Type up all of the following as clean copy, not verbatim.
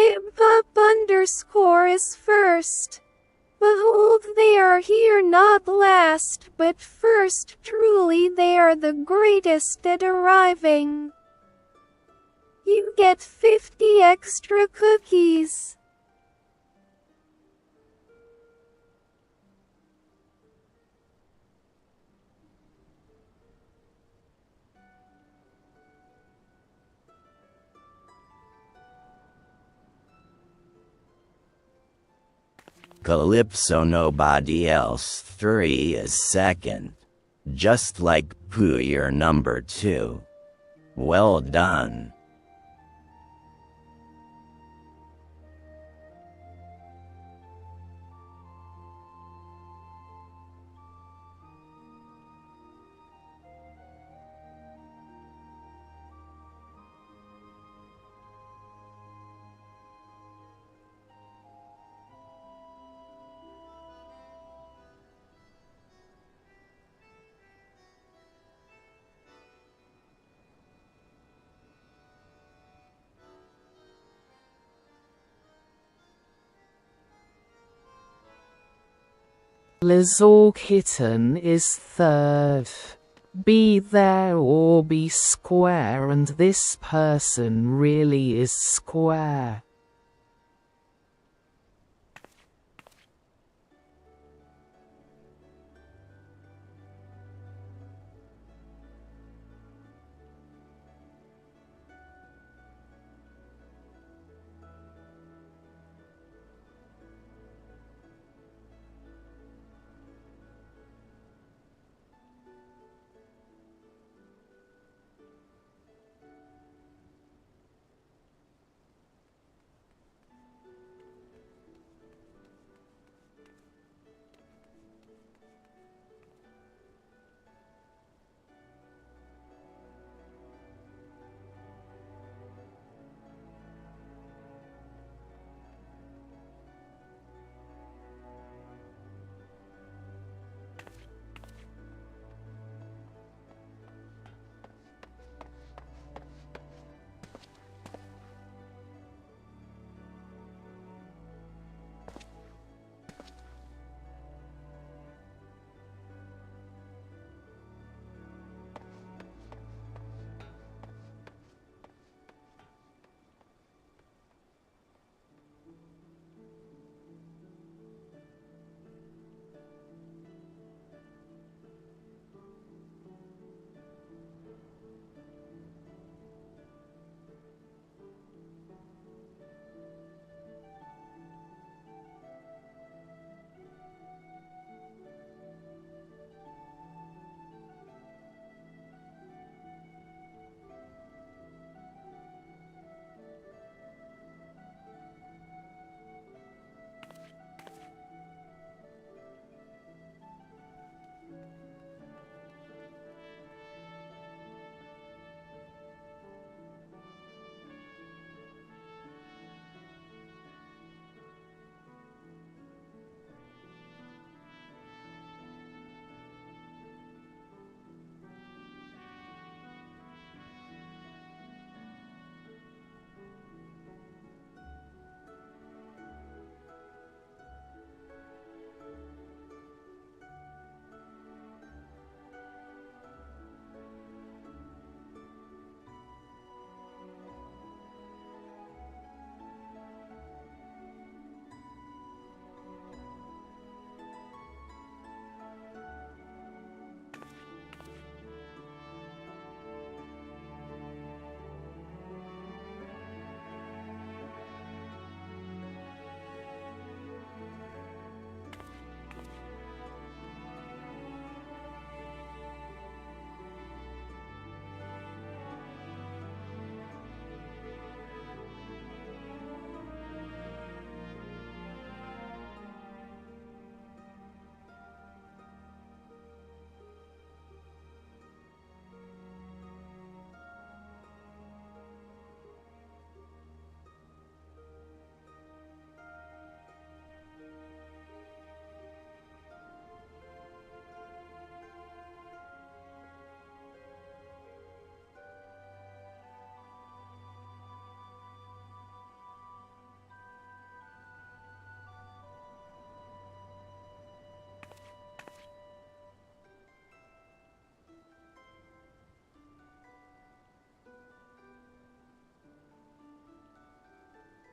Pip__ is first. Behold, they are here not last, but first. Truly they are the greatest at arriving. You get 50 extra cookies. Calypso nobody else 3 is second. Just like Pooh, you're number 2. Well done. Lazor Kitten is third. Be there or be square, and this person really is square.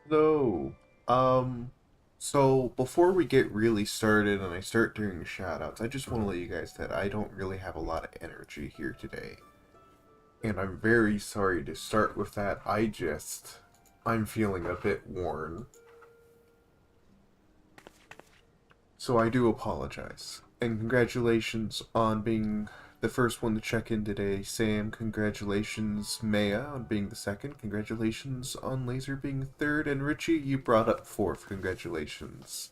So, so before we get really started and I start doing shoutouts, I just want to let you guys that I don't really have a lot of energy here today. And I'm very sorry to start with that. I'm feeling a bit worn. So I do apologize. And congratulations on being the first one to check in today, Sam. Congratulations, Maya, on being the second. Congratulations on Laser being third. And Richie, you brought up fourth. Congratulations.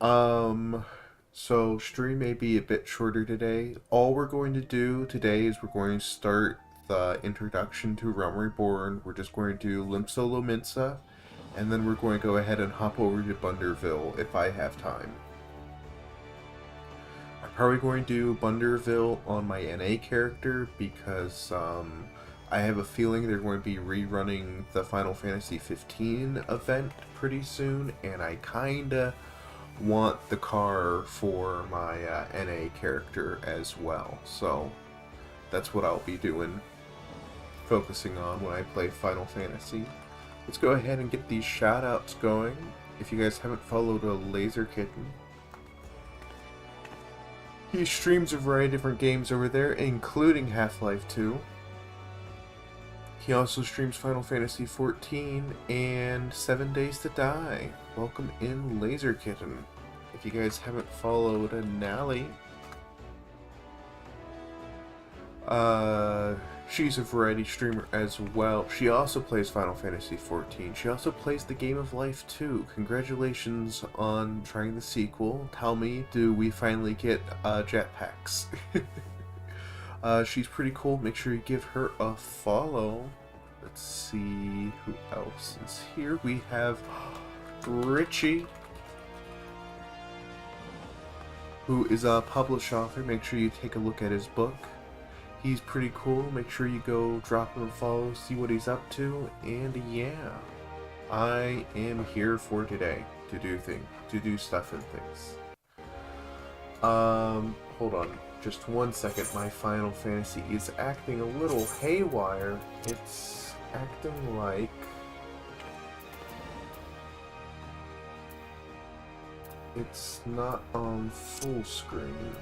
Um, so stream may be a bit shorter today. All we're going to do today is we're going to start the introduction to Realm Reborn. We're just going to do Limp Solo Minsa, and then we're going to go ahead and hop over to Bunderville if I have time. I'm probably going to do Bunderville on my NA character because I have a feeling they're going to be rerunning the Final Fantasy XV event pretty soon, and I kinda want the car for my NA character as well. So that's what I'll be doing, focusing on when I play Final Fantasy. Let's go ahead and get these shoutouts going. If you guys haven't followed a Laser Kitten, he streams a variety of different games over there, including Half-Life 2. He also streams Final Fantasy XIV and 7 Days to Die. Welcome in, Laser Kitten. If you guys haven't followed Nally, she's a variety streamer as well. She also plays Final Fantasy XIV. She also plays the Game of Life 2. Congratulations on trying the sequel. Tell me, do we finally get jetpacks? She's pretty cool. Make sure you give her a follow. Let's see who else is here. We have Richie, who is a published author. Make sure you take a look at his book. He's pretty cool. Make sure you go drop him a follow, see what he's up to, and yeah, I am here for today to do stuff and things. Hold on, just 1 second. My Final Fantasy is acting a little haywire. It's acting like it's not on full screen.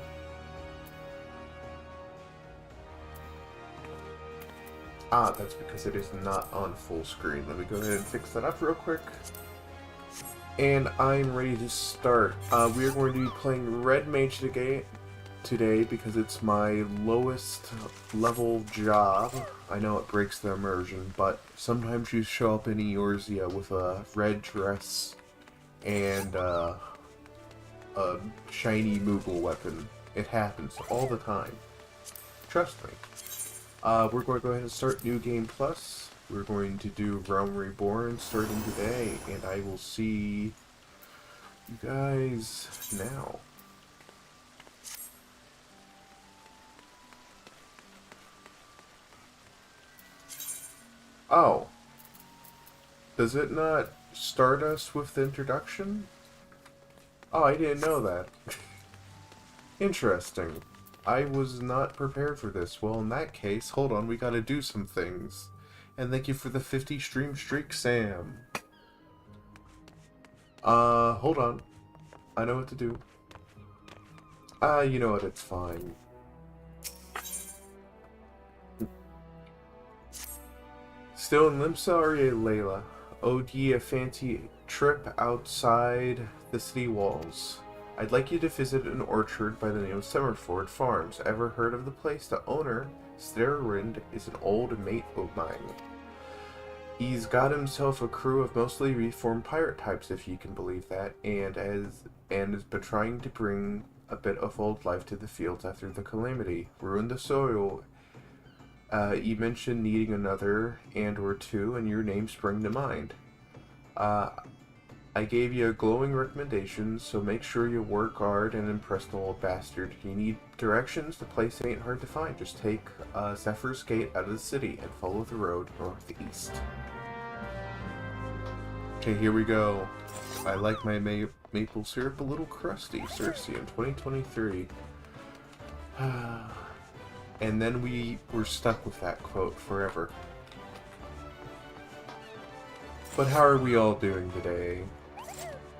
Ah, that's because it is not on full screen. Let me go ahead and fix that up real quick. And I'm ready to start. We are going to be playing Red Mage today because it's my lowest level job. I know it breaks the immersion, but sometimes you show up in Eorzea with a red dress and a shiny Moogle weapon. It happens all the time. Trust me. We're going to go ahead and start New Game Plus. We're going to do Realm Reborn starting today, and I will see you guys now. Oh. Does it not start us with the introduction? Oh, I didn't know that. Interesting. I was not prepared for this. Well, in that case, hold on, we gotta do some things. And thank you for the 50 stream streak, Sam. Hold on. I know what to do. You know what, it's fine. Still in Limsa, are you, Layla? Owed ye a fancy trip outside the city walls. I'd like you to visit an orchard by the name of Summerford Farms. Ever heard of the place? The owner, Sterrind, is an old mate of mine. He's got himself a crew of mostly reformed pirate types, if you can believe that, and has been trying to bring a bit of old life to the fields after the calamity. Ruined the soil. You mentioned needing another and or two, and your name sprang to mind. I gave you a glowing recommendation, so make sure you work hard and impress the old bastard. You need directions? The place ain't hard to find. Just take Zephyr's Gate out of the city and follow the road northeast. Okay, here we go. I like my maple syrup a little crusty. Cersei in 2023. And then we were stuck with that quote forever. But how are we all doing today?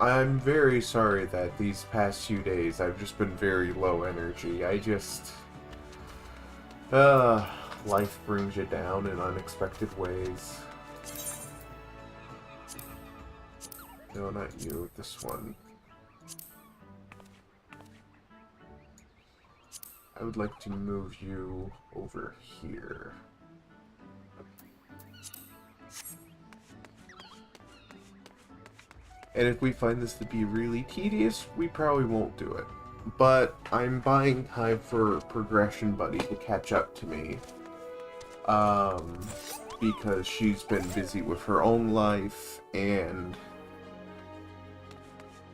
I'm very sorry that these past few days I've just been very low energy. Life brings you down in unexpected ways. No, not you, this one. I would like to move you over here. And if we find this to be really tedious, we probably won't do it. But I'm buying time for Progression Buddy to catch up to me. Because she's been busy with her own life, and...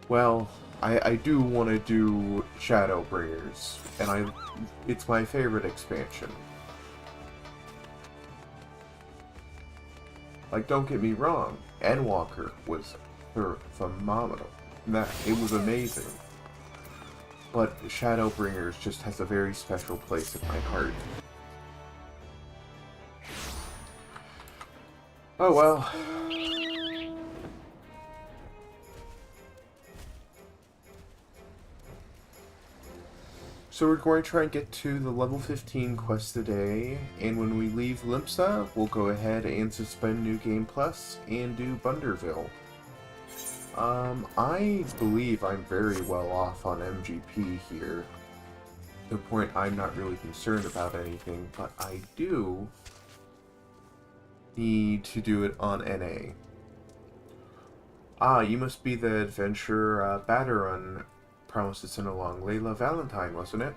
well, I do want to do Shadowbringers, and it's my favorite expansion. Like, don't get me wrong, Endwalker was phenomenal. It was amazing. But Shadowbringers just has a very special place in my heart. Oh well. So we're going to try and get to the level 15 quest today, and when we leave Limsa, we'll go ahead and suspend New Game Plus and do Bunderville. I believe I'm very well off on MGP here, to the point I'm not really concerned about anything, but I do need to do it on NA. Ah, you must be the adventurer Batteron promised to send along Layla Valentine, wasn't it?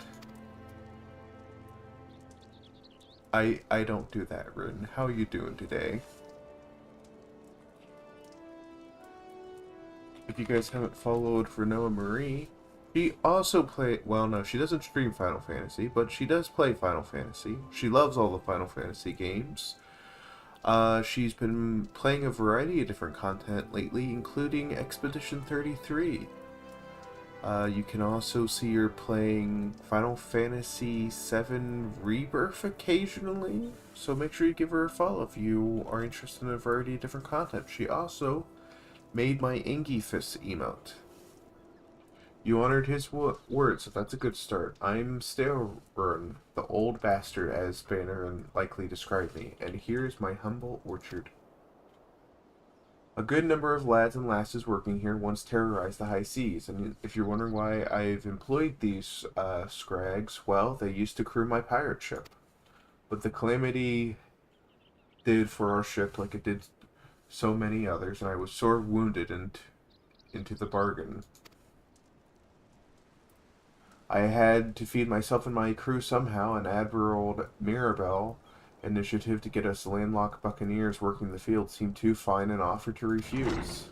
I don't do that, Rune. How are you doing today? If you guys haven't followed Renoa Marie, she also well, no, she doesn't stream Final Fantasy, but she does play Final Fantasy. She loves all the Final Fantasy games. She's been playing a variety of different content lately, including Expedition 33. You can also see her playing Final Fantasy VII Rebirth occasionally, so make sure you give her a follow if you are interested in a variety of different content. She also made my Ingifis emote. You honored his words, so that's a good start. I'm Staelburn, the old bastard, as Banner likely described me, and here's my humble orchard. A good number of lads and lasses working here once terrorized the high seas, and if you're wondering why I've employed these scrags, well, they used to crew my pirate ship. But the calamity did for our ship like it did so many others, and I was sore wounded into the bargain. I had to feed myself and my crew somehow, and Admiral Mirabelle initiative to get us landlocked buccaneers working the field seemed too fine an offer to refuse.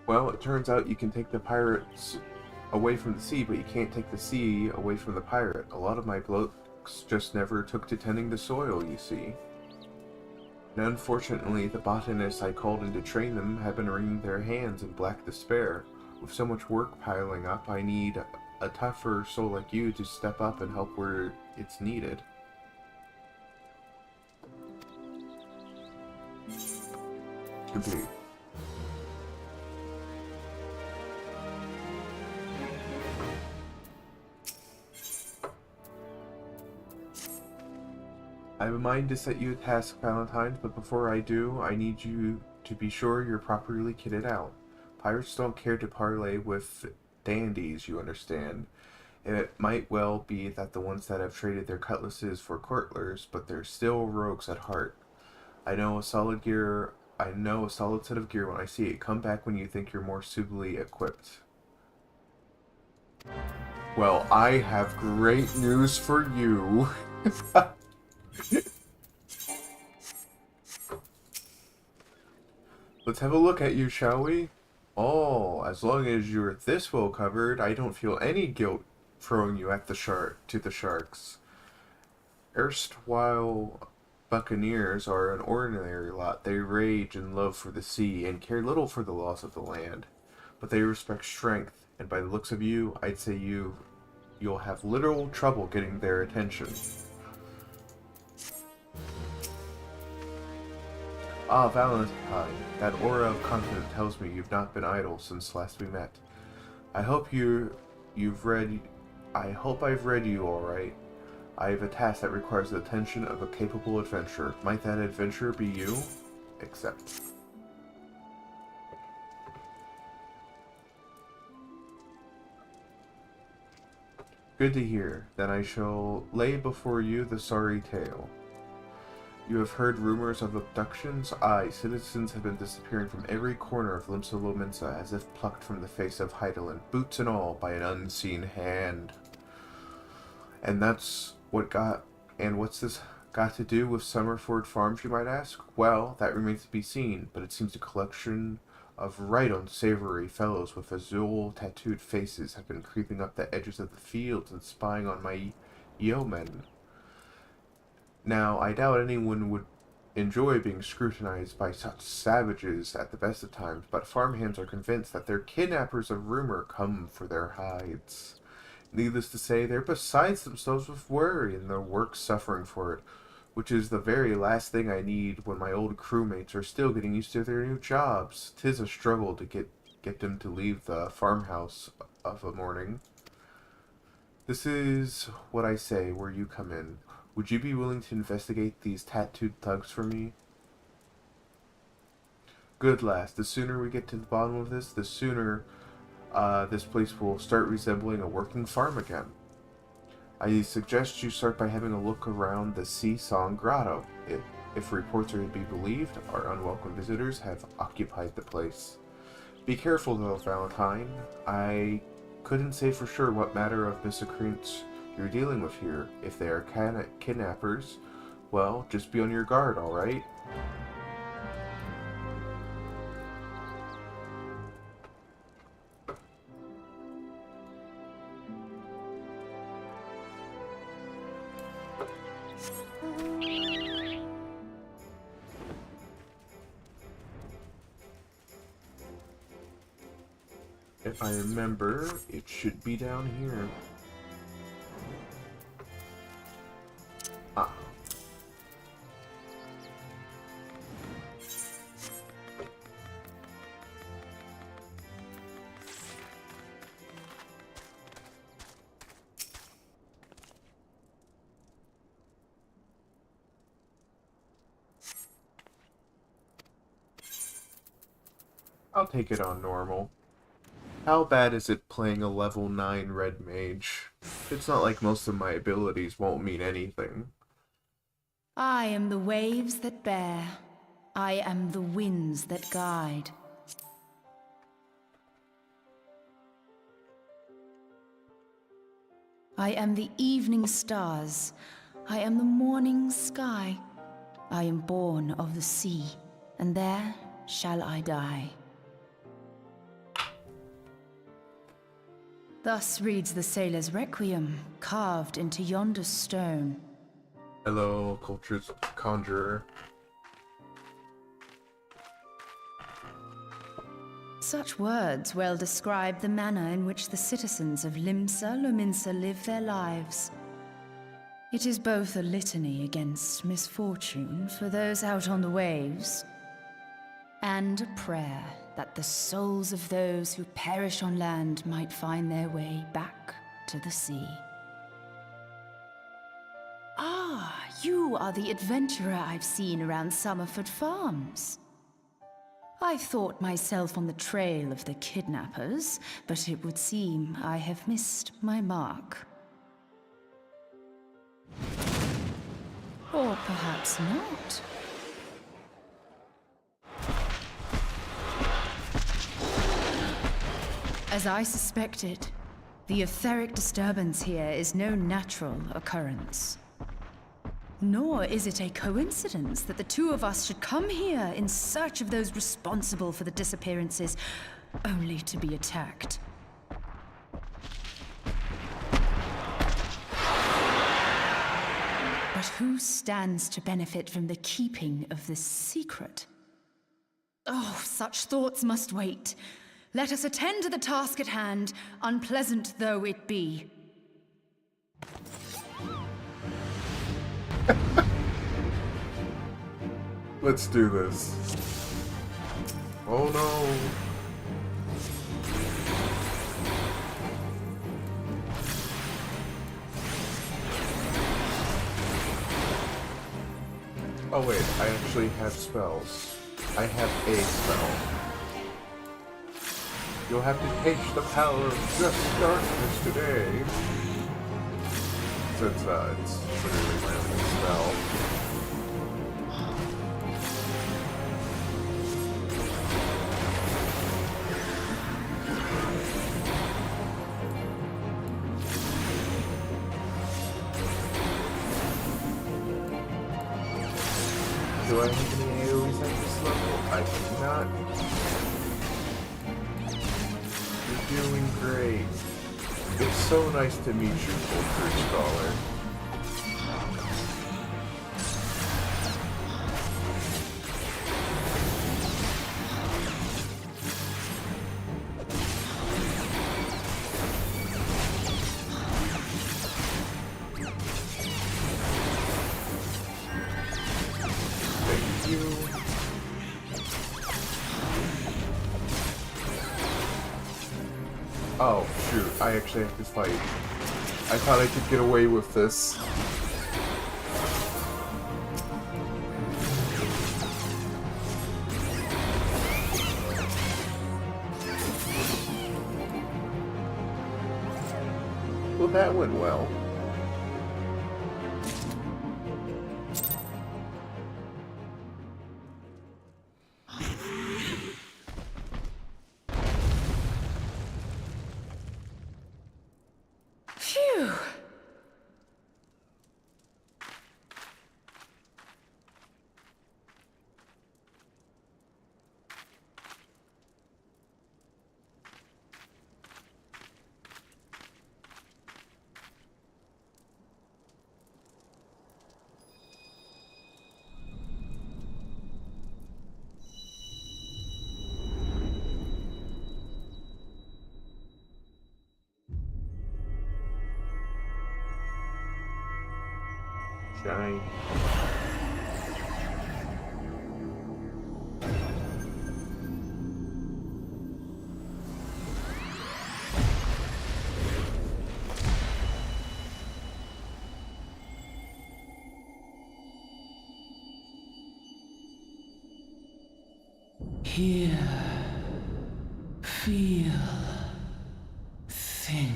Well, it turns out you can take the pirates away from the sea, but you can't take the sea away from the pirate. A lot of my blokes just never took to tending the soil, you see. And unfortunately, the botanists I called in to train them have been wringing their hands in black despair. With so much work piling up, I need a tougher soul like you to step up and help where it's needed. Indeed. I have a mind to set you a task, Valentine, but before I do, I need you to be sure you're properly kitted out. Pirates don't care to parley with dandies, you understand. It might well be that the ones that have traded their cutlasses for courtiers, but they're still rogues at heart. I know a solid set of gear when I see it. Come back when you think you're more suitably equipped. Well, I have great news for you. Let's have a look at you, shall we? Oh, as long as you're this well covered, I don't feel any guilt throwing you at the sharks. Erstwhile buccaneers are an ordinary lot. They rage in love for the sea and care little for the laws of the land. But they respect strength, and by the looks of you, I'd say you'll have literal trouble getting their attention. Ah, Valentine, that aura of confidence tells me you've not been idle since last we met. I hope I've read you all right. I have a task that requires the attention of a capable adventurer. Might that adventurer be you? Accept. Good to hear. Then I shall lay before you the sorry tale. You have heard rumors of abductions? Aye, citizens have been disappearing from every corner of Limsa Lominsa as if plucked from the face of Heidelin, boots and all, by an unseen hand. And what's this got to do with Summerford Farms, you might ask? Well, that remains to be seen, but it seems a collection of right unsavory fellows with azul tattooed faces have been creeping up the edges of the fields and spying on my yeomen. Now, I doubt anyone would enjoy being scrutinized by such savages at the best of times, but farmhands are convinced that their kidnappers of rumor come for their hides. Needless to say, they're beside themselves with worry, and their work's suffering for it, which is the very last thing I need when my old crewmates are still getting used to their new jobs. 'Tis a struggle to get them to leave the farmhouse of a morning. This is what I say where you come in. Would you be willing to investigate these tattooed thugs for me? Good lass. The sooner we get to the bottom of this, the sooner this place will start resembling a working farm again. I suggest you start by having a look around the Sea Song Grotto. If reports are to be believed, our unwelcome visitors have occupied the place. Be careful though, Valentine. I couldn't say for sure what matter of miscreants you're dealing with here. If they are kidnappers, well, just be on your guard, alright? If I remember, it should be down here. Ah. I'll take it on normal. How bad is it playing a level 9 red mage? It's not like most of my abilities won't mean anything. I am the waves that bear. I am the winds that guide. I am the evening stars. I am the morning sky. I am born of the sea, and there shall I die. Thus reads the sailor's requiem, carved into yonder stone. Hello, culture's conjurer. Such words well describe the manner in which the citizens of Limsa Lominsa live their lives. It is both a litany against misfortune for those out on the waves, and a prayer that the souls of those who perish on land might find their way back to the sea. Ah, you are the adventurer I've seen around Summerford Farms. I thought myself on the trail of the kidnappers, but it would seem I have missed my mark. Or perhaps not. As I suspected, the etheric disturbance here is no natural occurrence. Nor is it a coincidence that the two of us should come here in search of those responsible for the disappearances, only to be attacked. But who stands to benefit from the keeping of this secret? Oh, such thoughts must wait. Let us attend to the task at hand, unpleasant though it be. Let's do this. Oh no. Oh wait, I actually have spells. I have a spell. You'll have to taste the power of just darkness today. Since it's literally my only spell. Do I have any AoEs at this level? I do not. You're doing great. It's so nice to meet you, Culture Scholar. Thank you. Oh, shoot. I actually have to fight. I thought I could get away with this. Well, that went well. Phew! Shine. Hear, feel, think.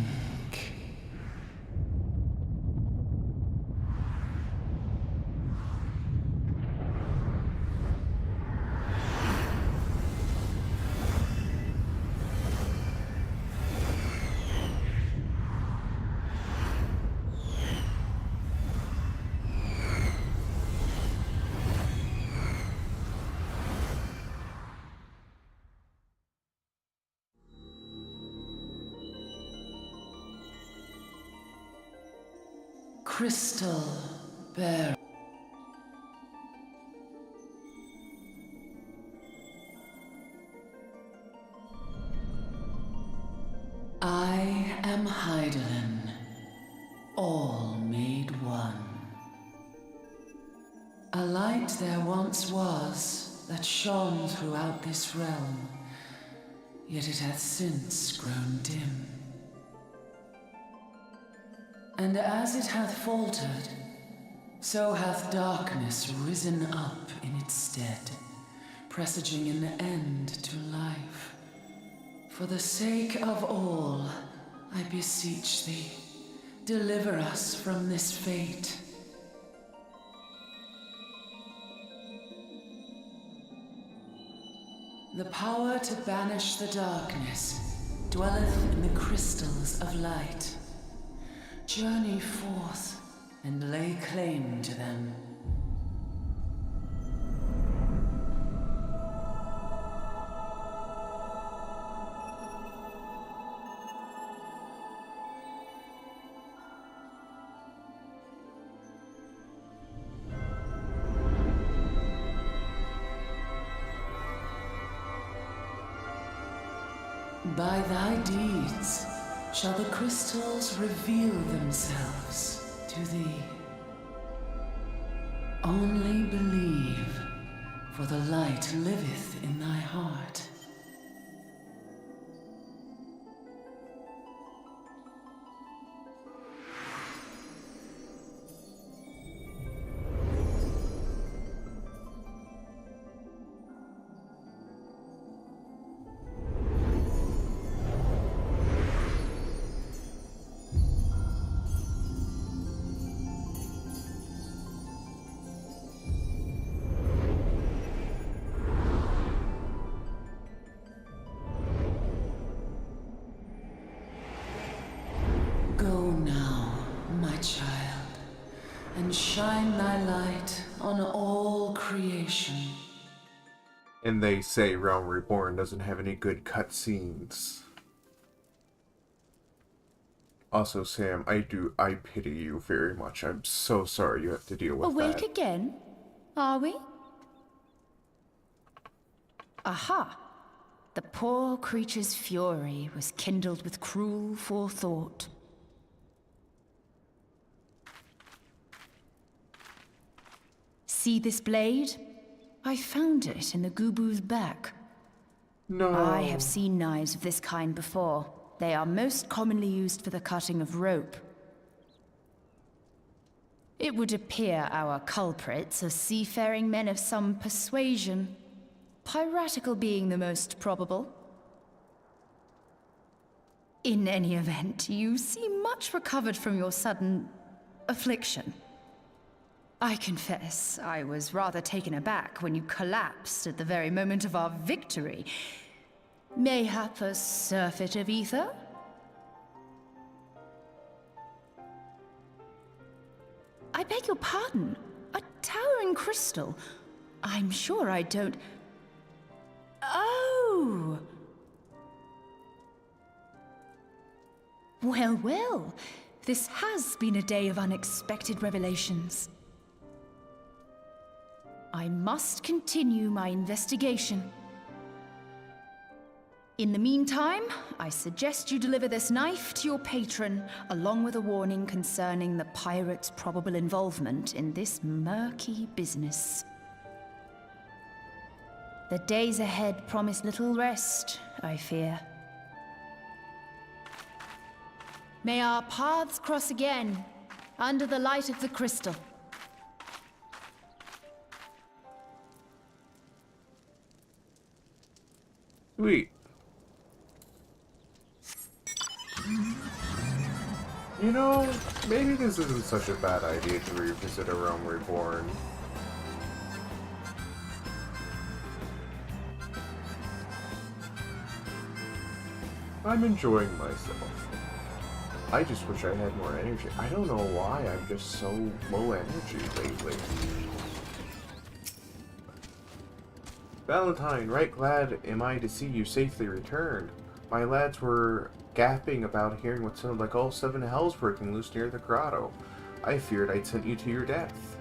Crystal Bear. I am Heidelin, all made one. A light there once was that shone throughout this realm, yet it hath since grown dim. And as it hath faltered, so hath darkness risen up in its stead, presaging an end to life. For the sake of all, I beseech thee, deliver us from this fate. The power to banish the darkness dwelleth in the crystals of light. Journey forth and lay claim to them. By thy deeds shall the crystals reveal themselves to thee. Only believe, for the light liveth in thy heart. Go now, my child, and shine thy light on all creation. And they say Realm Reborn doesn't have any good cutscenes. Also, Sam, I pity you very much. I'm so sorry you have to deal with Awake that. again, are we? Aha! The poor creature's fury was kindled with cruel forethought. See this blade? I found it in the Gubu's back. No. I have seen knives of this kind before. They are most commonly used for the cutting of rope. It would appear our culprits are seafaring men of some persuasion, piratical being the most probable. In any event, you seem much recovered from your sudden affliction. I confess, I was rather taken aback when you collapsed at the very moment of our victory. Mayhap a surfeit of ether? I beg your pardon. A towering crystal. I'm sure I don't... Oh! Well, well. This has been a day of unexpected revelations. I must continue my investigation. In the meantime, I suggest you deliver this knife to your patron, along with a warning concerning the pirate's probable involvement in this murky business. The days ahead promise little rest, I fear. May our paths cross again, under the light of the crystal. Sweet. You know, maybe this isn't such a bad idea to revisit A Realm Reborn. I'm enjoying myself. I just wish I had more energy. I don't know why I'm just so low energy lately. Valentine, right glad am I to see you safely returned. My lads were gapping about hearing what sounded like all 7 hells breaking loose near the grotto. I feared I'd sent you to your death.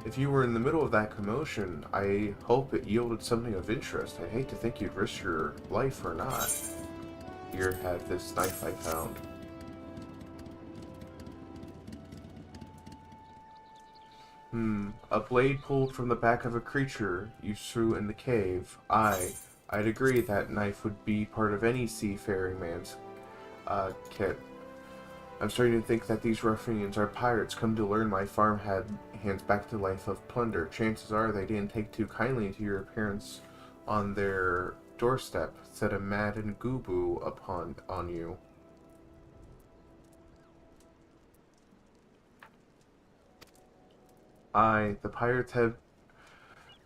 If you were in the middle of that commotion, I hope it yielded something of interest. I'd hate to think you'd risk your life or not. Here, have this knife I found. A blade pulled from the back of a creature you threw in the cave. I'd agree that knife would be part of any seafaring man's kit. I'm starting to think that these ruffians are pirates come to learn my farm had hands back to life of plunder. Chances are they didn't take too kindly to your appearance on their doorstep, set a maddened Gubu on you. The pirates have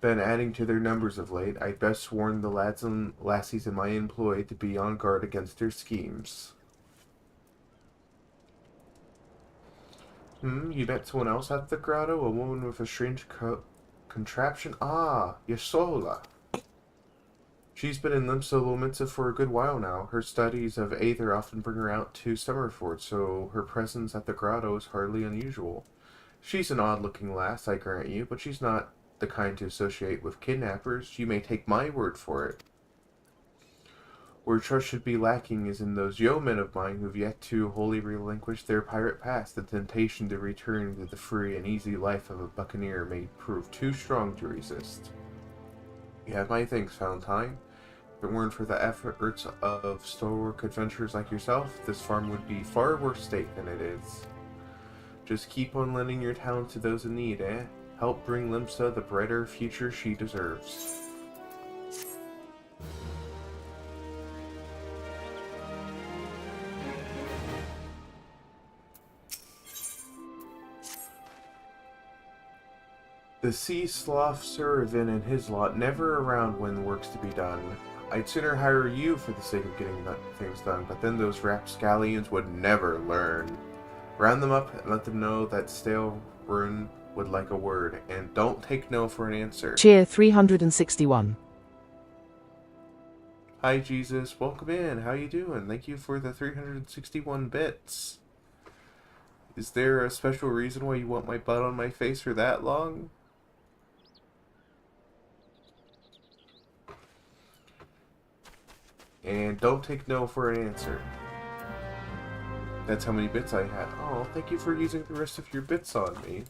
been adding to their numbers of late. I'd best warn the lads and lassies in my employ to be on guard against their schemes. You met someone else at the grotto? A woman with a strange contraption? Ah, Yasola. She's been in Limsa Lominsa for a good while now. Her studies of Aether often bring her out to Summerford, so her presence at the grotto is hardly unusual. She's an odd-looking lass, I grant you, but she's not the kind to associate with kidnappers. You may take my word for it. Where trust should be lacking is in those yeomen of mine who've yet to wholly relinquish their pirate past. The temptation to return to the free and easy life of a buccaneer may prove too strong to resist. You have my thanks, Valentine. If it weren't for the efforts of stalwart adventurers like yourself, this farm would be far worse state than it is. Just keep on lending your talent to those in need, eh? Help bring Limsa the brighter future she deserves. The sea sloth Suravin and his lot never around when the work's to be done. I'd sooner hire you for the sake of getting things done, but then those rapscallions would never learn. Round them up and let them know that stale rune would like a word, and don't take no for an answer. Cheer 361. Hi Jesus, welcome in. How you doing? Thank you for the 361 bits. Is there a special reason why you want my butt on my face for that long? And don't take no for an answer. That's how many bits I had. Oh, thank you for using the rest of your bits on me.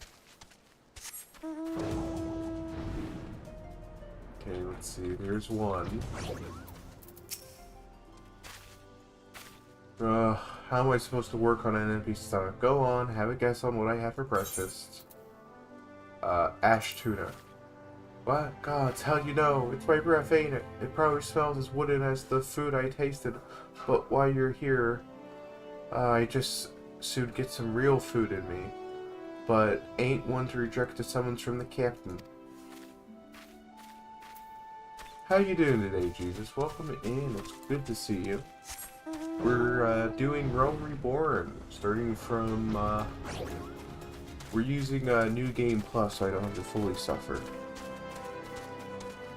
Okay, let's see. There's one. How am I supposed to work on an empty stomach? Go on, have a guess on what I have for breakfast. Ash tuna. What? Gods, how you know? It's my breath, ain't it? It probably smells as wooden as the food I tasted. But while you're here, I just soon get some real food in me. But ain't one to reject a summons from the captain. How you doing today, Jesus? Welcome in. It's good to see you. We're doing Rome Reborn, starting from, we're using New Game Plus so I don't have to fully suffer.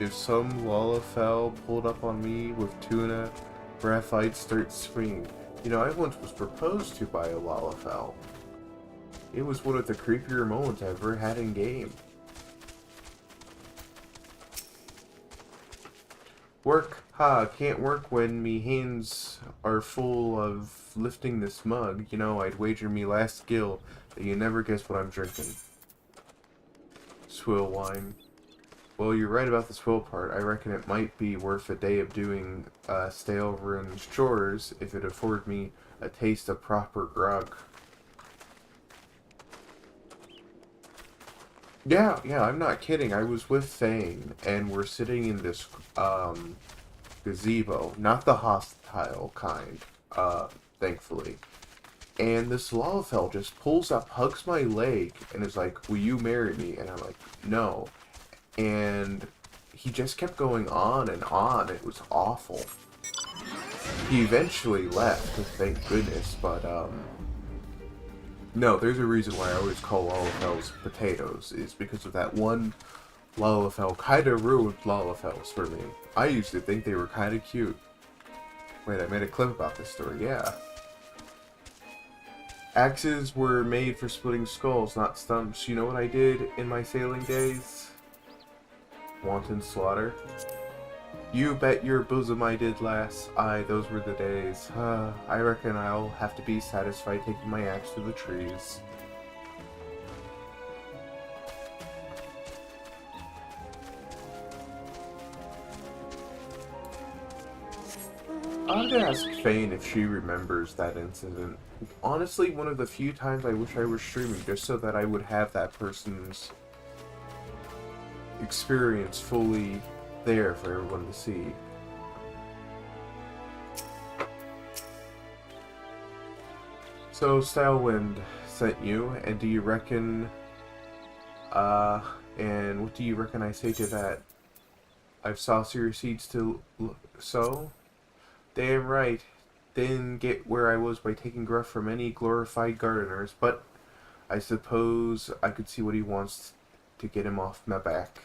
If some Lalafell pulled up on me with tuna breath, I'd start swinging. You know, I once was proposed to by a Lalafell. It was one of the creepier moments I ever had in game. Work? Ha, can't work when me hands are full of lifting this mug. You know, I'd wager me last skill that you never guess what I'm drinking. Swill wine. Well, you're right about the swill part. I reckon it might be worth a day of doing stale ruined chores if it afforded me a taste of proper grog. Yeah, I'm not kidding. I was with Thane, and we're sitting in this gazebo, not the hostile kind, thankfully. And this Lalafell just pulls up, hugs my leg, and is like, "Will you marry me?" And I'm like, "No." And he just kept going on and on. It was awful. He eventually left, thank goodness, but, no, there's a reason why I always call Lalafells potatoes, is because of that one Lalafell kinda ruined Lalafells for me. I used to think they were kinda cute. Wait, I made a clip about this story, yeah. Axes were made for splitting skulls, not stumps. You know what I did in my sailing days? Wanton slaughter. You bet your bosom I did, lass. Aye, those were the days. I reckon I'll have to be satisfied taking my axe to the trees. I'm gonna ask Fane if she remembers that incident. Honestly, one of the few times I wish I were streaming, just so that I would have that person's experience fully there for everyone to see. So, Stylewind sent you, and do you reckon, and what do you reckon I say to that? I've saucier seeds to sow? Damn right. Didn't get where I was by taking gruff from any glorified gardeners, but I suppose I could see what he wants to get him off my back.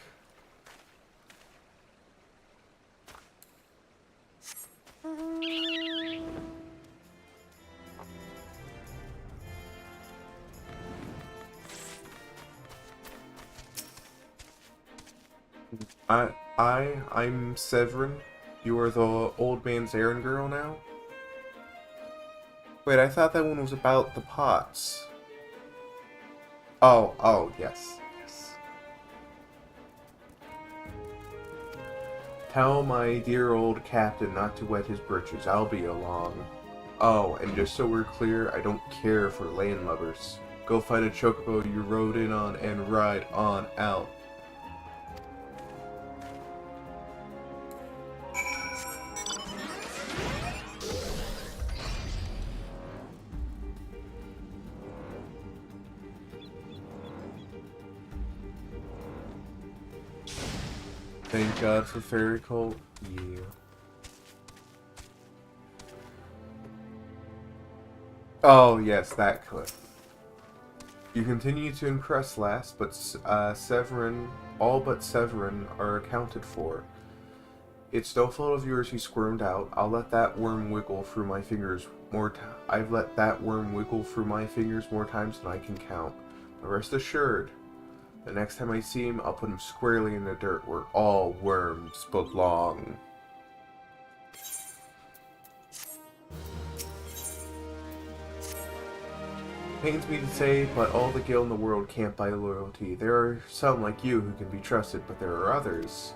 I'm Severin. You are the old man's errand girl now? Wait, I thought that one was about the pots. Oh, yes. Tell my dear old captain not to wet his britches. I'll be along. Oh, and just so we're clear, I don't care for landlubbers. Go find a chocobo you rode in on and ride on out. Thank God for Fairy Cult. Yeah. Oh, yes, that clip. You continue to impress, lass, but all but Severin are accounted for. It's no fault of yours he squirmed out. I've let that worm wiggle through my fingers more times than I can count. But rest assured, the next time I see him, I'll put him squarely in the dirt where all worms belong. Pains me to say, but all the gil in the world can't buy loyalty. There are some like you who can be trusted, but there are others.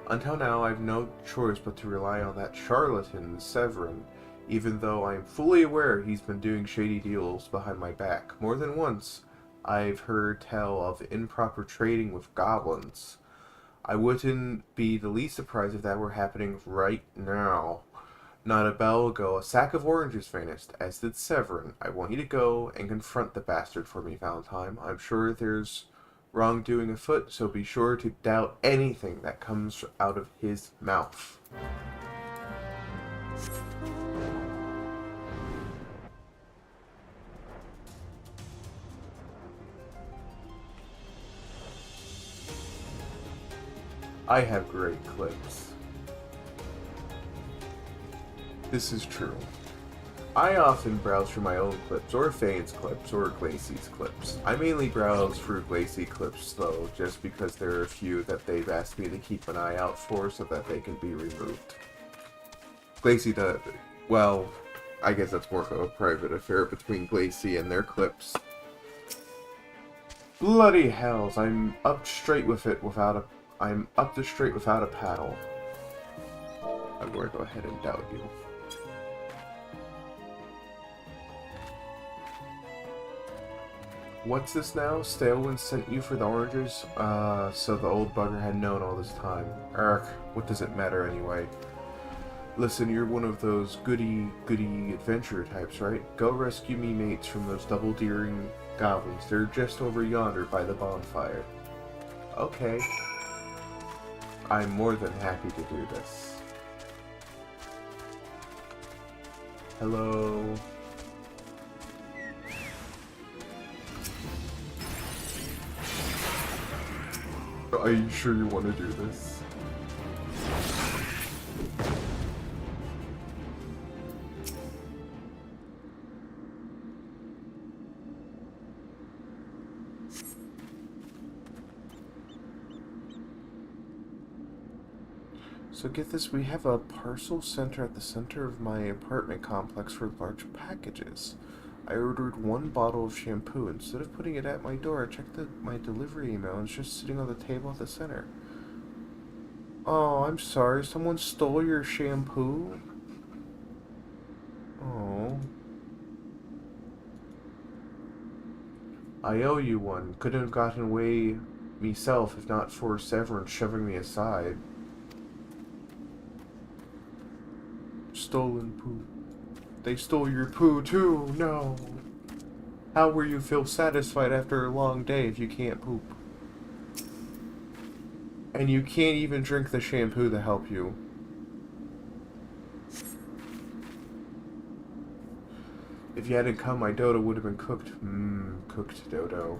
Until now, I've no choice but to rely on that charlatan, Severin, even though I'm fully aware he's been doing shady deals behind my back. More than once, I've heard tell of improper trading with goblins. I wouldn't be the least surprised if that were happening right now. Not a bell ago, a sack of oranges vanished, as did Severin. I want you to go and confront the bastard for me, Valentine. I'm sure there's wrongdoing afoot, so be sure to doubt anything that comes out of his mouth. I have great clips. This is true. I often browse through my own clips, or Fane's clips, or Glacey's clips. I mainly browse through Glacey clips, though, just because there are a few that they've asked me to keep an eye out for so that they can be removed. Glacey does... well, I guess that's more of a private affair between Glacey and their clips. Bloody hells, I'm up the straight without a paddle. I'm going to go ahead and doubt you. What's this now? Stalewind sent you for the oranges? So the old bugger had known all this time. Ark, what does it matter anyway? Listen, you're one of those goody adventurer types, right? Go rescue me mates from those double-deering goblins. They're just over yonder by the bonfire. Okay. I'm more than happy to do this. Hello? Are you sure you want to do this? So get this, we have a parcel center at the center of my apartment complex for large packages. I ordered one bottle of shampoo. Instead of putting it at my door, I checked my delivery email and it's just sitting on the table at the center. Oh, I'm sorry. Someone stole your shampoo? Oh. I owe you one. Couldn't have gotten away myself if not for Severin shoving me aside. Stolen poo. They stole your poo too. No. How will you feel satisfied after a long day if you can't poop? And you can't even drink the shampoo to help you. If you hadn't come, my dodo would have been cooked. Cooked dodo.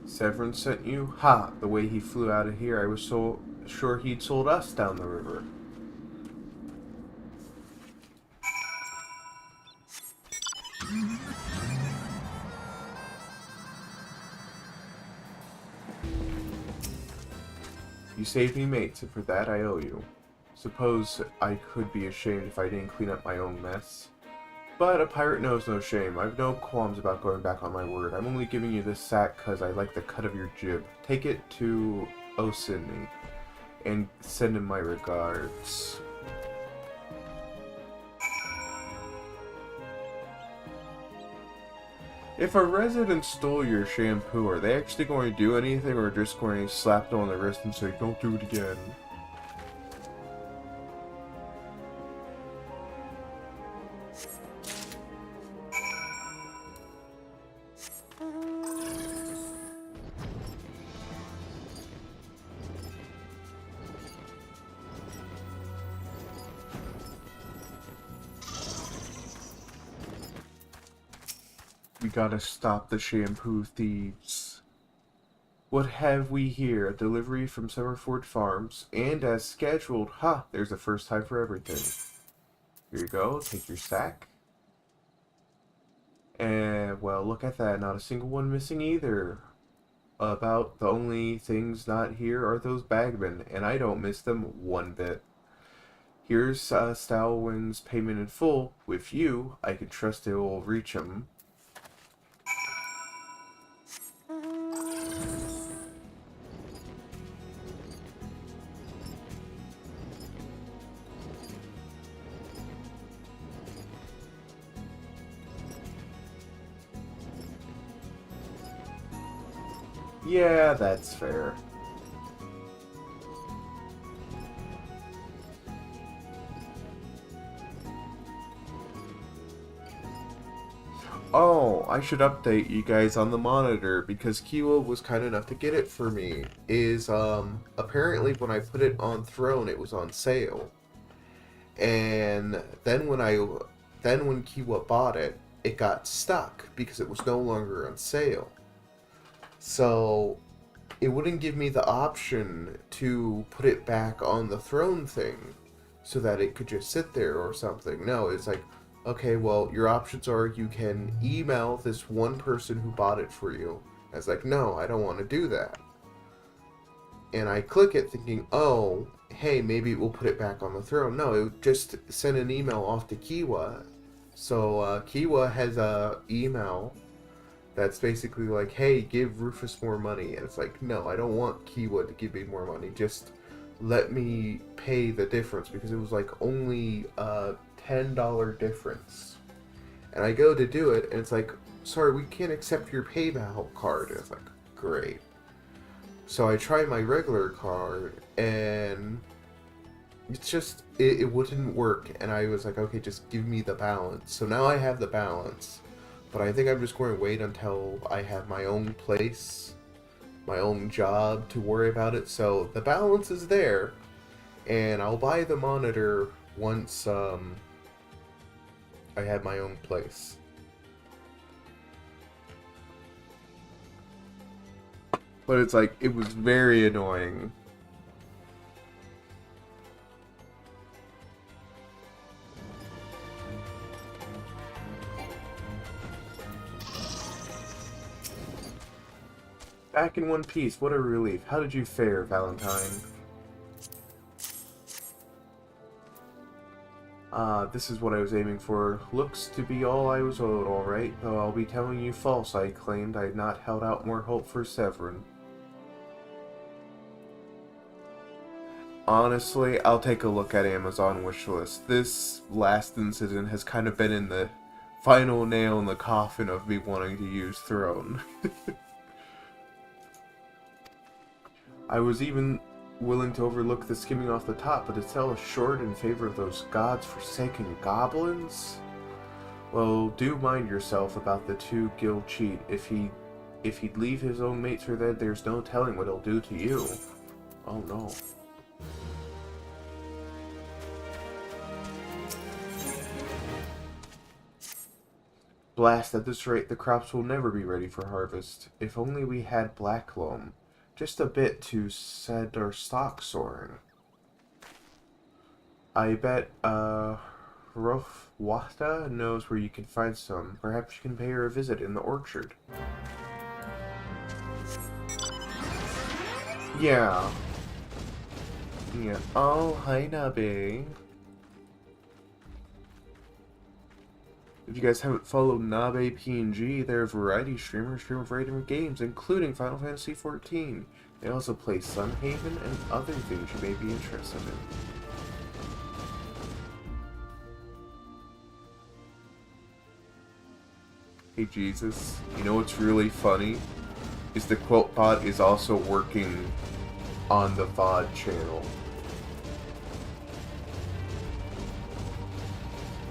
Severin sent you? Ha! The way he flew out of here, I was so sure he'd sold us down the river. You saved me, mates, and for that I owe you. Suppose I could be ashamed if I didn't clean up my own mess. But a pirate knows no shame. I've no qualms about going back on my word. I'm only giving you this sack because I like the cut of your jib. Take it to Sydney and send him my regards. If a resident stole your shampoo, are they actually going to do anything or just going to slap them on the wrist and say, don't do it again? We gotta stop the shampoo thieves. What have we here? A delivery from Summerford Farms, and as scheduled. Ha! There's a first time for everything. Here you go, take your sack. And, well, look at that, not a single one missing either. About the only things not here are those bagmen, and I don't miss them one bit. Here's Stalwyn's payment in full. With you, I can trust it will reach him. Yeah, that's fair. Oh, I should update you guys on the monitor because Kiwa was kind enough to get it for me. Apparently when I put it on Throne, it was on sale. And then when Kiwa bought it, it got stuck because it was no longer on sale. So it wouldn't give me the option to put it back on the Throne thing so that it could just sit there or something. No, it's like, okay, well, your options are you can email this one person who bought it for you. I was like, no, I don't want to do that. And I click it thinking, oh, hey, maybe it will put it back on the Throne. No, it just sent an email off to Kiwa. So Kiwa has a email that's basically like, hey, give Rufus more money. And it's like, no, I don't want Kiwa to give me more money. Just let me pay the difference, because it was like only a $10 difference. And I go to do it, and it's like, sorry, we can't accept your PayPal card. And it's like, great. So I try my regular card, and it's just, it wouldn't work. And I was like, okay, just give me the balance. So now I have the balance. But I think I'm just going to wait until I have my own place, my own job to worry about it. So the balance is there, and I'll buy the monitor once I have my own place. But it's like, it was very annoying. Back in one piece, what a relief. How did you fare, Valentine? This is what I was aiming for. Looks to be all I was owed, alright, though I'll be telling you false. I claimed I had not held out more hope for Severin. Honestly, I'll take a look at Amazon wishlist. This last incident has kind of been in the final nail in the coffin of me wanting to use Throne. I was even willing to overlook the skimming off the top, but to sell us short in favor of those god's-forsaken goblins? Well, do mind yourself about the two guild cheat. If he'd leave his own mates for dead, there's no telling what he'll do to you. Oh no. Blast, at this rate, the crops will never be ready for harvest. If only we had black loam. Just a bit to set our stock soaring. I bet, Rofwata knows where you can find some. Perhaps you can pay her a visit in the orchard. Yeah. Yeah. Oh, hi, Nabe. If you guys haven't followed Nabe PNG, they're a variety streamer, stream a variety of games, including Final Fantasy XIV. They also play Sunhaven and other things you may be interested in. Hey Jesus, you know what's really funny? Is the Quilt Bot is also working on the VOD channel.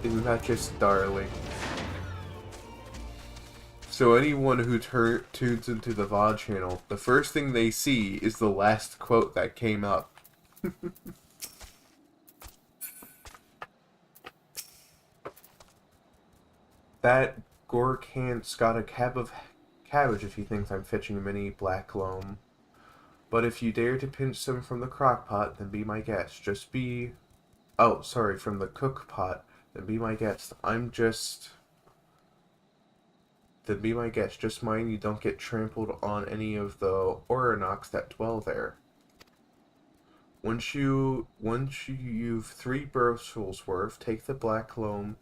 Isn't that just darling? So anyone who tunes into the VOD channel, the first thing they see is the last quote that came up. That Gorkant's got a cab of cabbage if he thinks I'm fetching mini black loam. But if you dare to pinch some from the crock pot, then be my guest. Just be... Oh, sorry, from the cook pot, then be my guest. Then be my guest. Just mind you don't get trampled on any of the Oranoks that dwell there. Once you've 3 bushels worth, take the black loam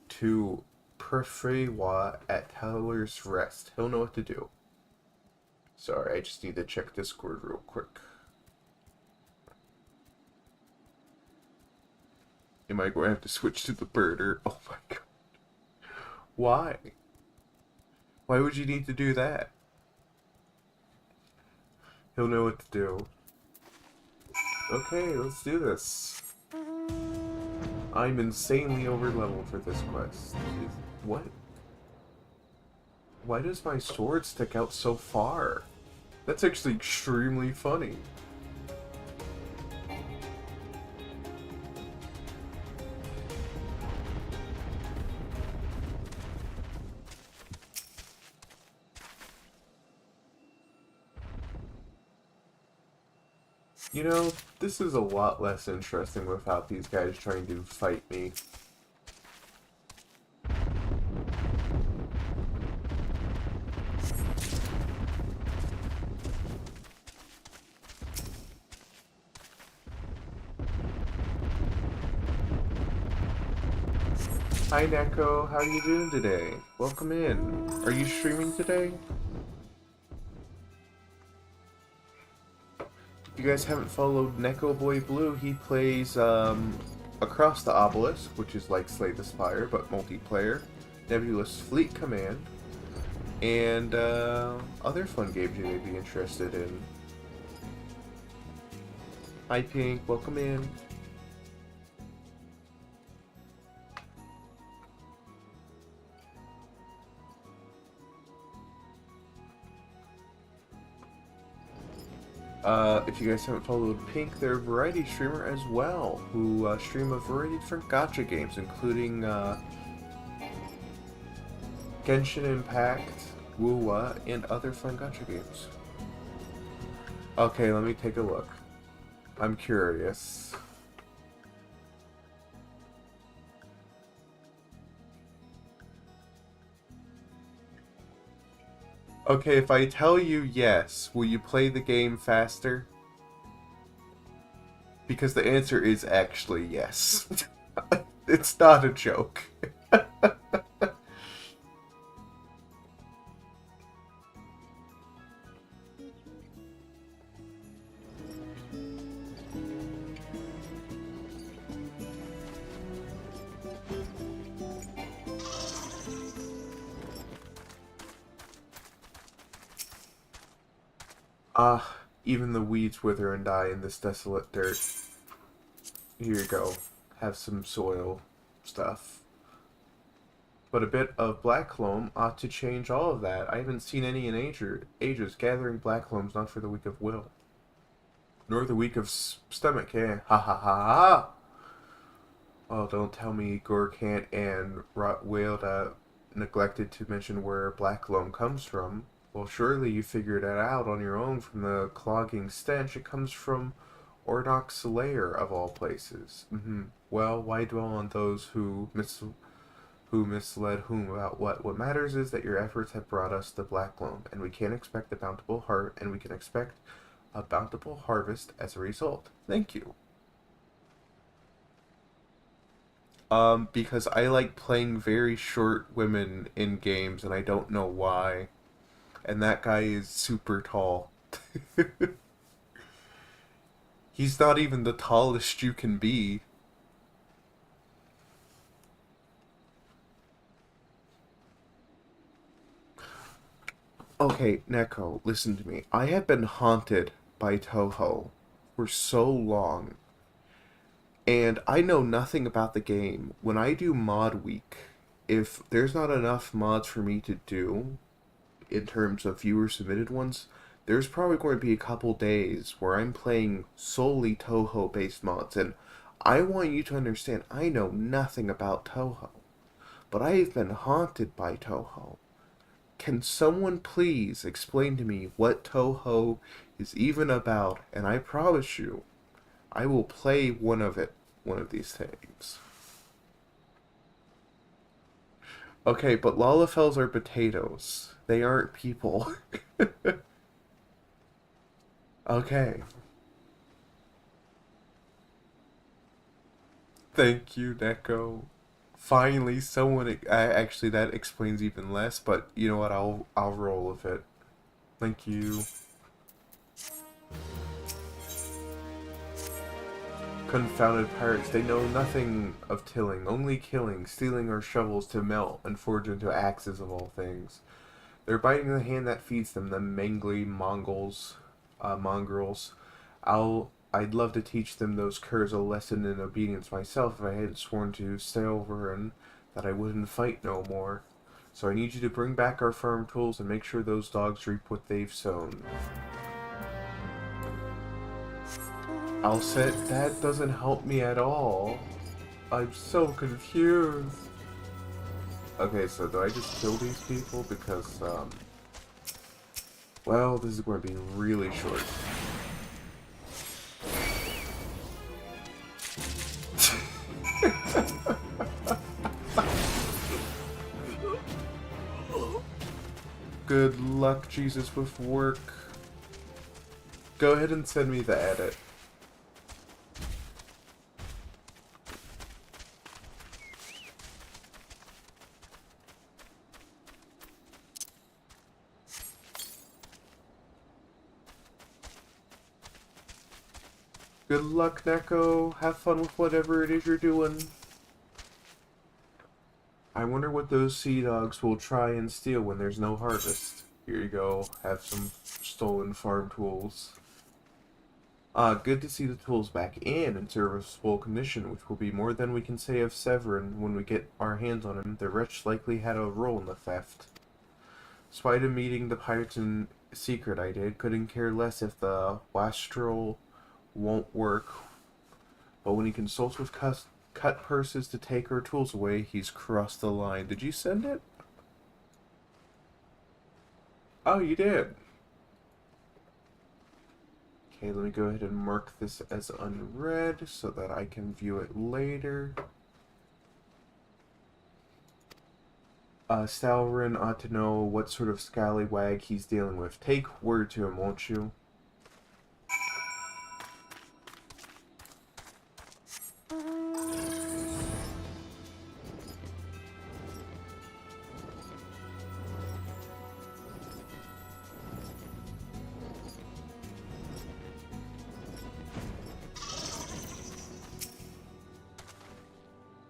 to Prefrewa at Teller's Rest. He'll know what to do. Sorry, I just need to check Discord real quick. Am I going to have to switch to the birder? Oh my god. Why? Why would you need to do that? He'll know what to do. Okay, let's do this. I'm insanely overleveled for this quest. What? Why does my sword stick out so far? That's actually extremely funny. You know, this is a lot less interesting without these guys trying to fight me. Hi Neko, how are you doing today? Welcome in. Are you streaming today? If you guys haven't followed Neko Boy Blue, he plays Across the Obelisk, which is like Slay the Spire, but multiplayer, Nebulous Fleet Command, and other fun games you may be interested in. Hi Pink, welcome in. If you guys haven't followed Pink, they're a variety streamer as well, who stream a variety of different gacha games, including Genshin Impact, Wuwa, and other fun gacha games. Okay, let me take a look. I'm curious. Okay, if I tell you yes, will you play the game faster? Because the answer is actually yes. It's not a joke. Ah, even the weeds wither and die in this desolate dirt. Here you go. Have some soil stuff. But a bit of black loam ought to change all of that. I haven't seen any in ages. Gathering black loam's not for the weak of will. Nor the weak of stomach, eh? Ha ha ha ha! Oh, don't tell me Gorkant and Rotwilda neglected to mention where black loam comes from. Well, surely you figured it out on your own from the clogging stench. It comes from Ornox Slayer of all places. Well, why dwell on those who misled whom about what? What matters is that your efforts have brought us the Black Loam, and we can expect a bountiful harvest as a result. Thank you. Because I like playing very short women in games, and I don't know why. And that guy is super tall. He's not even the tallest you can be. Okay, Neko, listen to me. I have been haunted by Toho for so long. And I know nothing about the game. When I do mod week, if there's not enough mods for me to do, in terms of viewer submitted ones, there's probably going to be a couple days where I'm playing solely Toho based mods, and I want you to understand I know nothing about Toho, but I have been haunted by Toho. Can someone please explain to me what Toho is even about, and I promise you, I will play one of these things. Okay, but Lalafels are potatoes. They aren't people. Okay. Thank you, Neko. Finally, someone. Actually, that explains even less. But you know what? I'll roll with it. Thank you. Confounded pirates, they know nothing of tilling, only killing, stealing our shovels to melt and forge into axes of all things. They're biting the hand that feeds them, the mangly mongrels. I'd love to teach them those curs a lesson in obedience myself if I hadn't sworn to stay over and that I wouldn't fight no more. So I need you to bring back our farm tools and make sure those dogs reap what they've sown. I'll say that doesn't help me at all. I'm so confused. Okay, so do I just kill these people? Because, well, this is going to be really short. Good luck, Jesus, with work. Go ahead and send me the edit. Good luck, Neko. Have fun with whatever it is you're doing. I wonder what those sea dogs will try and steal when there's no harvest. Here you go. Have some stolen farm tools. Good to see the tools back in serviceable condition, which will be more than we can say of Severin when we get our hands on him. The wretch likely had a role in the theft. Despite him meeting the pirates in secret, I couldn't care less if the wastrel won't work. But when he consults with cut purses to take our tools away, he's crossed the line. Did you send it? Oh, you did. Okay, let me go ahead and mark this as unread so that I can view it later. Stalrin ought to know what sort of scallywag he's dealing with. Take word to him, won't you?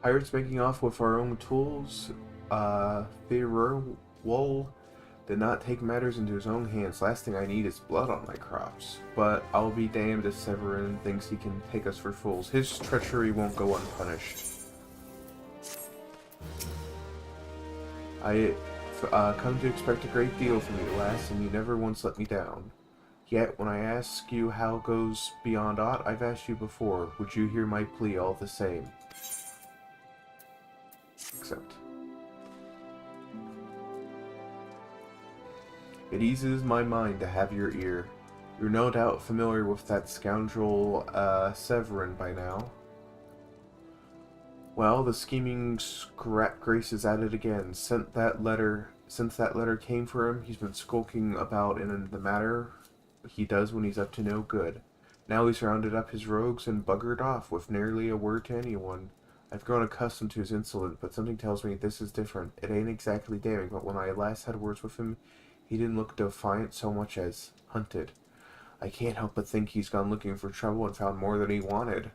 Pirates making off with our own tools. Wool did not take matters into his own hands. Last thing I need is blood on my crops. But I'll be damned if Severin thinks he can take us for fools. His treachery won't go unpunished. I've come to expect a great deal from you, lass, and you never once let me down. Yet, when I ask you how goes beyond aught I've asked you before, would you hear my plea all the same? Accept. It eases my mind to have your ear. You're no doubt familiar with that scoundrel, Severin by now. Well, the scheming Grace is at it again. Since that letter came for him, he's been skulking about in the matter he does when he's up to no good. Now he's rounded up his rogues and buggered off with nearly a word to anyone. I've grown accustomed to his insolence, but something tells me this is different. It ain't exactly damning, but when I last had words with him, he didn't look defiant so much as hunted. I can't help but think he's gone looking for trouble and found more than he wanted.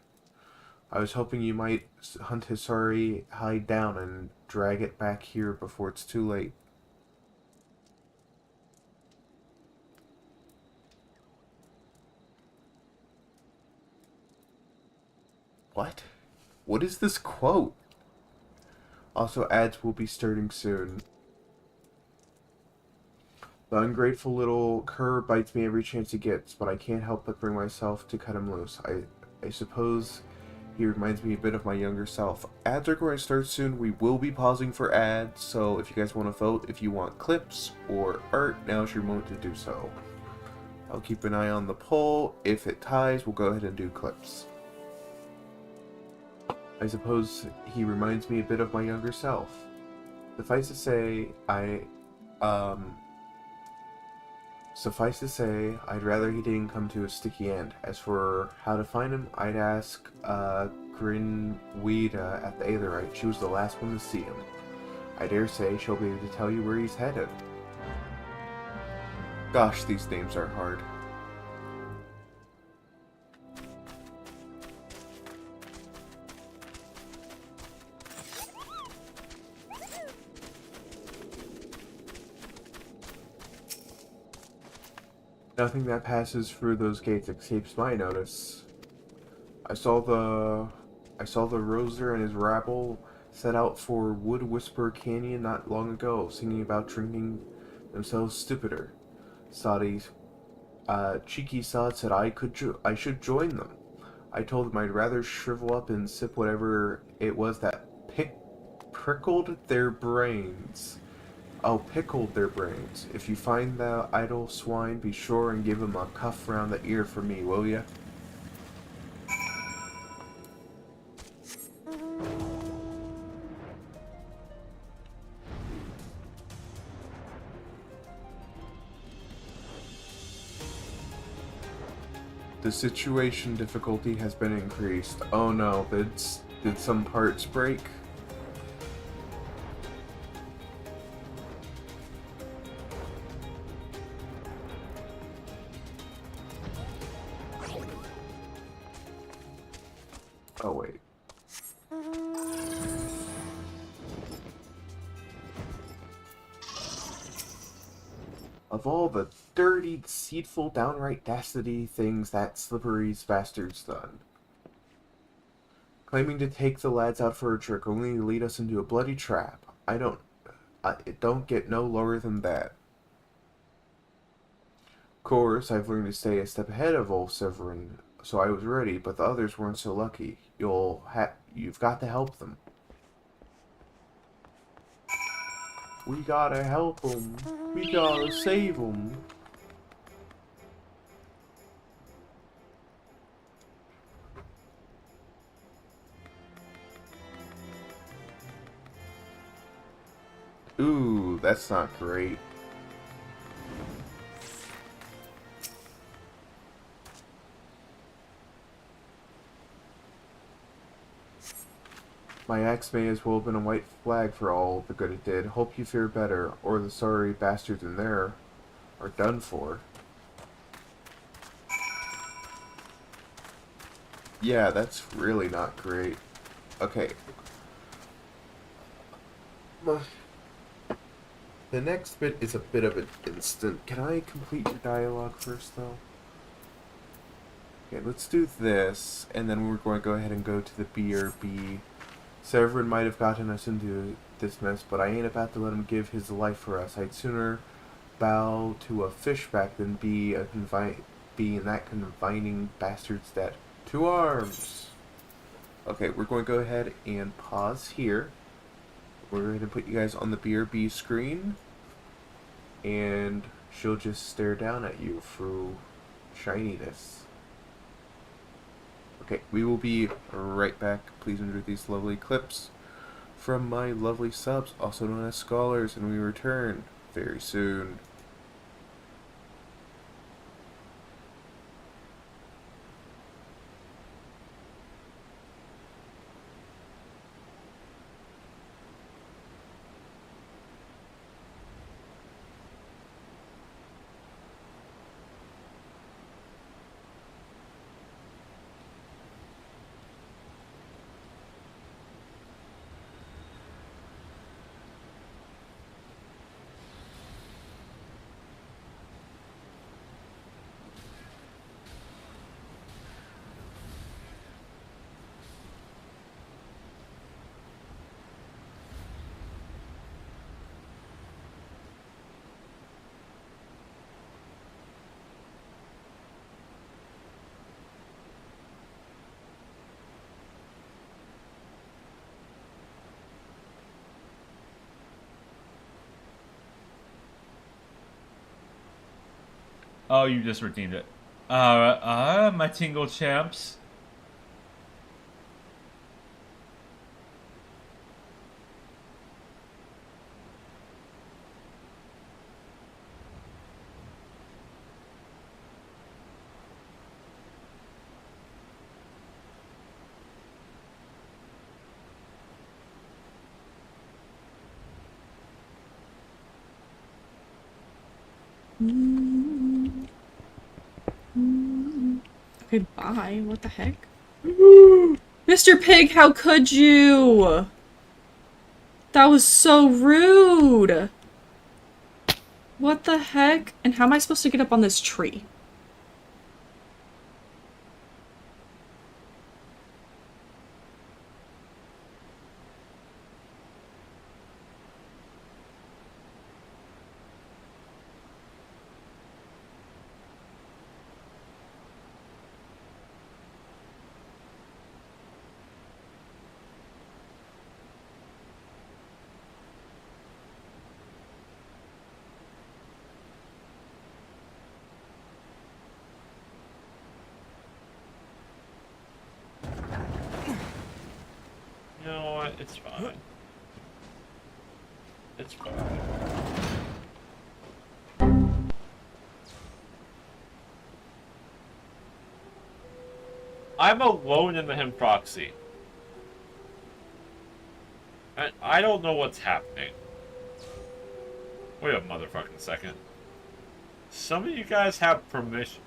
I was hoping you might hunt his sorry hide down and drag it back here before it's too late. What? What is this quote? Also, ads will be starting soon. The ungrateful little cur bites me every chance he gets, but I can't help but bring myself to cut him loose. I suppose he reminds me a bit of my younger self. Ads are going to start soon. We will be pausing for ads, so if you guys want to vote, if you want clips or art, now's your moment to do so. I'll keep an eye on the poll. If it ties, we'll go ahead and do clips. I suppose he reminds me a bit of my younger self. Suffice to say, I'd rather he didn't come to a sticky end. As for how to find him, I'd ask Grinweeda at the Aetherite. She was the last one to see him. I dare say she'll be able to tell you where he's headed. Gosh, these names are hard. Nothing that passes through those gates escapes my notice. I saw the Roser and his rabble set out for Wood Whisper Canyon not long ago, singing about drinking themselves stupider. Cheeky sod said I should join them. I told them I'd rather shrivel up and sip whatever it was that prickled their brains. Pickled their brains. If you find the idle swine, be sure and give him a cuff round the ear for me, will ya? The situation difficulty has been increased. Oh no, did some parts break? Oh, wait. Of all the dirty, deceitful, downright dastardly things that slippery bastard's done. Claiming to take the lads out for a trick only to lead us into a bloody trap. It don't get no lower than that. Of course, I've learned to stay a step ahead of old Severin, so I was ready, but the others weren't so lucky. You've got to help them. We gotta help them. We gotta save them. Ooh, that's not great. My axe may as well have been a white flag for all the good it did. Hope you fare better, or the sorry bastards in there are done for. Yeah, that's really not great. Okay. The next bit is a bit of an instant. Can I complete your dialogue first, though? Okay, let's do this, and then we're going to go ahead and go to the BRB. Severin might have gotten us into this mess, but I ain't about to let him give his life for us. I'd sooner bow to a fishback than be in that confining bastard's debt. To arms! Okay, we're going to go ahead and pause here. We're going to put you guys on the BRB screen, and she'll just stare down at you through shininess. Okay, we will be right back. Please enjoy these lovely clips from my lovely subs, also known as scholars, and we return very soon. Oh, you just redeemed it. My Tingle champs. Okay, bye. What the heck? Mr. Pig, how could you? That was so rude. What the heck? And how am I supposed to get up on this tree? You know what? It's fine. It's fine. I'm alone in the him proxy. And I don't know what's happening. Wait a motherfucking second. Some of you guys have permission.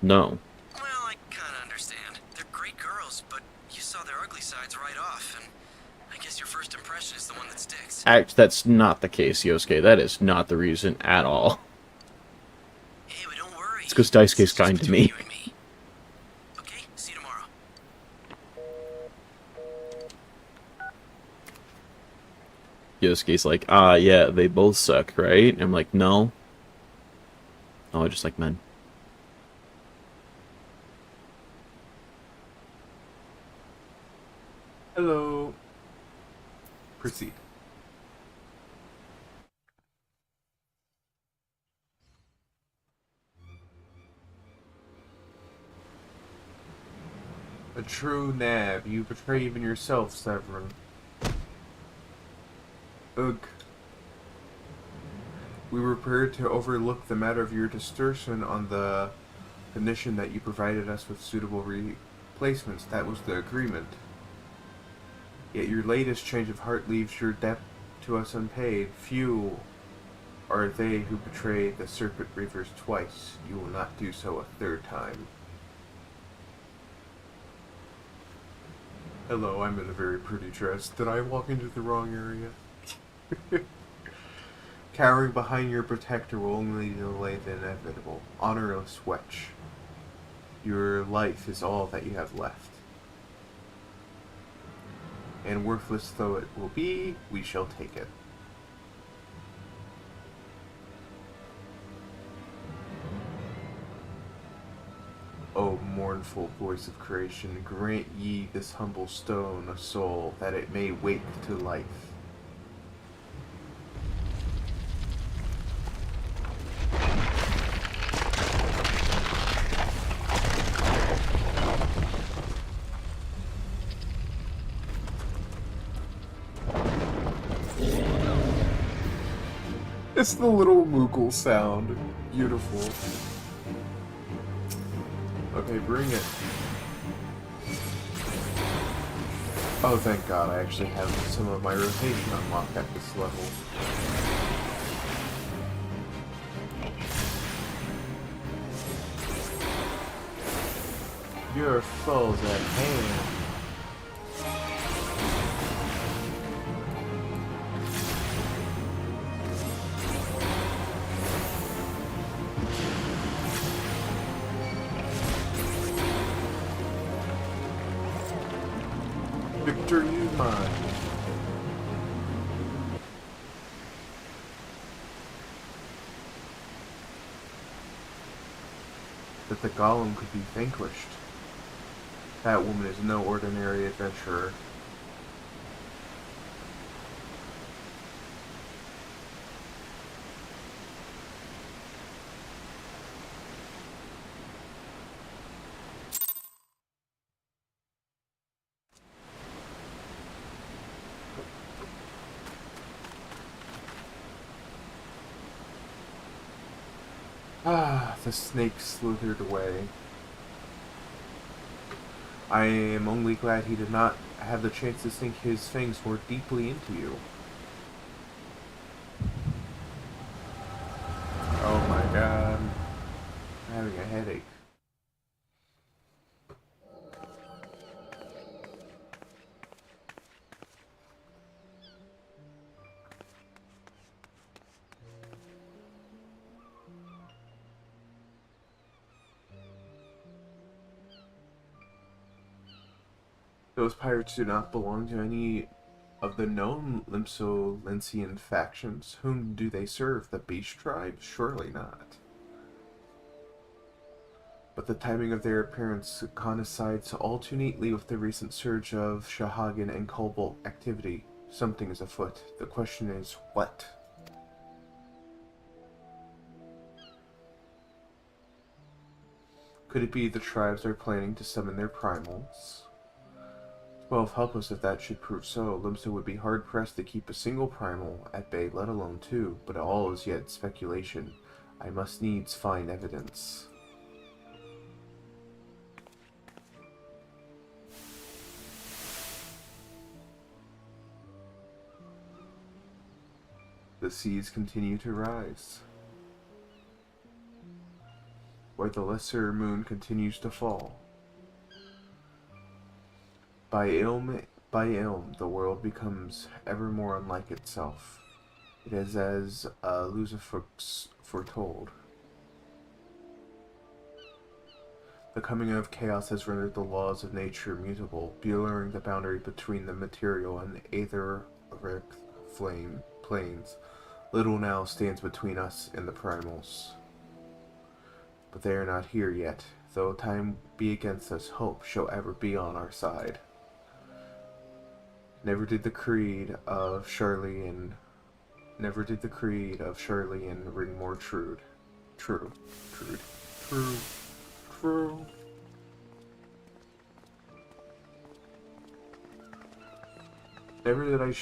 No. Well, I kinda understand. They're great girls, but you saw their ugly sides right off, and I guess your first impression is the one that sticks. That's not the case, Yosuke. That is not the reason at all. Hey, but don't worry. It's because Daisuke's kind to me. You and me. Okay, see you tomorrow. Yosuke's like, yeah, they both suck, right? I'm like, no. Oh, I just like men. Hello. Proceed. A true nab. You betray even yourself, Severin. Ugh. We were prepared to overlook the matter of your desertion on the condition that you provided us with suitable replacements. That was the agreement. Yet your latest change of heart leaves your debt to us unpaid. Few are they who betray the Serpent Reavers twice. You will not do so a third time. Hello, I'm in a very pretty dress. Did I walk into the wrong area? Cowering behind your protector will only delay the inevitable. Honorless wretch. Your life is all that you have left. And worthless though it will be, we shall take it. O mournful voice of creation, grant ye this humble stone a soul, that it may wake to life. It's the little Moogle sound. Beautiful. Okay, bring it. Oh, thank God, I actually have some of my rotation unlocked at this level. Your foe's at hand. Victory is mine. That the golem could be vanquished. That woman is no ordinary adventurer. Ah, the snake slithered away. I am only glad he did not have the chance to sink his fangs more deeply into you. Oh my God. I'm having a headache. Those pirates do not belong to any of the known Limso-Lencian factions. Whom do they serve? The Beast Tribe? Surely not. But the timing of their appearance coincides all too neatly with the recent surge of Shahagan and Cobalt activity. Something is afoot. The question is, what? Could it be the tribes are planning to summon their primals? 12 help us if that should prove so. Limsa would be hard-pressed to keep a single primal at bay, let alone two, but all is yet speculation. I must needs find evidence. The seas continue to rise, where the lesser moon continues to fall. By ilm, the world becomes ever more unlike itself. It is as Lucifer's foretold. The coming of chaos has rendered the laws of nature mutable, blurring the boundary between the material and etheric planes. Little now stands between us and the primals. But they are not here yet. Though time be against us, hope shall ever be on our side. Never did the creed of Shirley and ring more true. Never did I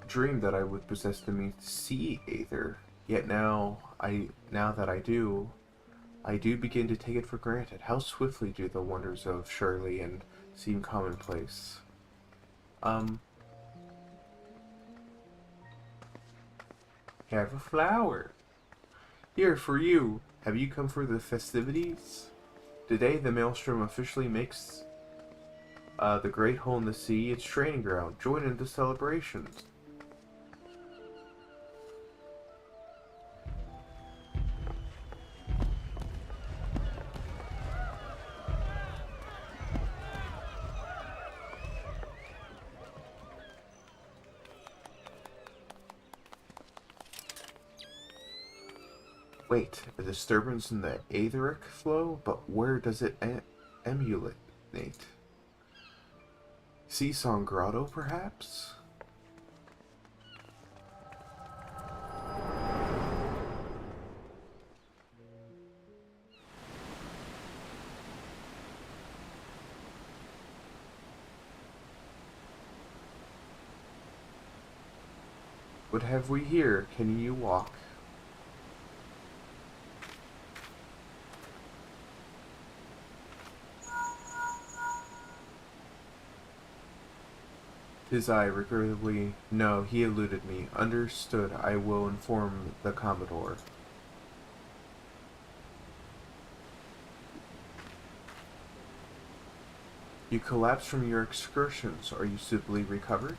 dream that I would possess the means to see Aether. Yet now that I do begin to take it for granted. How swiftly do the wonders of Shirley and seem commonplace. Have a flower. Here, for you. Have you come for the festivities? Today, the Maelstrom officially makes The Great Hole in the Sea, its training ground. Join in the celebrations. Wait, a disturbance in the aetheric flow? But where does it emulate? Sea Song Grotto, perhaps? What have we here? Can you walk? His eye regrettably. No, he eluded me. Understood. I will inform the Commodore. You collapsed from your excursions. Are you suitably recovered?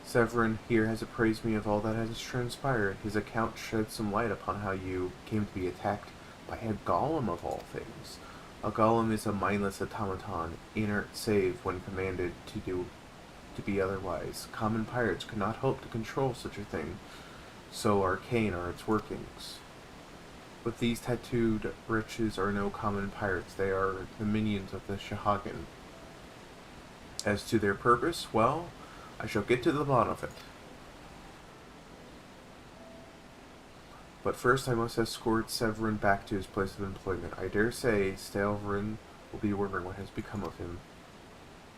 Severin here has appraised me of all that has transpired. His account sheds some light upon how you came to be attacked by a golem of all things. A golem is a mindless automaton, inert save when commanded to be otherwise. Common pirates could not hope to control such a thing, so arcane are its workings. But these tattooed wretches are no common pirates. They are the minions of the Shahagan. As to their purpose, well, I shall get to the bottom of it. But first I must escort Severin back to his place of employment. I dare say Severin will be wondering what has become of him.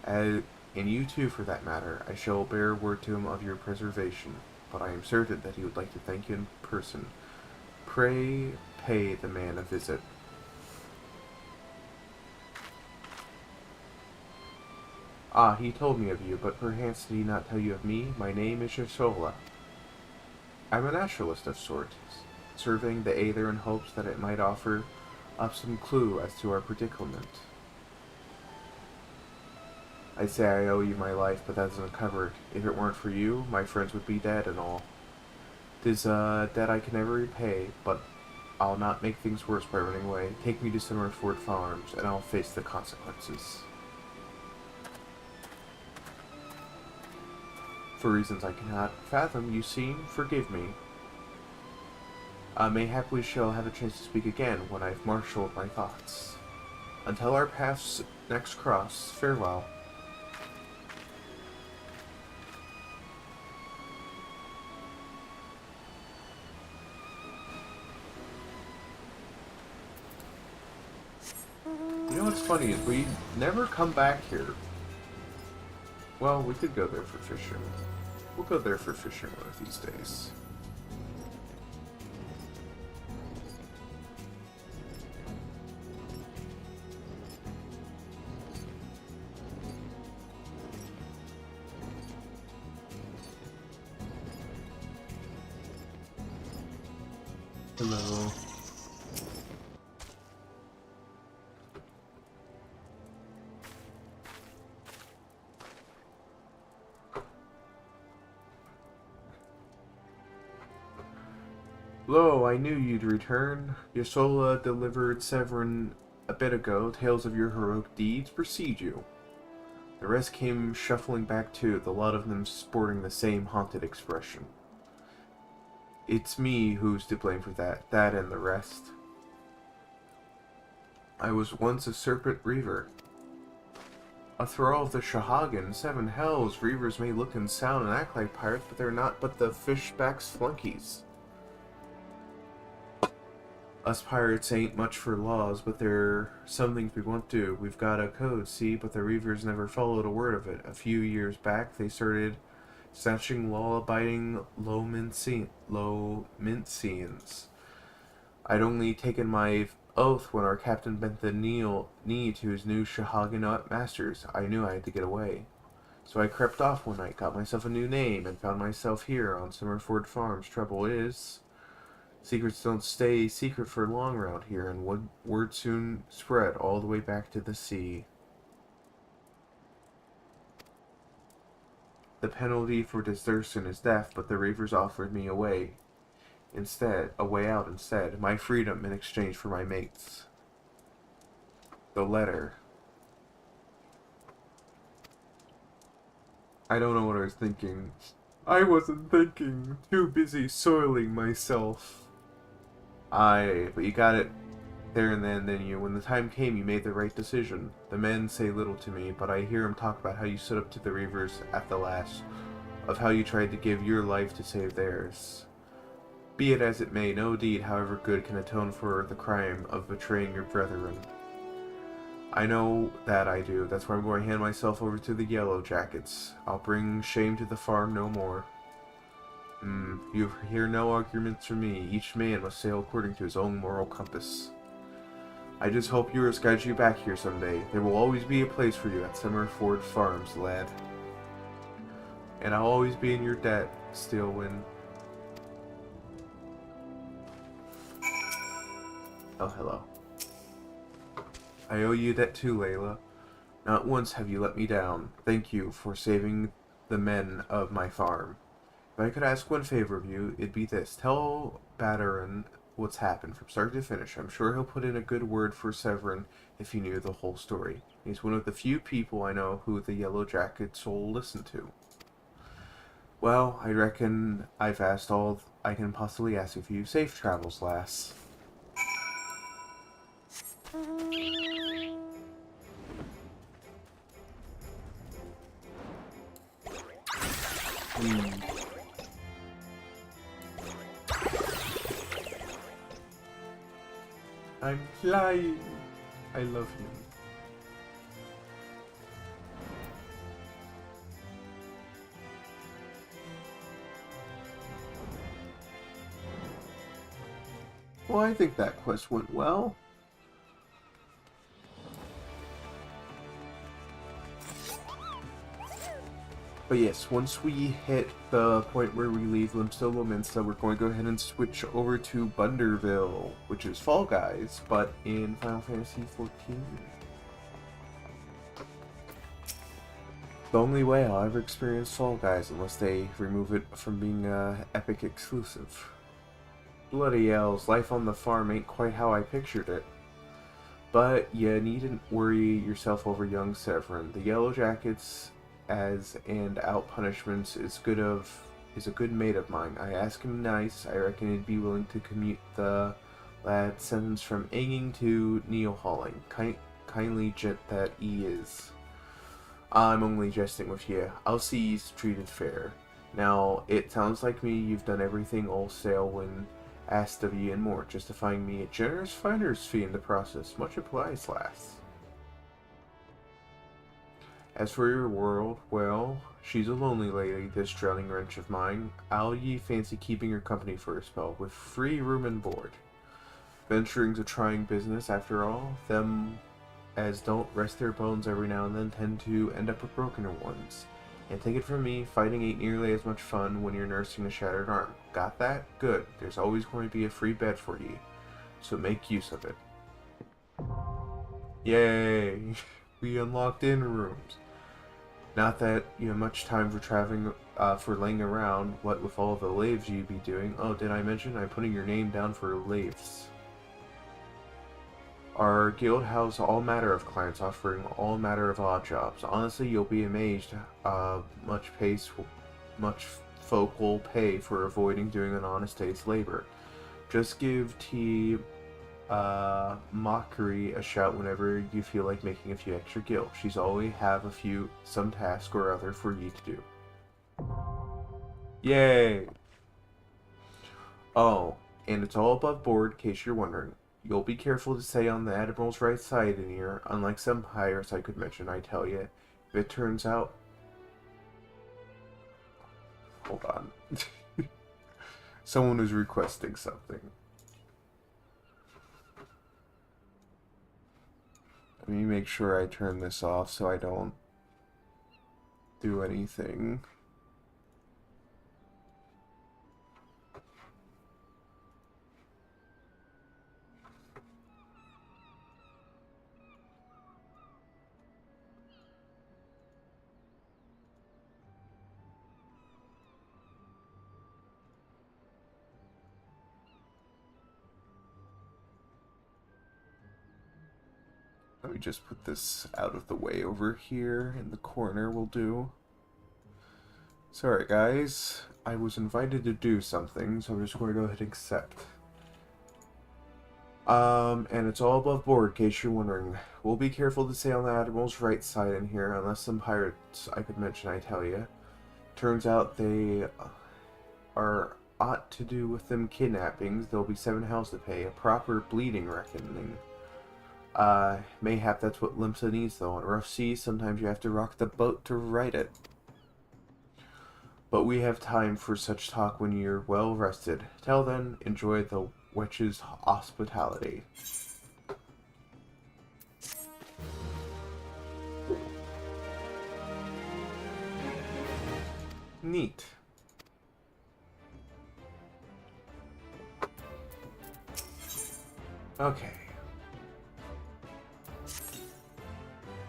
And you too, for that matter. I shall bear word to him of your preservation, but I am certain that he would like to thank you in person. Pray pay the man a visit. Ah, he told me of you, but perchance did he not tell you of me? My name is Yashola. I'm a naturalist of sorts, surveying the aether in hopes that it might offer up some clue as to our predicament. I'd say I owe you my life, but that doesn't cover it. If it weren't for you, my friends would be dead and all. 'Tis a debt I can never repay, but I'll not make things worse by running away. Take me to Summerford Farms, and I'll face the consequences. For reasons I cannot fathom, you seem, forgive me. Mayhap we shall have a chance to speak again when I've marshaled my thoughts. Until our paths next cross, farewell. You know what's funny is we never come back here. Well, we could go there for fishing. We'll go there for fishing one of these days. Hello. Lo, I knew you'd return. Yashola delivered Severin a bit ago. Tales of your heroic deeds precede you. The rest came shuffling back too, the lot of them sporting the same haunted expression. It's me who's to blame for that and the rest. I was once a serpent reaver. A thrall of the Shahagan, 7 hells. Reavers may look and sound and act like pirates, but they're not but the fishback's flunkies. Us pirates ain't much for laws, but there are some things we won't do. We've got a code, see, but the Reavers never followed a word of it. A few years back, they started snatching law-abiding Low-Mincians. I'd only taken my oath when our captain bent the knee to his new Shahagan masters. I knew I had to get away. So I crept off one night, got myself a new name, and found myself here on Summerford Farms. Trouble is, secrets don't stay secret for long around here, and word soon spread all the way back to the sea. The penalty for desertion is death, but the Reavers offered me a way out instead. My freedom in exchange for my mates. The letter. I don't know what I was thinking. I wasn't thinking. Too busy soiling myself. But you got it there and then, didn't you? When the time came, you made the right decision. The men say little to me, but I hear them talk about how you stood up to the Reavers at the last, of how you tried to give your life to save theirs. Be it as it may, no deed, however good, can atone for the crime of betraying your brethren. I know that I do. That's why I'm going to hand myself over to the Yellow Jackets. I'll bring shame to the farm no more. You hear no arguments from me. Each man must sail according to his own moral compass. I just hope yours guides you back here someday. There will always be a place for you at Summerford Farms, lad. And I'll always be in your debt, still when... Oh, hello. I owe you that too, Layla. Not once have you let me down. Thank you for saving the men of my farm. If I could ask one favor of you, it'd be this. Tell Badarin what's happened from start to finish. I'm sure he'll put in a good word for Severin if he knew the whole story. He's one of the few people I know who the Yellow Jackets will listen to. Well, I reckon I've asked all I can possibly ask of you. Safe travels, lass. I'm flying. I love you. Well, I think that quest went well. But yes, once we hit the point where we leave Limsa Lominsa, we're going to go ahead and switch over to Bunderville, which is Fall Guys, but in Final Fantasy XIV. The only way I'll ever experience Fall Guys unless they remove it from being Epic exclusive. Bloody elves, life on the farm ain't quite how I pictured it. But you needn't worry yourself over young Severin. The Yellow Jackets and out punishments is a good mate of mine. I ask him nice. I reckon he'd be willing to commute the lad's sentence from Anging to Neohalling. Kindly gent that he is. I'm only jesting with you. I'll see he's treated fair. Now, it sounds like me you've done everything wholesale when asked of ye and more, justifying me a generous finder's fee in the process. Much obliged, lass. As for your world, well, she's a lonely lady, this drowning wretch of mine. I'll ye fancy keeping her company for a spell, with free room and board. Venturing's a trying business, after all. Them as don't rest their bones every now and then tend to end up with broken ones. And take it from me, fighting ain't nearly as much fun when you're nursing a shattered arm. Got that? Good. There's always going to be a free bed for ye, so make use of it. Yay! We unlocked inn rooms. Not that you have much time for traveling, for laying around, what with all the laves you'd be doing. Oh, did I mention I'm putting your name down for laves? Our guild has all manner of clients offering all manner of odd jobs. Honestly, you'll be amazed much folk will pay for avoiding doing an honest day's labor. Just give T Mockery a shout whenever you feel like making a few extra gil. She's always have some task or other for you to do. Yay! Oh, and it's all above board, in case you're wondering. You'll be careful to stay on the Admiral's right side in here, unlike some hires I could mention, I tell you. If it turns out... Hold on. Someone was requesting something. Let me make sure I turn this off so I don't do anything. Let me just put this out of the way over here in the corner will do. Sorry guys, I was invited to do something, so I'm just going to go ahead and accept. And it's all above board, in case you're wondering. We'll be careful to stay on the Admiral's right side in here, unless some pirates I could mention, I tell you. Turns out they are ought to do with them kidnappings. There'll be 7 hells to pay, a proper bleeding reckoning. Mayhap that's what Limsa needs, though. On rough seas, sometimes you have to rock the boat to right it. But we have time for such talk when you're well rested. Till then, enjoy the witch's hospitality. Neat. Okay.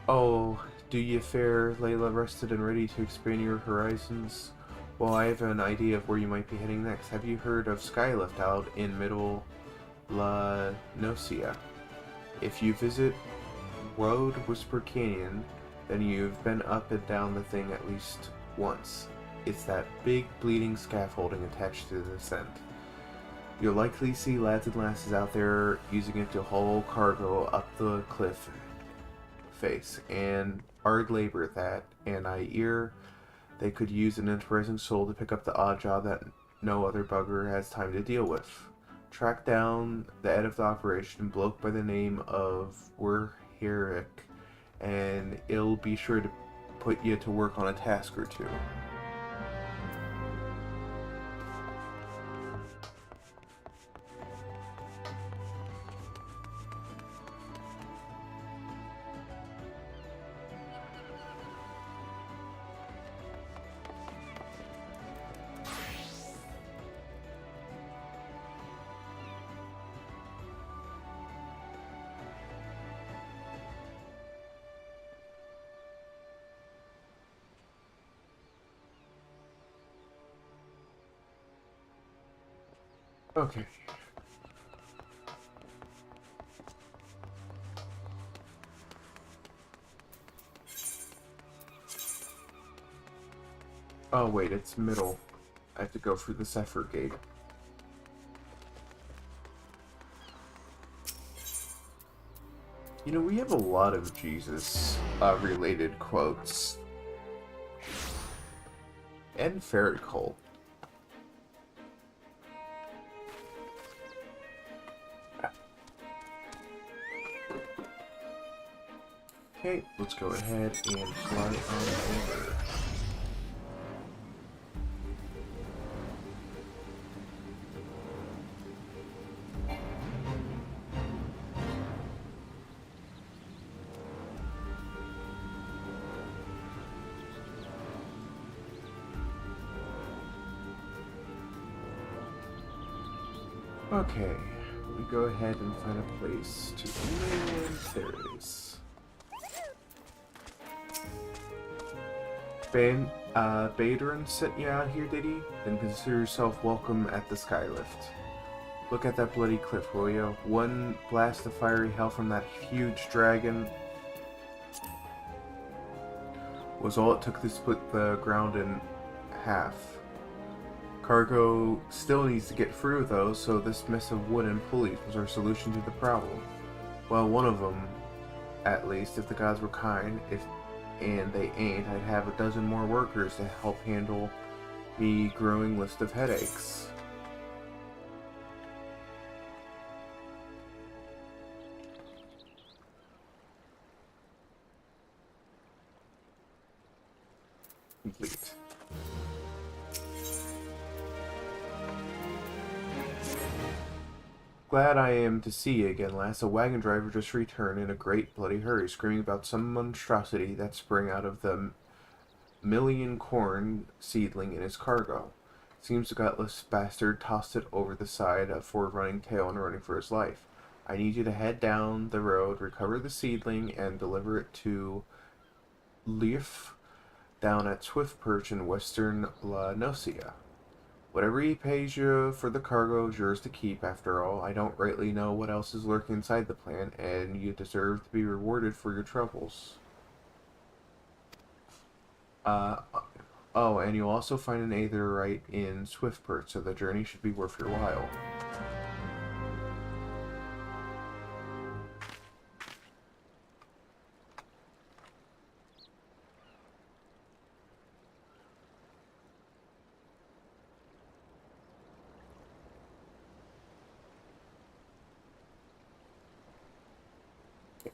Oh, do ye fare, Layla, rested and ready to expand your horizons? Well, I have an idea of where you might be heading next. Have you heard of Skylift out in Middle La Nocia? If you visit Road Whisper Canyon, then you've been up and down the thing at least once. It's that big bleeding scaffolding attached to the descent. You'll likely see lads and lasses out there using it to haul cargo up the cliff face, and hard labor at that, and I hear they could use an enterprising soul to pick up the odd job that no other bugger has time to deal with. Track down the head of the operation, bloke by the name of Werherick, and it'll be sure to put you to work on a task or two. Okay. Oh wait, it's middle. I have to go through the Zephyr gate. You know, we have a lot of Jesus related quotes. And Ferret Cult. Okay, let's go ahead and fly on over. Okay, we go ahead and find a place to land. There it is. Badron sent you out here, did he? Then consider yourself welcome at the Skylift. Look at that bloody cliff, will you? One blast of fiery hell from that huge dragon was all it took to split the ground in half. Cargo still needs to get through, though, so this mess of wood and pulleys was our solution to the problem. Well, one of them, at least, if the gods were kind, and they ain't, I'd have a dozen more workers to help handle the growing list of headaches. Complete. Glad I am to see you again, lass. A wagon driver just returned in a great bloody hurry, screaming about some monstrosity that sprang out of the million corn seedling in his cargo. Seems the gutless bastard tossed it over the side of Ford running tail and running for his life. I need you to head down the road, recover the seedling, and deliver it to Leif down at Swift Perch in western La Nocia. Whatever he pays you for the cargo is yours to keep, after all. I don't rightly know what else is lurking inside the plant, and you deserve to be rewarded for your troubles. Oh, and you'll also find an Aetherite in Swiftport, so the journey should be worth your while.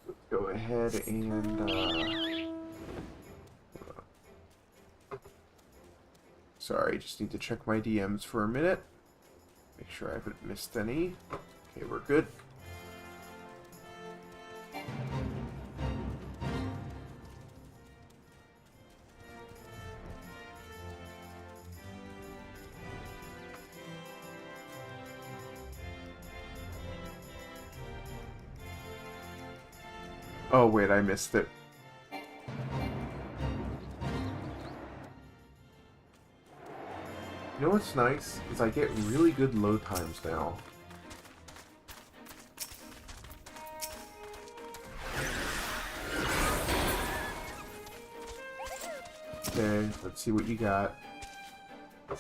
Let's go ahead and, sorry, just need to check my DMs for a minute. Make sure I haven't missed any. Okay, we're good. Oh wait, I missed it. You know what's nice? Is I get really good load times now. Okay, let's see what you got. Oh,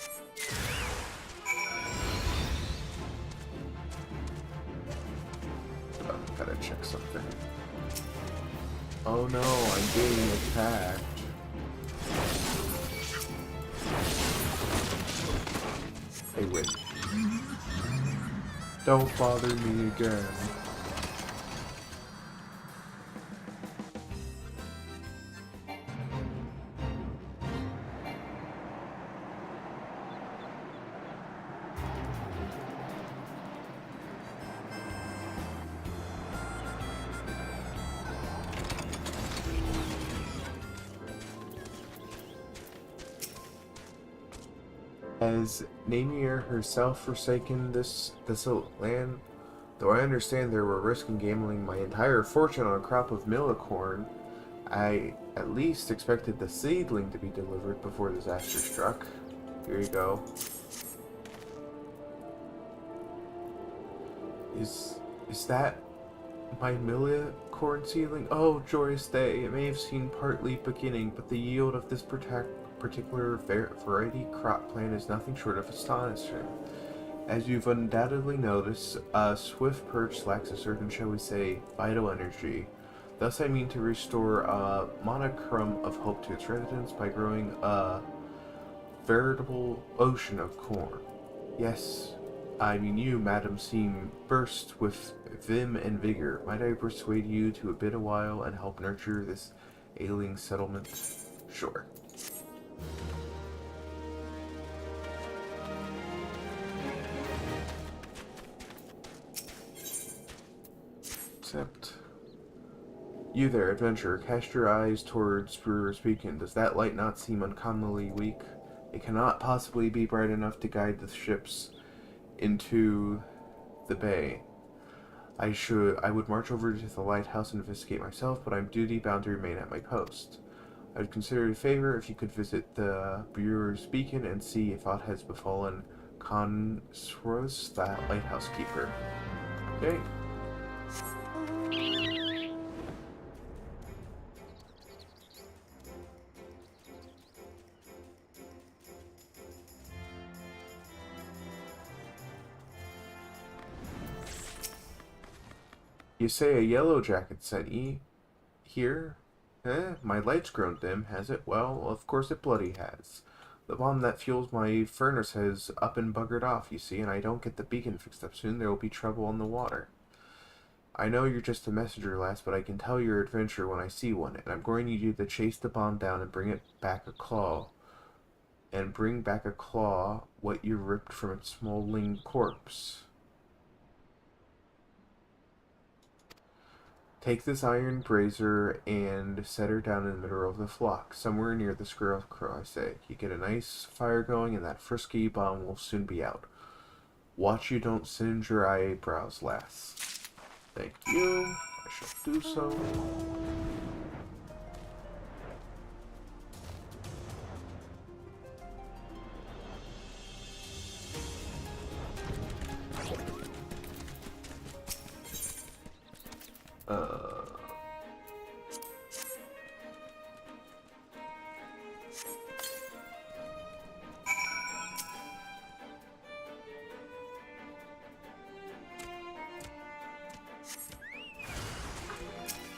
gotta check something. Oh no, I'm getting attacked. They win. Don't bother me again. Has Naimir herself forsaken this desolate land? Though I understand there were risks in gambling my entire fortune on a crop of millicorn, I at least expected the seedling to be delivered before disaster struck. Here you go. Is that my millicorn seedling? Oh, joyous day! It may have seemed partly beginning, but the yield of this particular variety crop plant is nothing short of astonishing. As you've undoubtedly noticed, Swift Perch lacks a certain, shall we say, vital energy. Thus I mean to restore a monochrome of hope to its residents by growing a veritable ocean of corn. Yes, I mean you, madam, seem burst with vim and vigor. Might I persuade you to abide a while and help nurture this ailing settlement? Sure. Except, you there, adventurer, cast your eyes towards Brewer's Beacon. Does that light not seem uncommonly weak? It cannot possibly be bright enough to guide the ships into the bay. I would march over to the lighthouse and investigate myself, but I'm duty bound to remain at my post. I would consider it a favor if you could visit the Brewer's Beacon and see if aught has befallen Consros, the lighthouse keeper. Okay. You say a yellow jacket sent ye here? My light's grown dim, has it? Well, of course it bloody has. The bomb that fuels my furnace has up and buggered off, you see, and I don't get the beacon fixed up soon, there will be trouble on the water. I know you're just a messenger, lass, but I can tell your adventure when I see one, and I'm going to need you to chase the bomb down and bring back a claw what you ripped from its smoldering corpse. Take this iron brazier and set her down in the middle of the flock, somewhere near the Squirrel Crow, I say. You get a nice fire going, and that frisky bomb will soon be out. Watch you don't singe your eyebrows, lass. Thank you. I shall do so.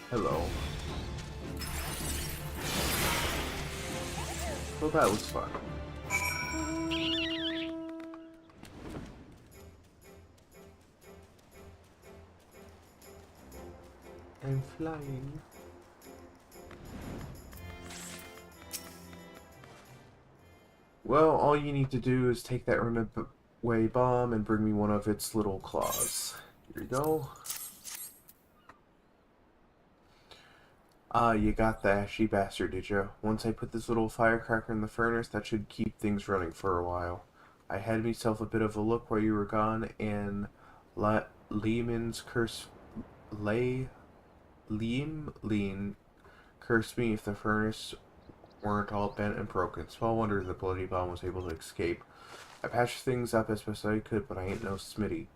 Hello. Well, that was fun. I'm flying. Well, all you need to do is take that runaway bomb and bring me one of its little claws. Here you go. Ah, you got the ashy bastard, did you? Once I put this little firecracker in the furnace, that should keep things running for a while. I had myself a bit of a look while you were gone, and Lehman's curse... Lean cursed me if the furnace weren't all bent and broken. Small wonder the bloody bomb was able to escape. I patched things up as best I could, but I ain't no Smitty.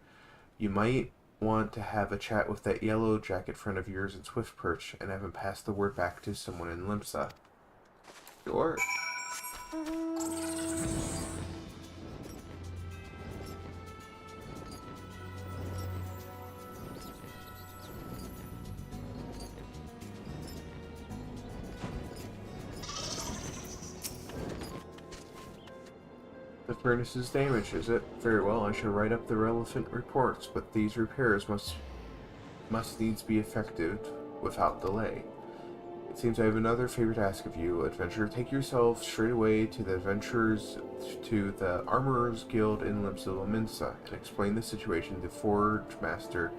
You might want to have a chat with that yellow jacket friend of yours in Swift Perch and have him pass the word back to someone in Limsa. Sure. The furnace is damaged, is it? Very well, I should write up the relevant reports, but these repairs must needs be effected without delay. It seems I have another favor to ask of you, adventurer. Take yourself straight away to the Armorers Guild in Limsa and explain the situation to Forge Master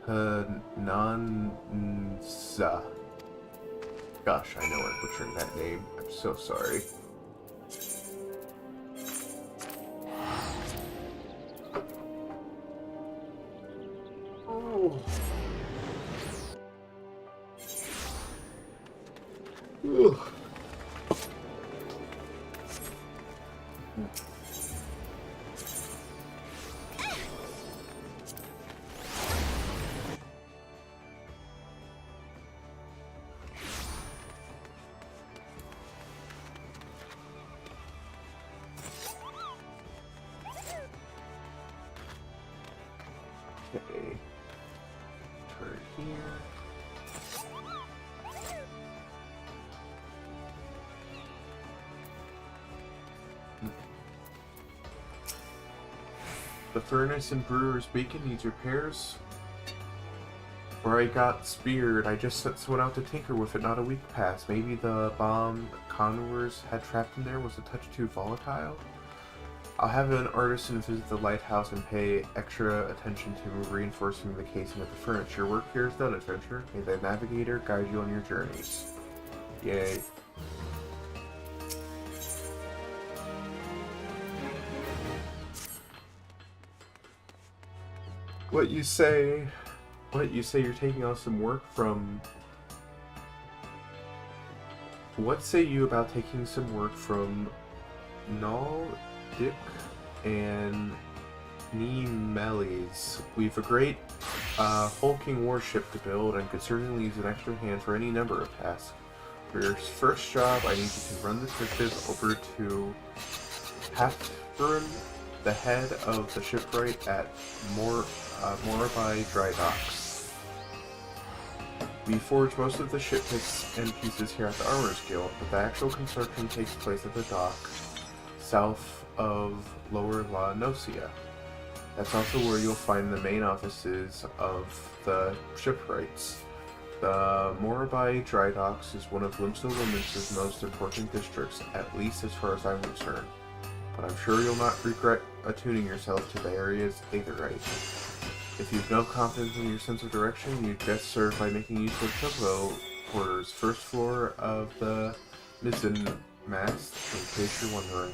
Hananza. Gosh, I know I'm butchering that name. I'm so sorry. Oh. Ugh. Okay. Turn here. The furnace in Brewer's Beacon needs repairs. Where I got speared, I just sent someone out to tinker with it not a week past. Maybe the bomb convoyers had trapped in there was a touch too volatile? I'll have an artisan visit the lighthouse and pay extra attention to reinforcing the casing of the furnace. Your work here is done, adventurer. May the navigator guide you on your journeys. Yay. What you say you're taking on some work from... What say you about taking some work from Null, Dick, and Nemelis? We've a great hulking warship to build and could certainly use an extra hand for any number of tasks. For your first job, I need you to run the ship over to Hathburn, the head of the shipwright at Morabai Dry Docks. We forge most of the ship bits and pieces here at the Armorers Guild, but the actual construction takes place at the dock south of Lower La Nocia. That's also where you'll find the main offices of the shipwrights. The Morabai Dry Docks is one of Limsa's most important districts, at least as far as I'm concerned. But I'm sure you'll not regret attuning yourself to the area's aetherite. If you've no confidence in your sense of direction, you'd best serve by making use of Chocobo Quarters, first floor of the mizzen mast, in case you're wondering.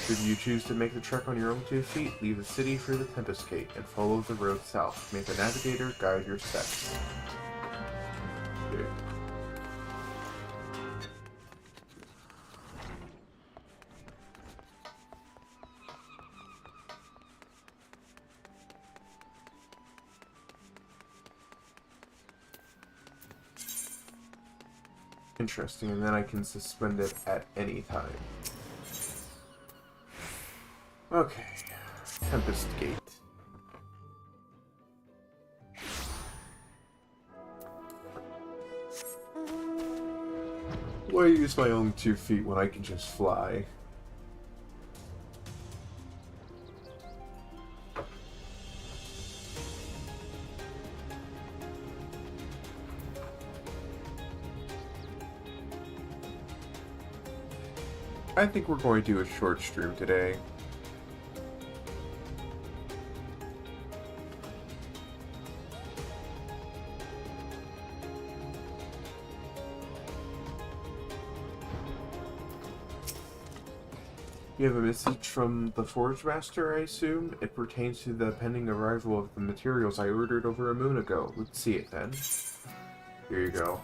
Should you choose to make the trek on your own 2 feet, leave the city for the Tempest Gate and follow the road south. May the navigator guide your steps. Okay. Interesting, and then I can suspend it at any time. Okay, Tempest Gate. use my own 2 feet when I can just fly? I think we're going to do a short stream today. You have a message from the Forge Master, I assume? It pertains to the pending arrival of the materials I ordered over a moon ago. Let's see it then. Here you go.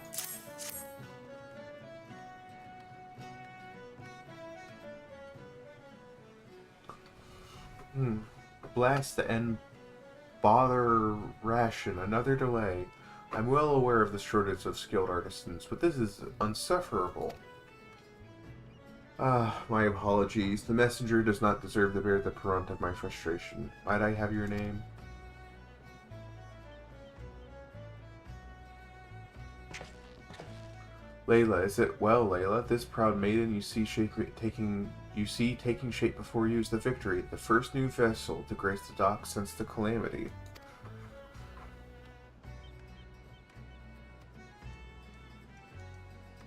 Blast and bother ration. Another delay. I'm well aware of the shortage of skilled artisans, but this is insufferable. My apologies. The messenger does not deserve to bear the brunt of my frustration. Might I have your name? Layla, is it well, Layla? This proud maiden you see taking shape before you is the Victory, the first new vessel to grace the dock since the calamity.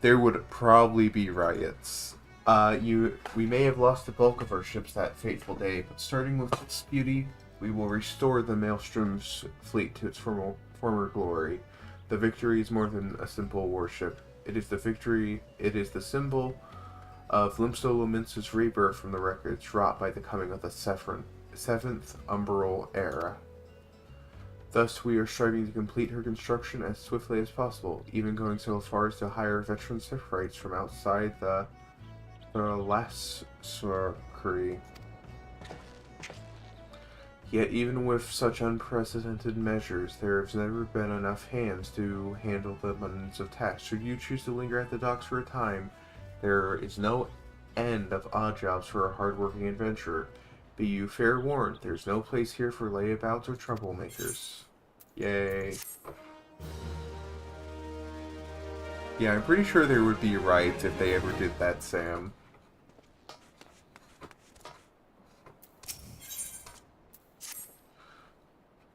There would probably be riots. We may have lost the bulk of our ships that fateful day, but starting with its beauty, we will restore the Maelstrom's fleet to its former glory. The Victory is more than a simple warship. It is the symbol of Limso Lominsa's rebirth from the records wrought by the coming of the seventh Umbral Era. Thus, we are striving to complete her construction as swiftly as possible, even going so far as to hire veteran shipwrights from outside the Lascari. Yet even with such unprecedented measures, there has never been enough hands to handle the abundance of tasks. Should you choose to linger at the docks for a time, there is no end of odd jobs for a hard-working adventurer. Be you fair warned, there's no place here for layabouts or troublemakers. Yay. Yeah, I'm pretty sure there would be riots if they ever did that, Sam.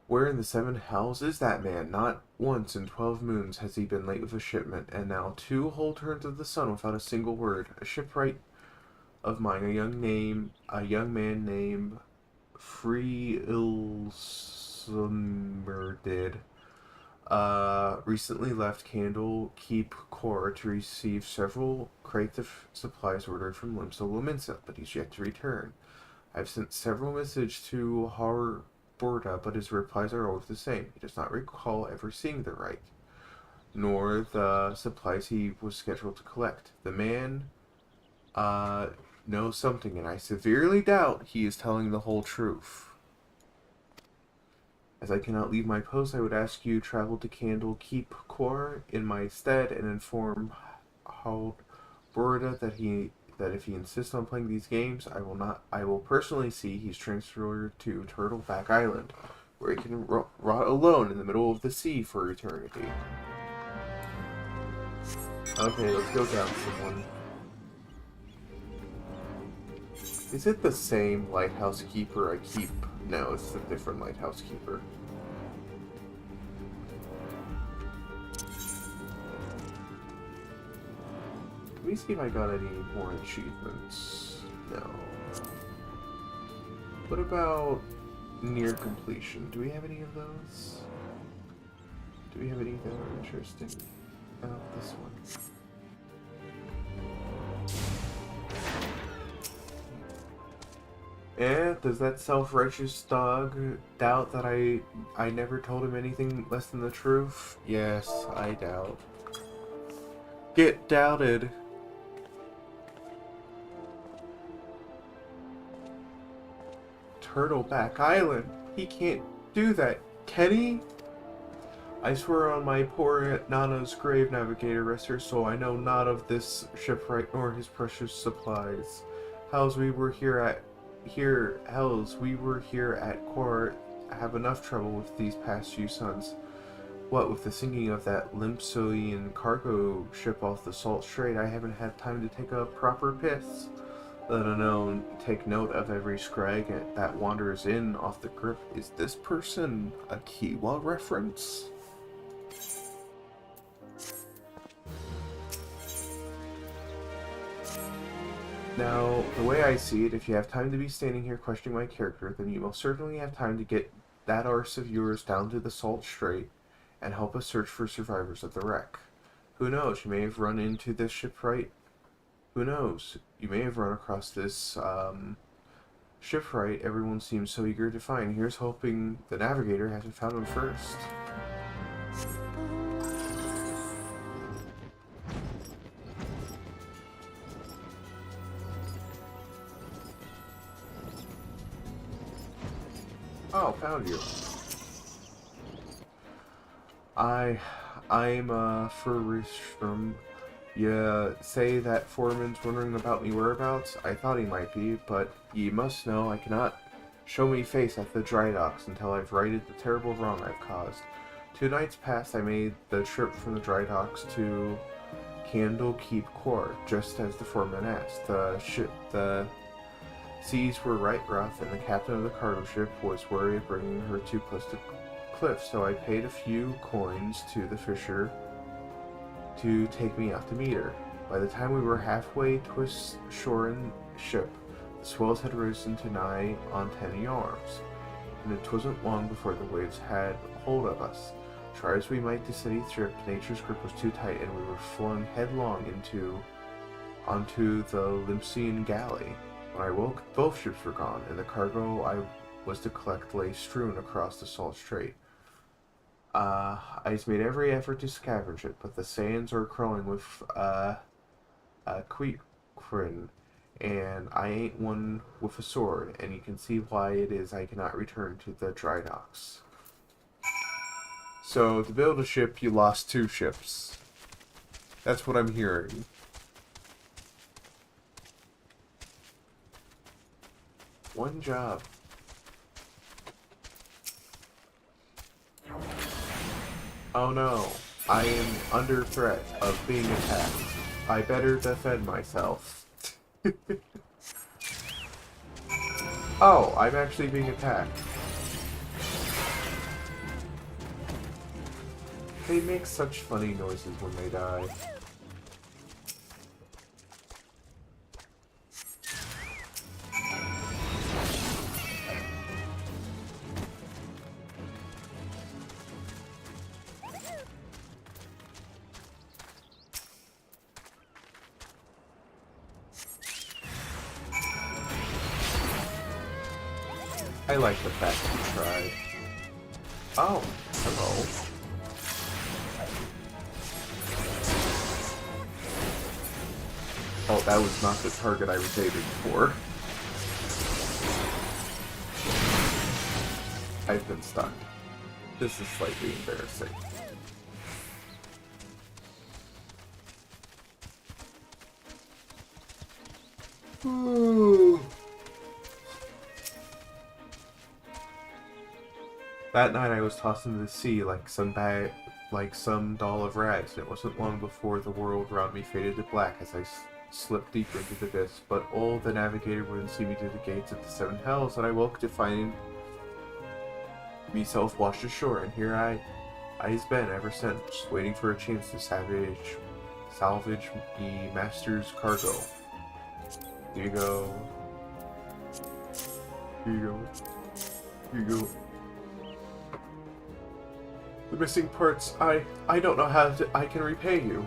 Where in the 7 hells is that man? Not once in 12 moons has he been late with a shipment, and now 2 whole turns of the sun without a single word. A shipwright of mine, a young man named Freeilsumerdid, recently left Candle Keep Core to receive several crates of supplies ordered from Limso Lominsa, but he's yet to return. I've sent several messages to Borda, but his replies are always the same. He does not recall ever seeing the right, nor the supplies he was scheduled to collect. The man knows something, and I severely doubt he is telling the whole truth. As I cannot leave my post, I would ask you travel to Candle Keep Core in my stead and inform Borda that if he insists on playing these games, I will personally see he's transferred to Turtleback Island, where he can rot alone in the middle of the sea for eternity. Okay, let's go down someone. Is it the same lighthouse keeper I keep? No, it's a different lighthouse keeper. Let me see if I got any more achievements. No. What about near completion? Do we have any of those? Do we have any that are interesting? Oh, this one. Does that self-righteous dog doubt that I never told him anything less than the truth? Yes, I doubt. Get doubted. Turtleback Island. He can't do that, can he? I swear on my poor Nana's grave, Navigator, rest her soul, I know not of this shipwright nor his precious supplies. Hells, we were here at Core have enough trouble with these past few suns. What with the sinking of that Limpsilian cargo ship off the Salt Strait, I haven't had time to take a proper piss, let alone take note of every scrag that wanders in off the grip. Is this person a Kiwa reference? Now, the way I see it, if you have time to be standing here questioning my character, then you most certainly have time to get that arse of yours down to the Salt Strait and help us search for survivors of the wreck. Who knows, you may have run into this shipwright. Who knows, you may have run across this shipwright everyone seems so eager to find. Here's hoping the navigator hasn't found him first. Oh, found you. I'm Furistrom. You say that foreman's wondering about me whereabouts? I thought he might be, but ye must know I cannot show me face at the dry docks until I've righted the terrible wrong I've caused. 2 nights past I made the trip from the dry docks to Candle Keep Quar, just as the foreman asked. The seas were right rough, and the captain of the cargo ship was worried of bringing her too close to cliff, so I paid a few coins to the fisher to take me out to meet her. By the time we were halfway to a shore in ship, the swells had risen to nigh on 10 yards, and it wasn't long before the waves had hold of us. Try as we might to steady the ship, nature's grip was too tight, and we were flung headlong onto the Limpsian galley. When I woke, both ships were gone, and the cargo I was to collect lay strewn across the Salt Strait. I made every effort to scavenge it, but the sands are crawling with quequin, and I ain't one with a sword, and you can see why it is I cannot return to the dry docks. So, to build a ship, you lost 2 ships. That's what I'm hearing. One job. Oh no, I am under threat of being attacked. I better defend myself. Oh, I'm actually being attacked. They make such funny noises when they die. I like the fact that you tried. Oh, hello. Oh, that was not the target I was aiming for. I've been stunned. This is slightly embarrassing. That night I was tossed into the sea like some doll of rags, and it wasn't long before the world around me faded to black as I slipped deeper into the abyss. But the navigator wouldn't see me to the gates of the 7 hells, and I woke to find myself washed ashore, and here I's been ever since, waiting for a chance to salvage the master's cargo. Here you go. Here you go. Here you go. The missing parts, I don't know how I can repay you.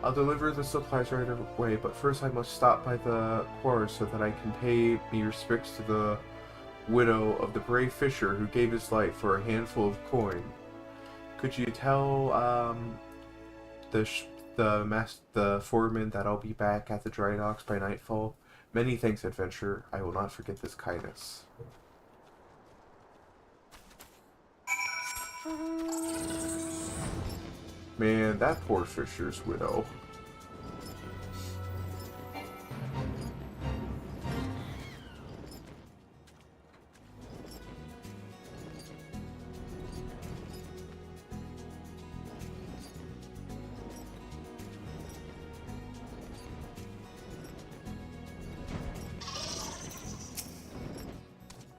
I'll deliver the supplies right away, but first I must stop by the quarters so that I can pay me respects to the widow of the brave fisher who gave his life for a handful of coin. Could you tell the foreman that I'll be back at the dry docks by nightfall? Many thanks, adventurer. I will not forget this kindness. Man, that poor fisher's widow.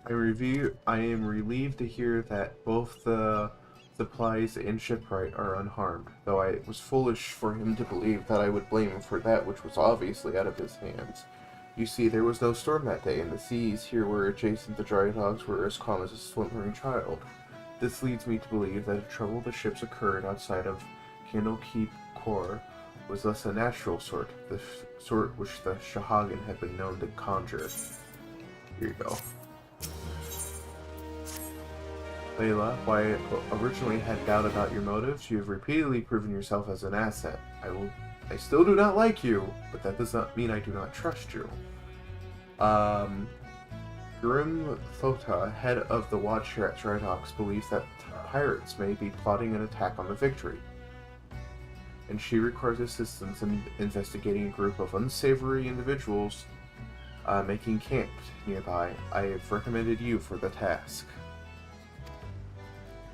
I am relieved to hear that both the supplies and shipwright are unharmed, though I was foolish for him to believe that I would blame him for that which was obviously out of his hands. You see, there was no storm that day, and the seas here were adjacent to dry docks were as calm as a slumbering child. This leads me to believe that the trouble the ships occurred outside of Candlekeep Core was thus a natural sort, the sort which the Shahagan had been known to conjure. Here you go. Layla, while I originally had doubt about your motives, you have repeatedly proven yourself as an asset. I still do not like you, but that does not mean I do not trust you. Grim Thota, head of the watch here at Dry Docks, believes that pirates may be plotting an attack on the Victory, and she requires assistance in investigating a group of unsavory individuals making camp nearby. I have recommended you for the task.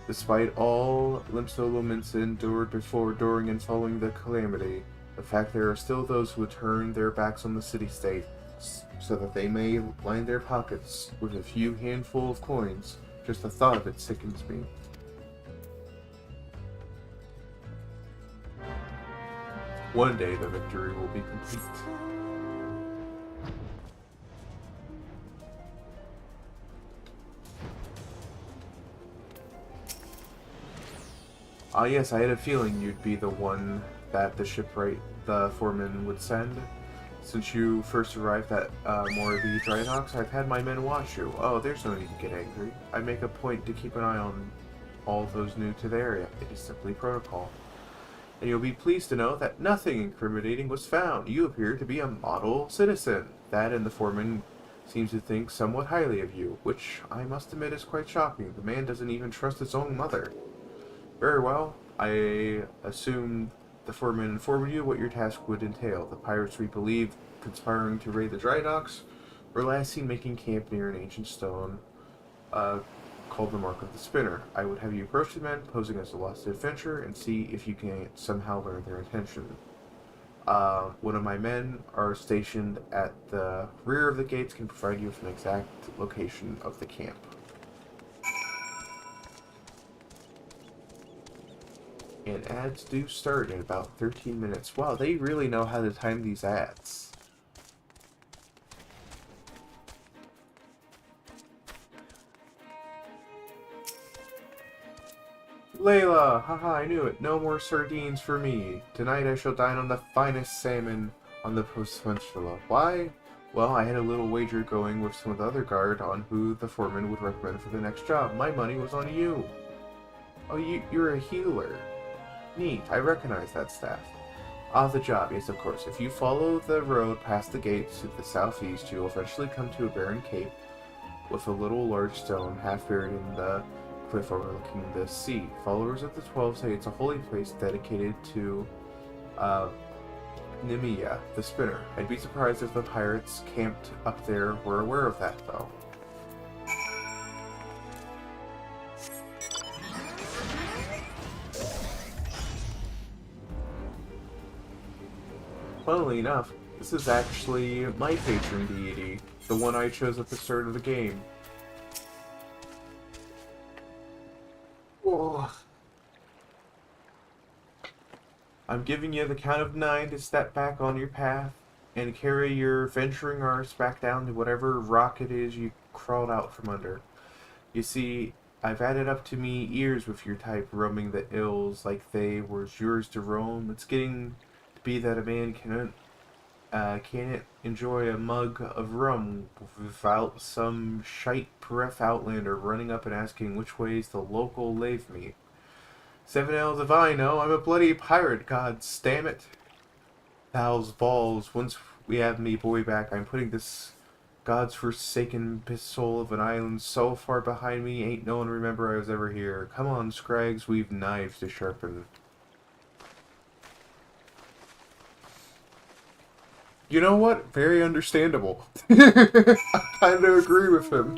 Despite all Limsa endured before, during, and following the calamity, the fact there are still those who would turn their backs on the city-state so that they may line their pockets with a few handful of coins, just the thought of it sickens me. One day the victory will be complete. Ah yes, I had a feeling you'd be the one that the foreman would send. Since you first arrived at Morabee Dry Docks, I've had my men watch you. Oh, there's no need to get angry. I make a point to keep an eye on all those new to the area. It is simply protocol. And you'll be pleased to know that nothing incriminating was found. You appear to be a model citizen. That and the foreman seems to think somewhat highly of you, which I must admit is quite shocking. The man doesn't even trust his own mother. Very well. I assume the foreman informed you what your task would entail. The pirates we believe conspiring to raid the dry docks were last seen making camp near an ancient stone called the Mark of the Spinner. I would have you approach the men posing as a lost adventurer and see if you can somehow learn their intention. One of my men are stationed at the rear of the gates, can provide you with an exact location of the camp. And ads do start in about 13 minutes. Wow, they really know how to time these ads. Layla! Haha, I knew it. No more sardines for me. Tonight I shall dine on the finest salmon on the peninsula. Why? Well, I had a little wager going with some of the other guard on who the foreman would recommend for the next job. My money was on you. Oh, you're a healer. Neat, I recognize that staff. Ah, the job, yes, of course. If you follow the road past the gates to the southeast, you'll eventually come to a barren cape with a little large stone half buried in the cliff overlooking the sea. Followers of the 12 say it's a holy place dedicated to Nemia, the spinner. I'd be surprised if the pirates camped up there were aware of that, though. Funnily enough, this is actually my patron deity, the one I chose at the start of the game. Whoa. I'm giving you the count of 9 to step back on your path and carry your venturing arse back down to whatever rock it is you crawled out from under. You see, I've added up to me years with your type roaming the ills like they were yours to roam. It's getting to be that a man can't enjoy a mug of rum without some shite breath outlander running up and asking which way's the local lave me. 7 ells if I know, I'm a bloody pirate, god damn it. Thou's balls, once we have me boy back, I'm putting this god's forsaken pistol of an island so far behind me, ain't no one remember I was ever here. Come on, Scrags, we've knives to sharpen. You know what? Very understandable. I kind of agree with him.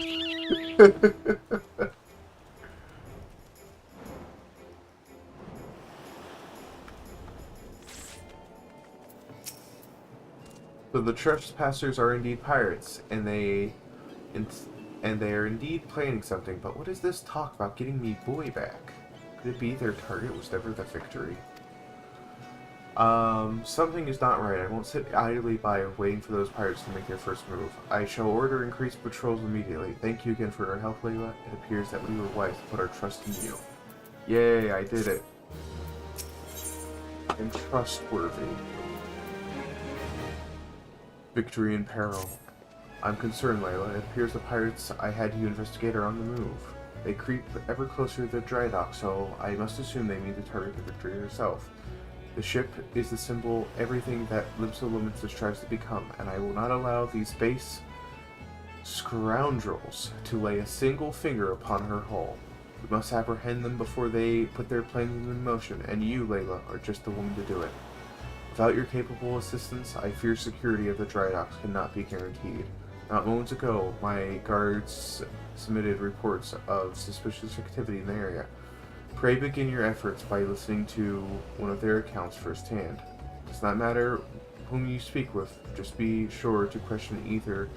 So the trespassers are indeed pirates, and they And they are indeed planning something, but what is this talk about getting me boy back? Could it be their target was never the victory? Something is not right. I won't sit idly by waiting for those pirates to make their first move. I shall order increased patrols immediately. Thank you again for your help, Layla. It appears that we were wise to put our trust in you. Yay, I did it. I'm trustworthy. Victory in peril. I'm concerned, Layla. It appears the pirates I had you investigate are on the move. They creep ever closer to the dry dock, so I must assume they mean to target the Victory herself. The ship is the symbol everything that Limsa Lumensa strives to become, and I will not allow these base scoundrels to lay a single finger upon her hull. We must apprehend them before they put their plans in motion, and you, Layla, are just the woman to do it. Without your capable assistance, I fear security of the dry docks cannot be guaranteed. Not moments ago, my guards submitted reports of suspicious activity in the area. Pray begin your efforts by listening to one of their accounts firsthand. It does not matter whom you speak with, just be sure to question either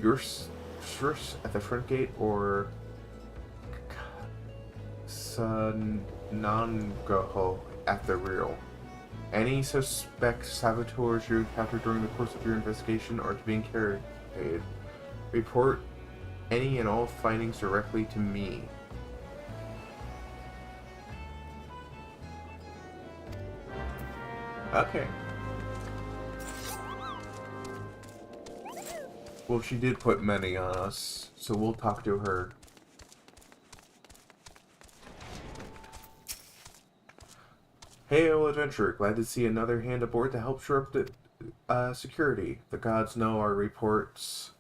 your source at the front gate or Sanangaho at the rear. Any suspect saboteurs you encounter during the course of your investigation are to be interrogated. Report any and all findings directly to me. Okay. Well, she did put many on us, so we'll talk to her. Hey, old adventurer, glad to see another hand aboard to help shore up the security. The gods know our reports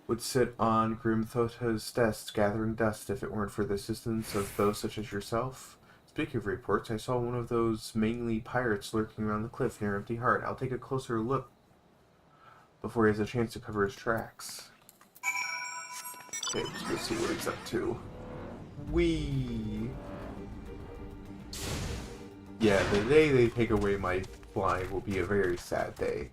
would sit on Grimthota's desk gathering dust if it weren't for the assistance of those such as yourself. Speaking of reports, I saw one of those mainly pirates lurking around the cliff near Empty Heart. I'll take a closer look before he has a chance to cover his tracks. Okay, let's go see what he's up to. Yeah, the day they take away my flying will be a very sad day.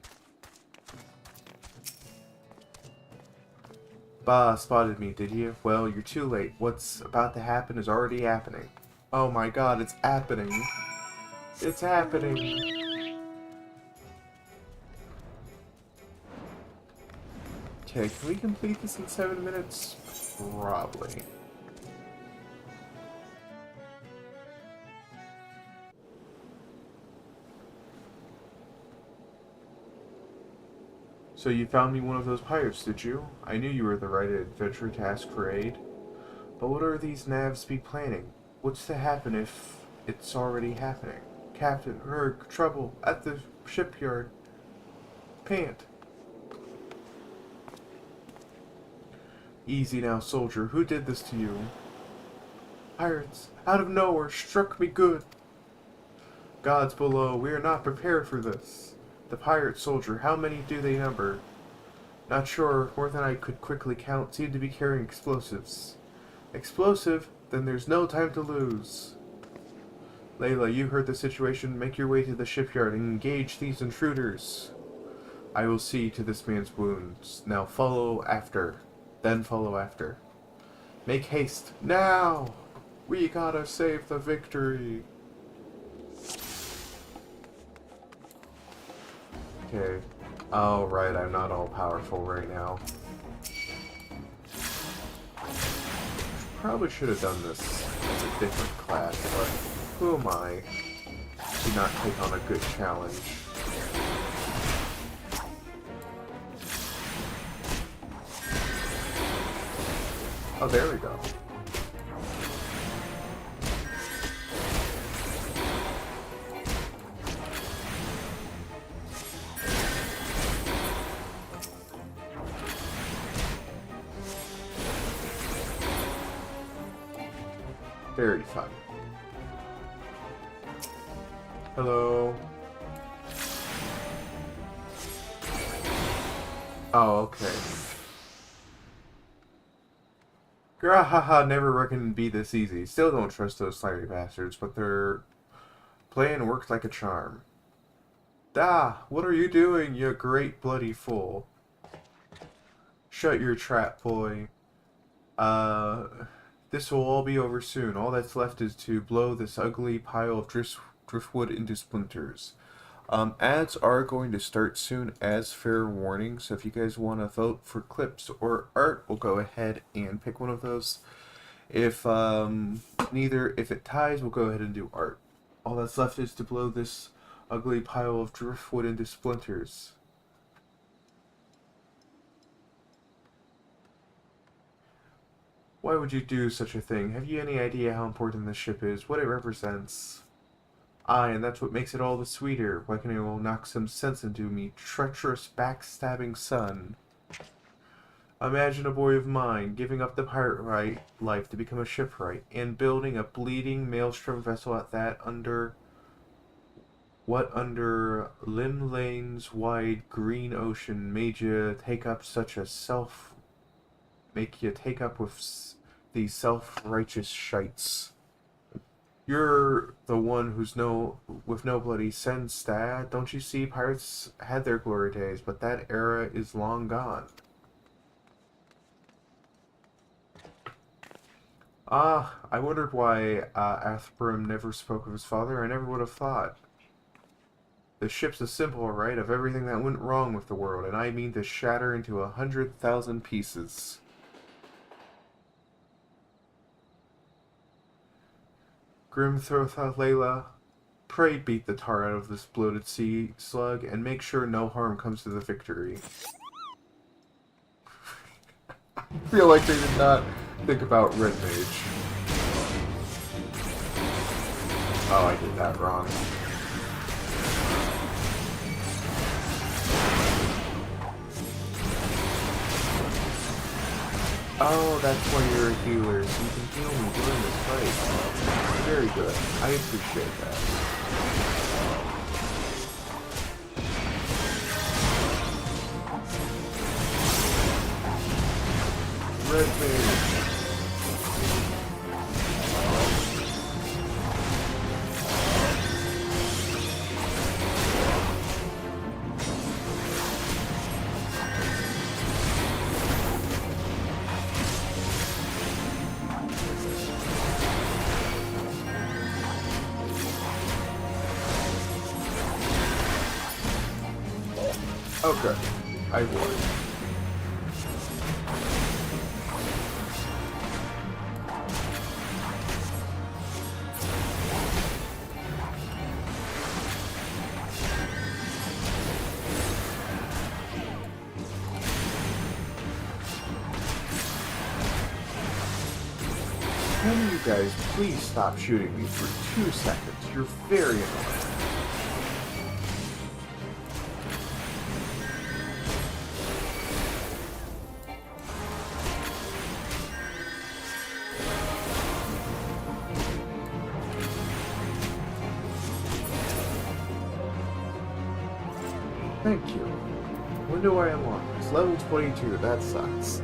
Bah, spotted me, did you? Well, you're too late. What's about to happen is already happening. Oh my god, it's happening. It's happening. Okay, can we complete this in 7 minutes? Probably. So you found me one of those pirates, did you? I knew you were the right adventure to ask for aid. But what are these navs be planning? What's to happen if it's already happening? Captain, trouble at the shipyard. Pant. Easy now, soldier. Who did this to you? Pirates, out of nowhere, struck me good. Gods below, we are not prepared for this. The pirate soldier, how many do they number? Not sure, more than I could quickly count, seem to be carrying explosives. Explosive? Then there's no time to lose. Layla, you heard the situation. Make your way to the shipyard and engage these intruders. I will see to this man's wounds. Now follow after. Then follow after. Make haste. Now! We gotta save the victory. Okay. Oh, right, I'm not all powerful right now. Probably should have done this as a different class, but who am I to not take on a good challenge? Oh, there we go. Very fun. Hello. Oh, okay. Grahaha, never reckoned it'd be this easy. Still don't trust those slimy bastards, but their plan worked like a charm. Da! What are you doing, you great bloody fool? Shut your trap, boy. This will all be over soon. All that's left is to blow this ugly pile of driftwood into splinters. Ads are going to start soon as fair warning, so if you guys want to vote for clips or art, we'll go ahead and pick one of those. If if it ties, we'll go ahead and do art. All that's left is to blow this ugly pile of driftwood into splinters. Why would you do such a thing? Have you any idea how important this ship is, what it represents? Aye, and that's what makes it all the sweeter. Why can't you knock some sense into me, treacherous, backstabbing son? Imagine a boy of mine giving up the pirate life to become a shipwright, and building a bleeding maelstrom vessel at that under Lim Lane's wide green ocean make you take up with these self-righteous shites. You're the one with no bloody sense, Dad. Don't you see, pirates had their glory days, but that era is long gone. I wondered why Athbrim never spoke of his father. I never would have thought. The ship's a symbol, right, of everything that went wrong with the world, and I mean to shatter into 100,000 pieces. Grimthroth Layla, pray beat the tar out of this bloated sea slug, and make sure no harm comes to the victory. I feel like they did not think about Red Mage. Oh, I did that wrong. Oh, that's why you're a healer, so you can heal me during this fight. Very good. I appreciate that. Red Mage. Okay, I won. Can you guys please stop shooting me for 2 seconds? You're very annoying. Thank you. When do I unlock? It's level 22, that sucks.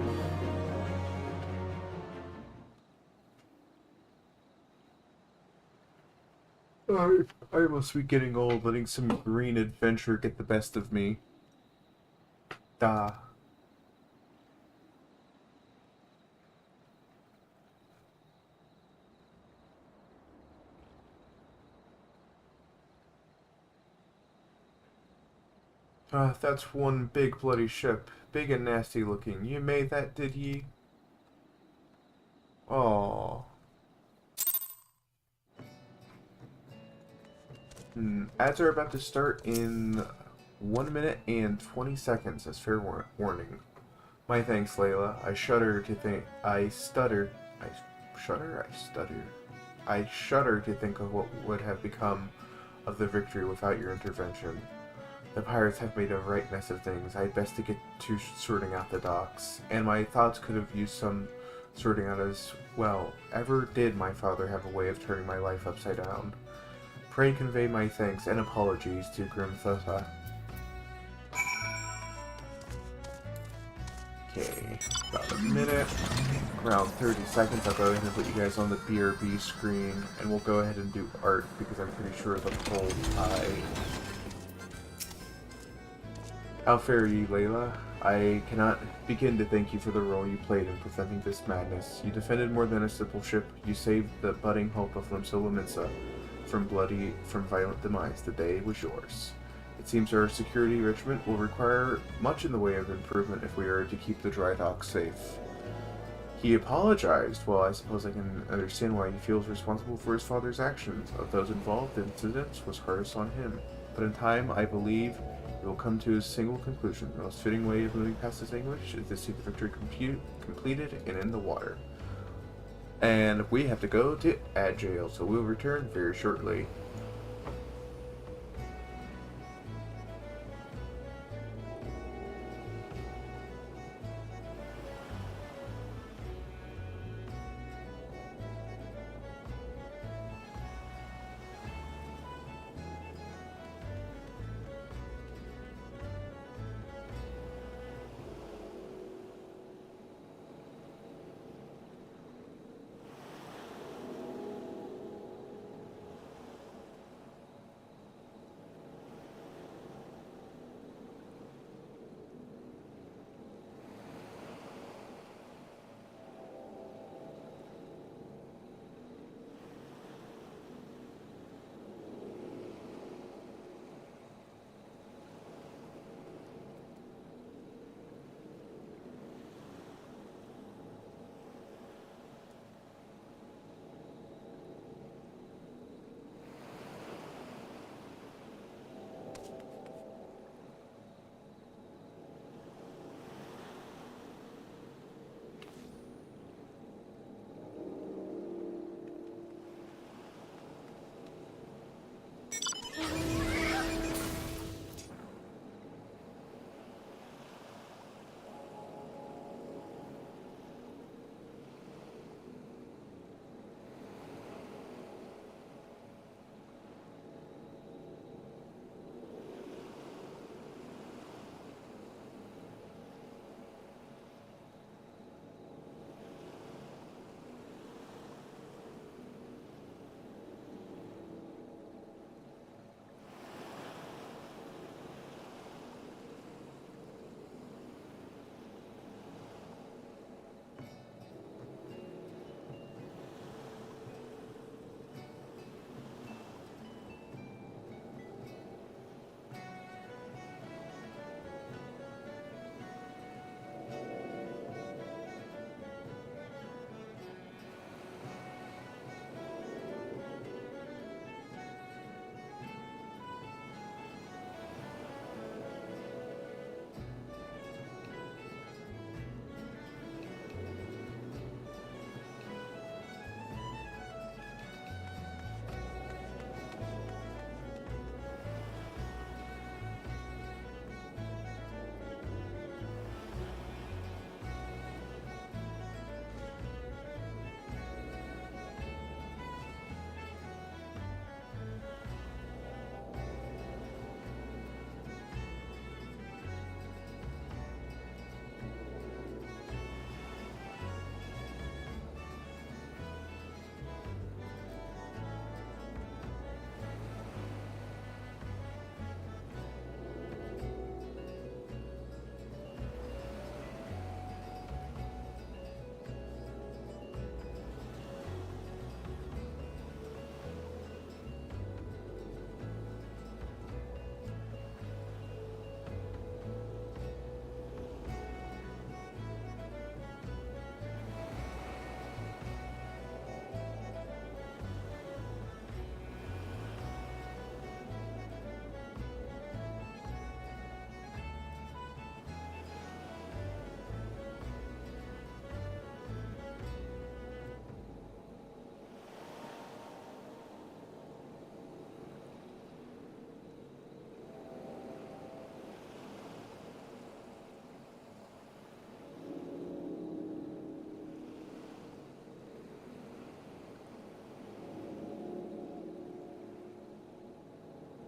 I must be getting old, letting some green adventure get the best of me. Da. That's one big bloody ship. Big and nasty looking. You made that, did ye? Aww. Ads are about to start in 1 minute and 20 seconds as fair warning. My thanks, Layla. I shudder to think of what would have become of the victory without your intervention. The pirates have made a right mess of things. I had best to get to sorting out the docks, and my thoughts could have used some sorting out as well. Ever did my father have a way of turning my life upside down? Pray convey my thanks and apologies to Grimthotha. Okay, about a minute, around 30 seconds. I'll go ahead and put you guys on the BRB screen, and we'll go ahead and do art because I'm pretty sure the poll tie. How fare ye, Layla? I cannot begin to thank you for the role you played in preventing this madness. You defended more than a simple ship. You saved the budding hope of Limsa Lominsa from violent demise. The day was yours. It seems our security regiment will require much in the way of improvement if we are to keep the dry dock safe. He apologized. Well, I suppose I can understand why he feels responsible for his father's actions. Of those involved, the incident was hardest on him. But in time, I believe he will come to a single conclusion. The most fitting way of moving past his anguish is to see the victory completed and in the water. And we have to go to Ad Jail, so we'll return very shortly.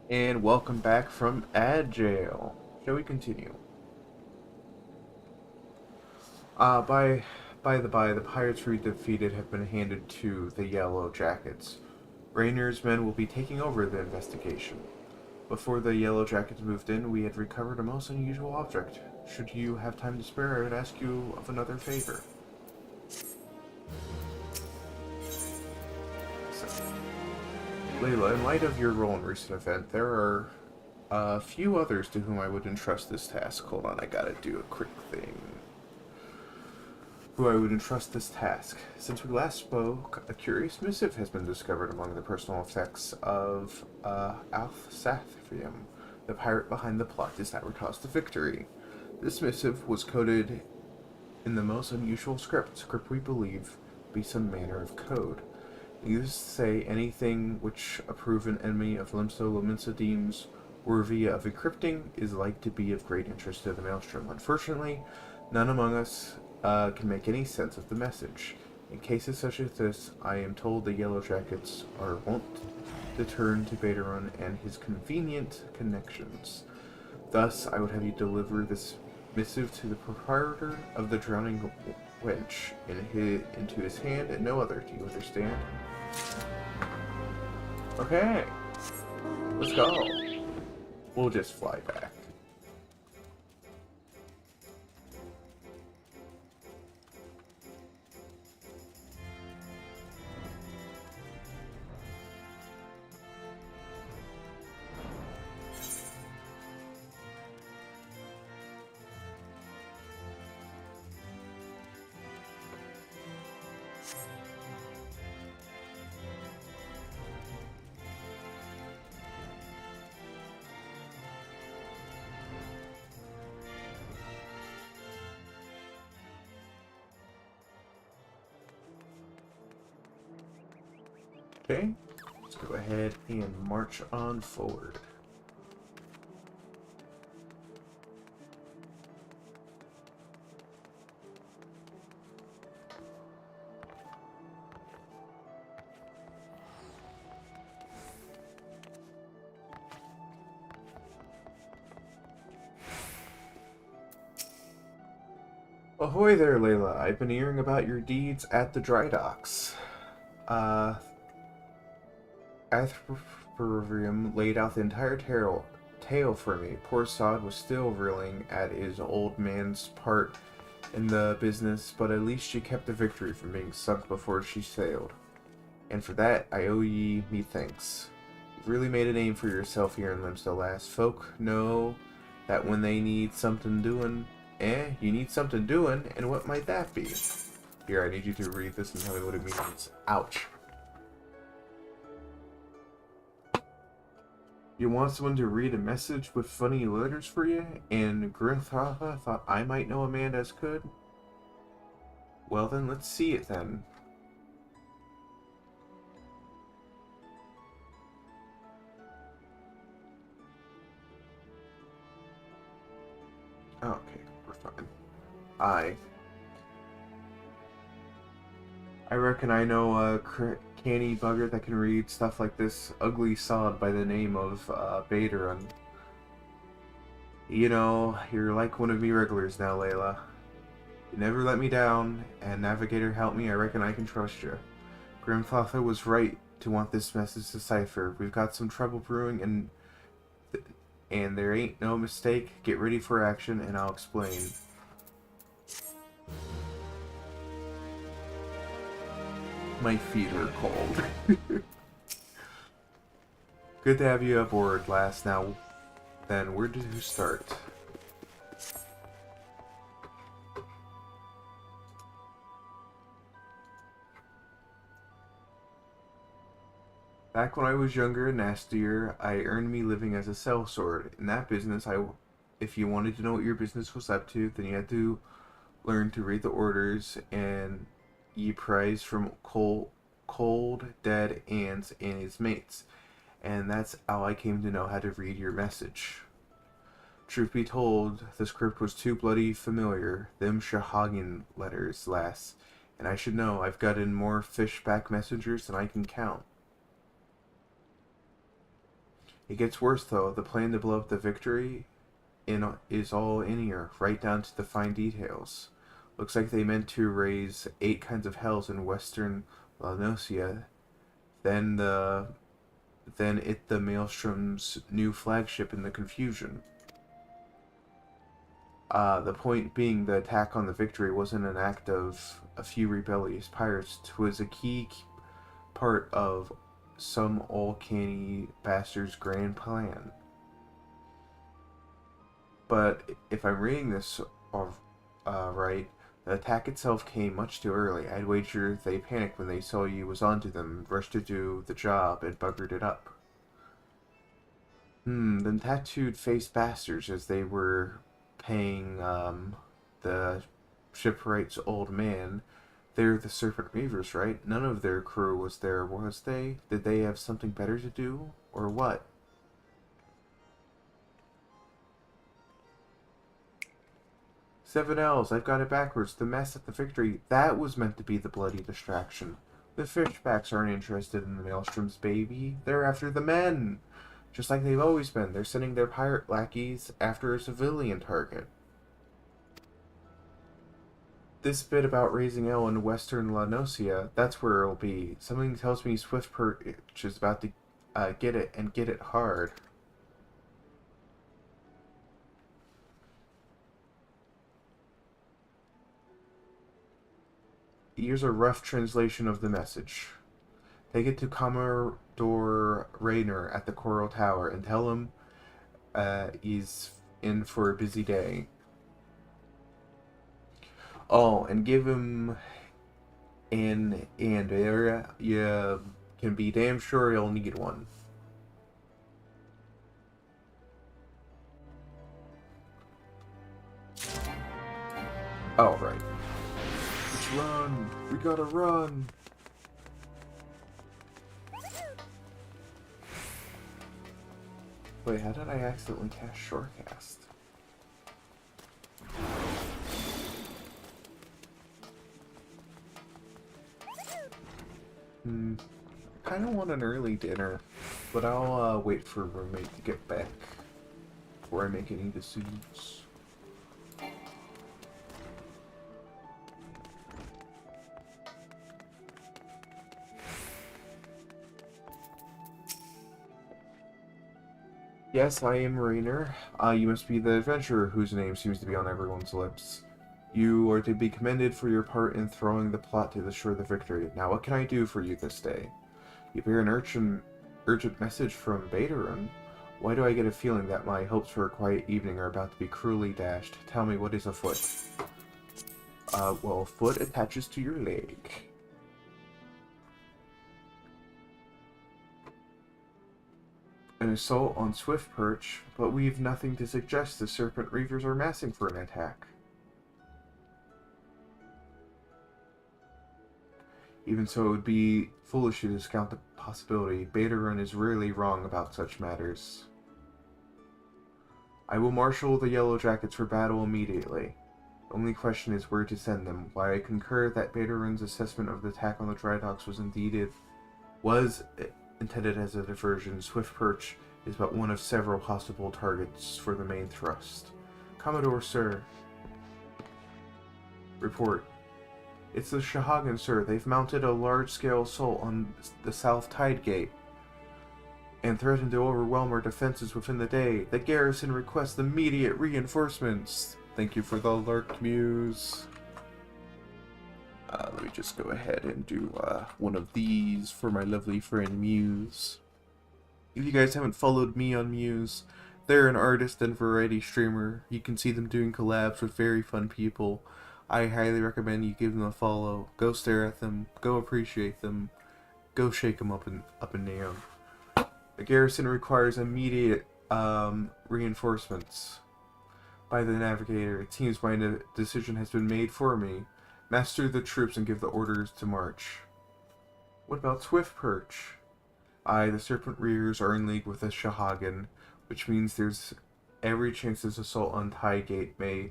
And welcome back from Ad Jail. Shall we continue? By the by, the pirates we defeated have been handed to the Yellow Jackets. Rainer's men will be taking over the investigation. Before the Yellow Jackets moved in, we had recovered a most unusual object. should you have time to spare, I would ask you of another favor. So, Layla, in light of your role in recent event, there are a few others to whom I would entrust this task. Hold on, I gotta do a quick thing. Who I would entrust this task. Since we last spoke, a curious missive has been discovered among the personal effects of FFXIV. The pirate behind the plot is sabotaged to victory. This missive was coded in the most unusual script we believe be some manner of code. Needless to say, anything which a proven enemy of Limsa deems worthy of encrypting is like to be of great interest to the Maelstrom. Unfortunately, none among us can make any sense of the message. In cases such as this, I am told the Yellow Jackets are wont to turn to Betaron and his convenient connections. Thus, I would have you deliver this missive to the proprietor of the Drowning Wench into his hand and no other. Do you understand? Okay. Let's go. We'll just fly back. Okay, let's go ahead and march on forward. Ahoy there, Layla. I've been hearing about your deeds at the dry docks. Atherium laid out the entire tale for me. Poor Sod was still reeling at his old man's part in the business, but at least she kept the victory from being sunk before she sailed. And for that, I owe ye me thanks. You've really made a name for yourself here in Limsa, lass. Folk know that when they need something doing, you need something doing, and what might that be? Here, I need you to read this and tell me what it means. Ouch. You want someone to read a message with funny letters for you? And Grimthratha thought I might know a man as could? Well then, let's see it then. Okay, we're fine. I reckon I know a canny bugger that can read stuff like this ugly sod by the name of Betaron. You know, you're like one of me regulars now, Layla. You never let me down, and Navigator helped me. I reckon I can trust you. Grimthotha was right to want this message deciphered. We've got some trouble brewing, and there ain't no mistake. Get ready for action, and I'll explain. My feet are cold. Good to have you aboard, lass. Now, then, where did you start? Back when I was younger and nastier, I earned me living as a sellsword. In that business, if you wanted to know what your business was up to, then you had to learn to read the orders and ye prize from cold, dead ants and his mates. And that's how I came to know how to read your message. Truth be told, the script was too bloody familiar, them Shahagin letters, lass. And I should know, I've gotten more fishback messengers than I can count. It gets worse though. The plan to blow up the victory is all in here, right down to the fine details. Looks like they meant to raise 8 kinds of hells in western Lanosia. Then the Maelstrom's new flagship in the confusion. The point being, the attack on the Victory wasn't an act of a few rebellious pirates. It was a key part of some all-canny bastard's grand plan. But if I'm reading this right, the attack itself came much too early. I'd wager they panicked when they saw you was onto them, rushed to do the job, and buggered it up. Then tattooed face bastards, as they were paying the shipwright's old man. They're the Serpent Reavers, right? None of their crew was there, was they? Did they have something better to do? Or what? Seven L's, I've got it backwards. The mess at the Victory, that was meant to be the bloody distraction. The fishbacks aren't interested in the Maelstroms, baby. They're after the men. Just like they've always been. They're sending their pirate lackeys after a civilian target. This bit about raising hell in western La Nocia, that's where it'll be. Something tells me Swiftperch is about to get it, and get it hard. Here's a rough translation of the message. Take it to Commodore Raynor at the Coral Tower and tell him he's in for a busy day. Oh, and give him an area. You can be damn sure he'll need one. All right. Let's run. We gotta run. Wait, how did I accidentally cast Shorecast? I kind of want an early dinner, but I'll wait for roommate to get back before I make any decisions. Yes, I am Raynor. You must be the adventurer whose name seems to be on everyone's lips. You are to be commended for your part in throwing the plot to assure the victory. Now, what can I do for you this day? You bear an urgent message from Baterun. Why do I get a feeling that my hopes for a quiet evening are about to be cruelly dashed? Tell me, what is afoot? Well, foot attaches to your leg. An assault on Swiftperch, but we've nothing to suggest the Serpent Reavers are massing for an attack. Even so, it would be foolish to discount the possibility. Baterun is rarely wrong about such matters. I will marshal the Yellow Jackets for battle immediately. The only question is where to send them. While I concur that Baterun's assessment of the attack on the dry docks was intended as a diversion, Swiftperch is but one of several possible targets for the main thrust. Commodore, sir. Report. It's the Shahagan, sir. They've mounted a large-scale assault on the South Tide Gate and threatened to overwhelm our defenses within the day. The garrison requests immediate reinforcements. Thank you for the alert, Muse. Let me just go ahead and do one of these for my lovely friend Muse. If you guys haven't followed me on Muse, they're an artist and variety streamer. You can see them doing collabs with very fun people. I highly recommend you give them a follow. Go stare at them. Go appreciate them. Go shake them up and down. The garrison requires immediate reinforcements. By the Navigator, it seems my decision has been made for me. Master the troops and give the orders to march. What about Swiftperch? Aye, the Serpent Reavers are in league with the Shahagan, which means there's every chance this assault on Tide Gate may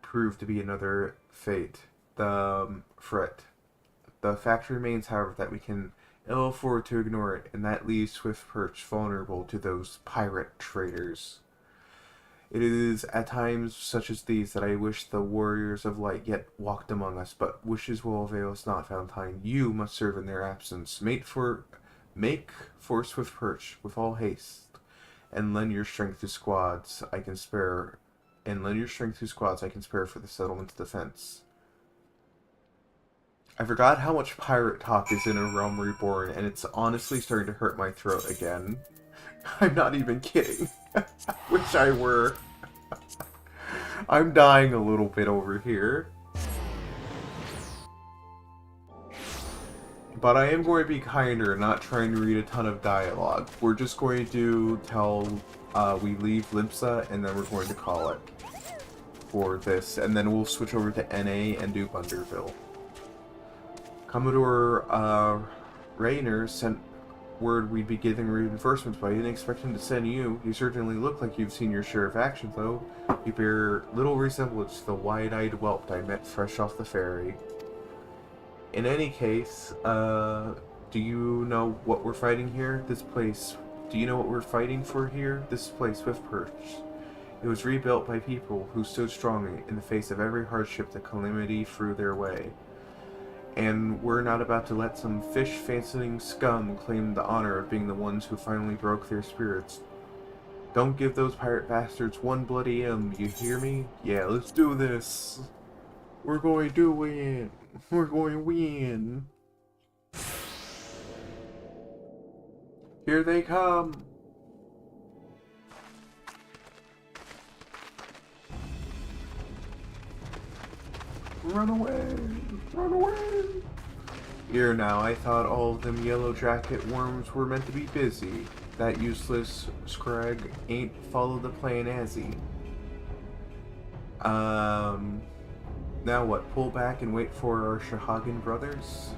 prove to be another fate. Fret. The fact remains, however, that we can ill afford to ignore it, and that leaves Swiftperch vulnerable to those pirate traitors. It is at times such as these that I wish the warriors of light yet walked among us, but wishes will avail us not, Valentine. You must serve in their absence. Make for Swiftperch with all haste, and lend your strength to squads I can spare and lend your strength to squads I can spare for the settlement's defense. I forgot how much pirate talk is in A Realm Reborn, and it's honestly starting to hurt my throat again. I'm not even kidding. Wish I were. I'm dying a little bit over here. But I am going to be kinder, not trying to read a ton of dialogue. We're just going to tell we leave Limsa, and then we're going to call it for this. And then we'll switch over to NA and do Bunderville. Commodore Rayner sent word we'd be getting reinforcements, but I didn't expect him to send you. You certainly look like you've seen your share of action, though. You bear little resemblance to the wide-eyed whelp I met fresh off the ferry. In any case, do you know what we're fighting here? This place. Do you know what we're fighting for here? This place, Swift Perch. It was rebuilt by people who stood strong in the face of every hardship that calamity threw their way. And we're not about to let some fish-fancying scum claim the honor of being the ones who finally broke their spirits. Don't give those pirate bastards one bloody M, you hear me? Yeah, let's do this. We're going to win. We're going to win. Here they come. Run away! Run away! Here now, I thought all of them yellow jacket worms were meant to be busy. That useless scrag ain't followed the plan, has he? Now what, pull back and wait for our Shahagan brothers?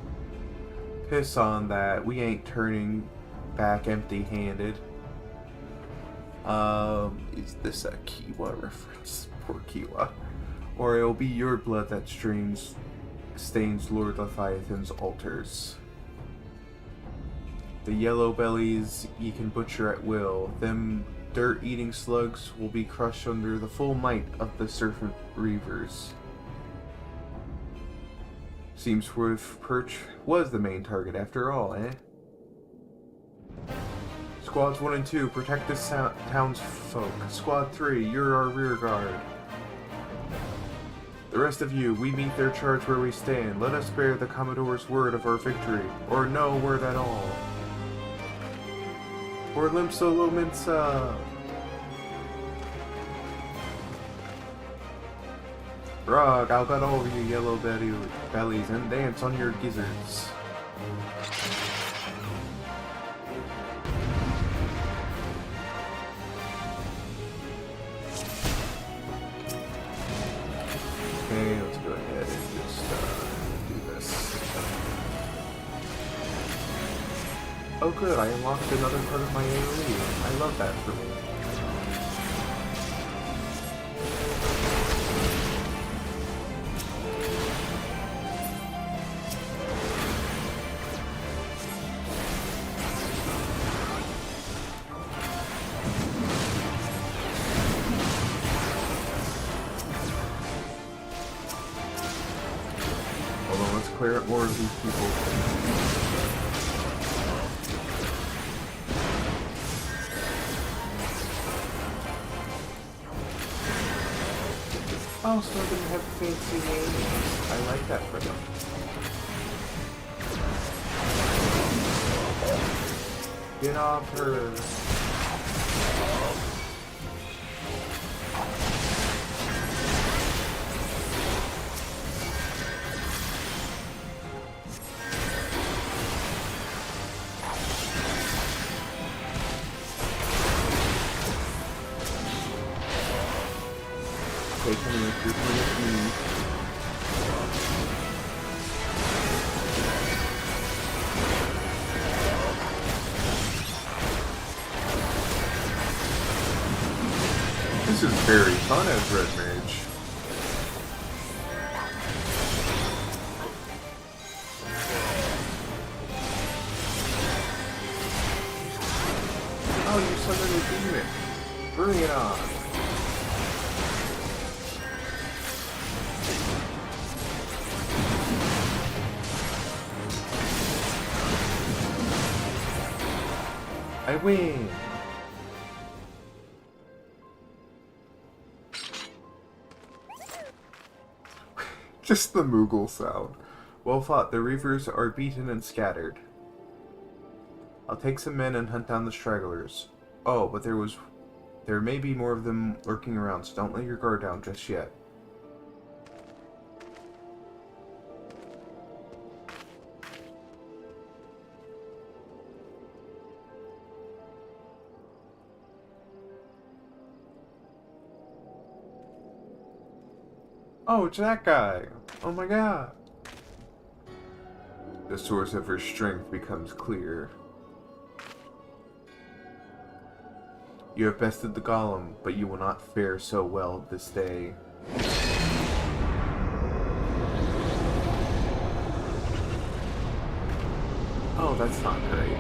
Piss on that, we ain't turning back empty-handed. Is this a Kiwa reference? Poor Kiwa. Or it'll be your blood that stains Lord Leviathan's altars. The yellow bellies ye can butcher at will. Them dirt-eating slugs will be crushed under the full might of the Serpent Reavers. Seems Swift Perch was the main target after all, eh? Squads 1 and 2, protect this townsfolk. Squad 3, you're our rear guard. The rest of you, we meet their charge where we stand. Let us bear the Commodore's word of our victory, or no word at all. For Limsa Lominsa! Rog, I'll cut over you yellow bellies and dance on your gizzards. Okay, let's go ahead and just do this. Oh good, I unlocked another part of my AoE. I love that for me. Clear up more of these people. Oh, so they have fancy names. I like that for them. Get off her. This is very fun as Red Mage. Oh, you summoned a demon. Bring it on. I win! Just the Moogle sound. Well fought. The Reavers are beaten and scattered. I'll take some men and hunt down the stragglers. Oh, but there may be more of them lurking around, so don't let your guard down just yet. Oh, it's that guy! Oh my god! The source of her strength becomes clear. You have bested the golem, but you will not fare so well this day. Oh, that's not great.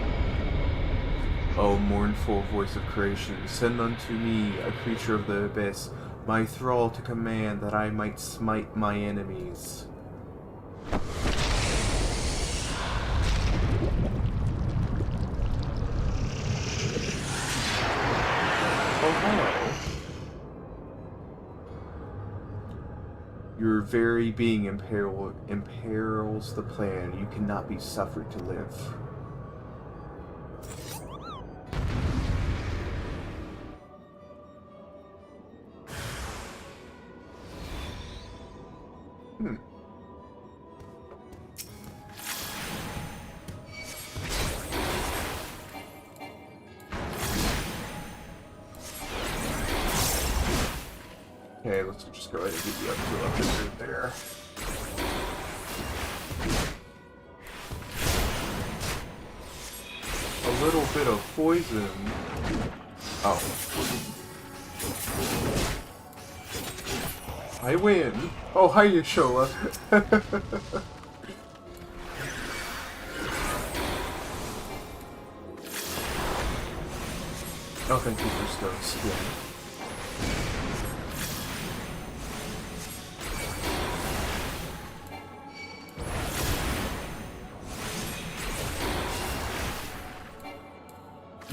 O mournful voice of creation, send unto me a creature of the abyss, my thrall to command, that I might smite my enemies. Oh, hello. Your very being imperils the plan. You cannot be suffered to live. Okay, let's just go ahead and get you up to 100 there. A little bit of poison. Oh. I win! Oh, hi, Yashola! Oh, thank you for stone skin.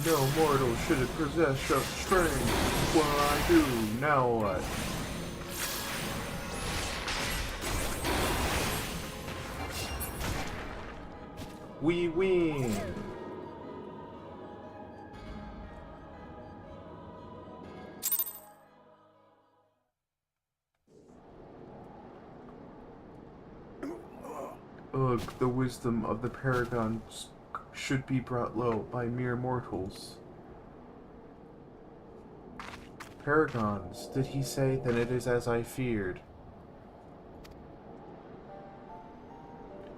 No mortal should it possess such strength. What I do, now what? We win! Ugh, the wisdom of the paragons should be brought low by mere mortals. Paragons, did he say? Then it is as I feared.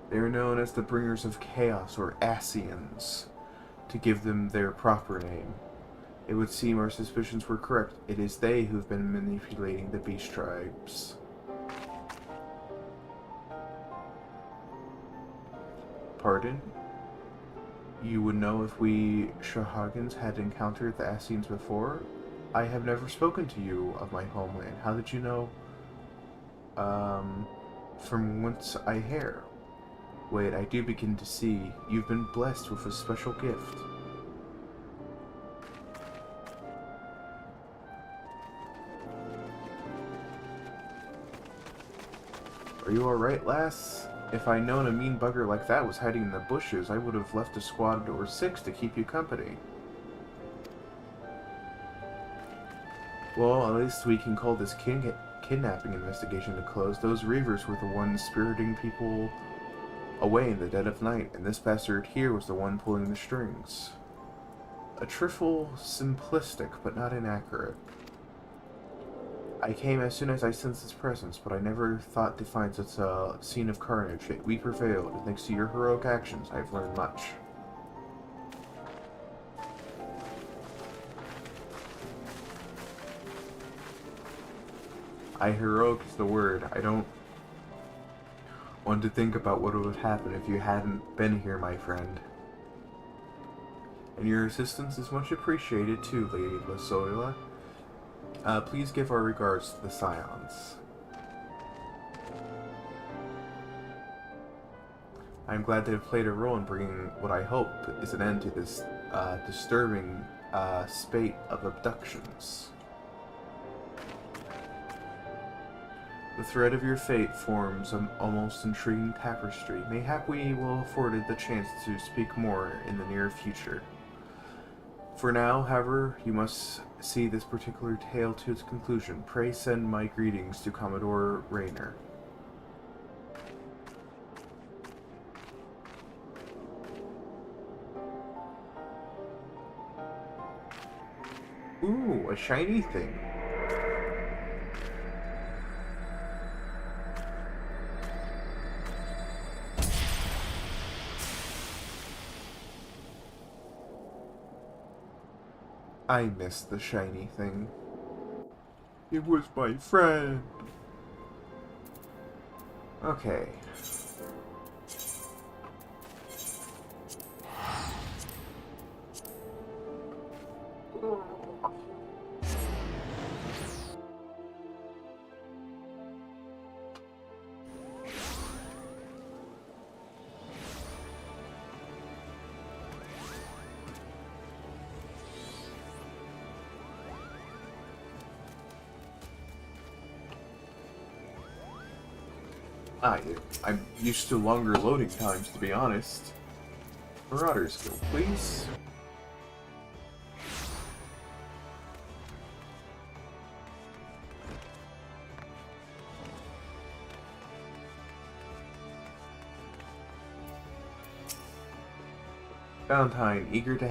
They are known as the bringers of chaos, or Asians, to give them their proper name. It would seem our suspicions were correct. It is they who have been manipulating the beast tribes. Pardon? You would know if we Shahagans had encountered the Asians before? I have never spoken to you of my homeland. How did you know? From whence I hail. Wait, I do begin to see. You've been blessed with a special gift. Are you alright, lass? If I'd known a mean bugger like that was hiding in the bushes, I would have left a squad or 6 to keep you company. Well, at least we can call this kidnapping investigation to close. Those Reavers were the ones spiriting people away in the dead of night, and this bastard here was the one pulling the strings. A trifle simplistic, but not inaccurate. I came as soon as I sensed his presence, but I never thought to find such a scene of carnage. Yet we prevailed, and thanks to your heroic actions, I've learned much. Heroic is the word. I don't want to think about what would happen if you hadn't been here, my friend. And your assistance is much appreciated too, Lady Lasoila. Please give our regards to the Scions. I'm glad to have played a role in bringing what I hope is an end to this disturbing spate of abductions. The thread of your fate forms an almost intriguing tapestry. Mayhap we will afforded the chance to speak more in the near future. For now, however, you must see this particular tale to its conclusion. Pray send my greetings to Commodore Rayner. Ooh, a shiny thing. I missed the shiny thing. It was my friend. Okay. I'm used to longer loading times, to be honest. Marauder skill, please. Valentine, eagerly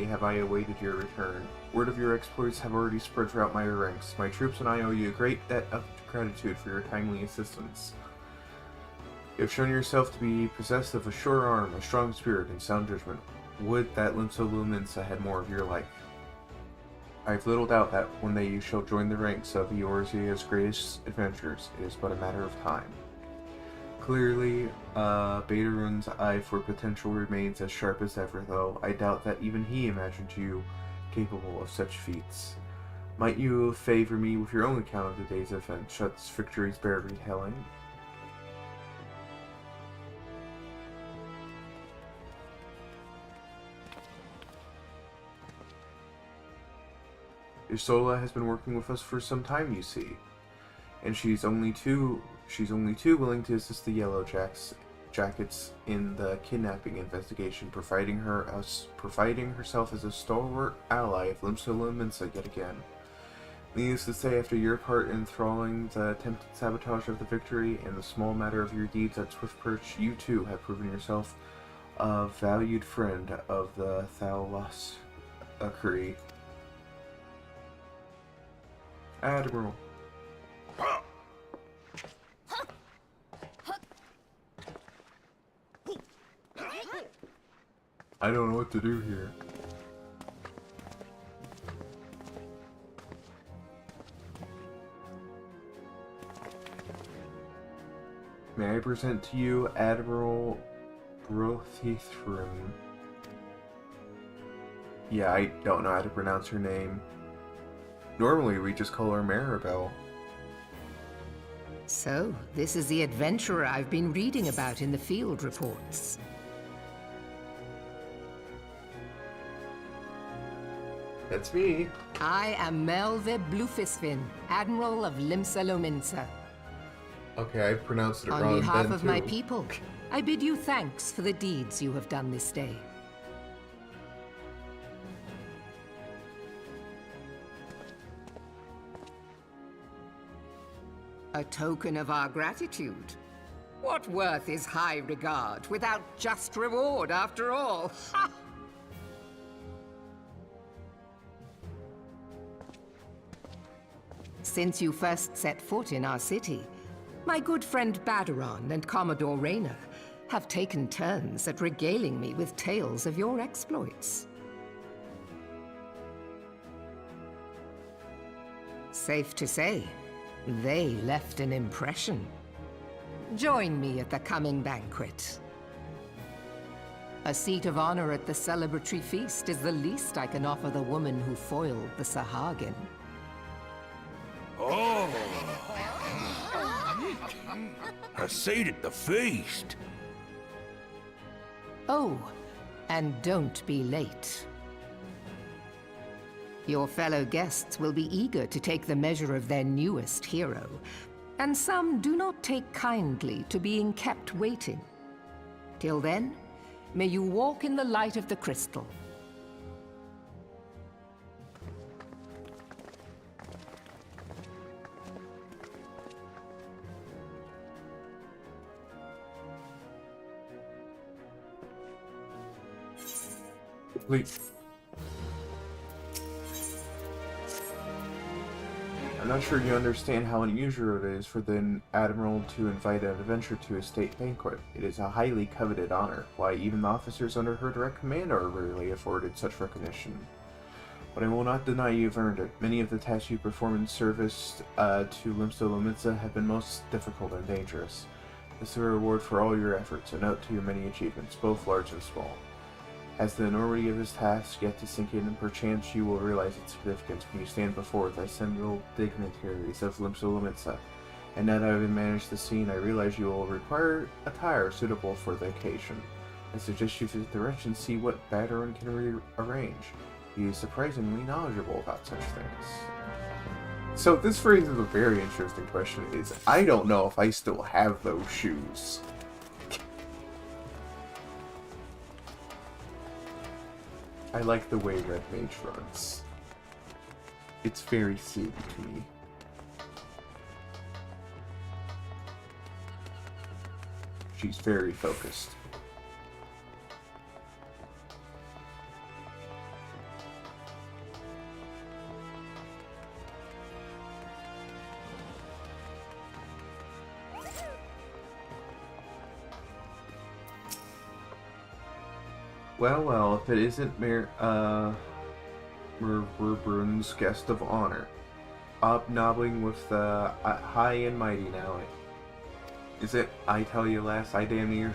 have I awaited your return. Word of your exploits have already spread throughout my ranks. My troops and I owe you a great debt of gratitude for your timely assistance. You have shown yourself to be possessed of a sure arm, a strong spirit, and sound judgment. Would that Limsa Luminsa had more of your like. I have little doubt that one day you shall join the ranks of Eorzea's greatest adventurers. It is but a matter of time. Clearly, Batorun's eye for potential remains as sharp as ever, though I doubt that even he imagined you capable of such feats. Might you favor me with your own account of the day's event? Such victories bear retelling. Isola has been working with us for some time, you see, and she's only too willing to assist the Yellow Jackets in the kidnapping investigation, providing herself as a stalwart ally of Limsa Luminsa yet again. Needless to say, after your part in thralling the attempted sabotage of the victory and the small matter of your deeds at Swift Perch, you too have proven yourself a valued friend of the Thalassakri. Admiral. I don't know what to do here. May I present to you Admiral Brothithrum? Yeah, I don't know how to pronounce her name. Normally we just call her Maribel. So, this is the adventurer I've been reading about in the field reports. That's me. I am Melve Blufisvin, Admiral of Limsa Lominsa. Okay, I pronounced it wrong. On behalf of my people, I bid you thanks for the deeds you have done this day. A token of our gratitude. What worth is high regard without just reward, after all? Ha! Since you first set foot in our city, my good friend Badoran and Commodore Rayner have taken turns at regaling me with tales of your exploits. Safe to say, they left an impression. Join me at the coming banquet. A seat of honor at the celebratory feast is the least I can offer the woman who foiled the Sahagin. Oh! A seat at the feast! Oh, and don't be late. Your fellow guests will be eager to take the measure of their newest hero, and some do not take kindly to being kept waiting. Till then, may you walk in the light of the crystal. Please. I'm not sure you understand how unusual it is for the Admiral to invite an adventurer to a state banquet. It is a highly coveted honor. Why, even the officers under her direct command are rarely afforded such recognition. But I will not deny you've earned it. Many of the tasks you perform in service to Limsa Lomitza have been most difficult and dangerous. This is a reward for all your efforts, a note to your many achievements, both large and small. As the enormity of this task yet to sink in, and perchance you will realize its significance when you stand before the assembled dignitaries of Limsa Lomitza. And now that I have managed the scene, I realize you will require attire suitable for the occasion. I suggest you visit the wretch and see what Batteren can rearrange. He is surprisingly knowledgeable about such things. So this raises a very interesting question, is I don't know if I still have those shoes. I like the way Red Mage runs. It's very suited to me. She's very focused. Well, if it isn't Reborn's guest of honor, hobnobbing with the high and mighty now. Is it? I tell you, lass, I damn near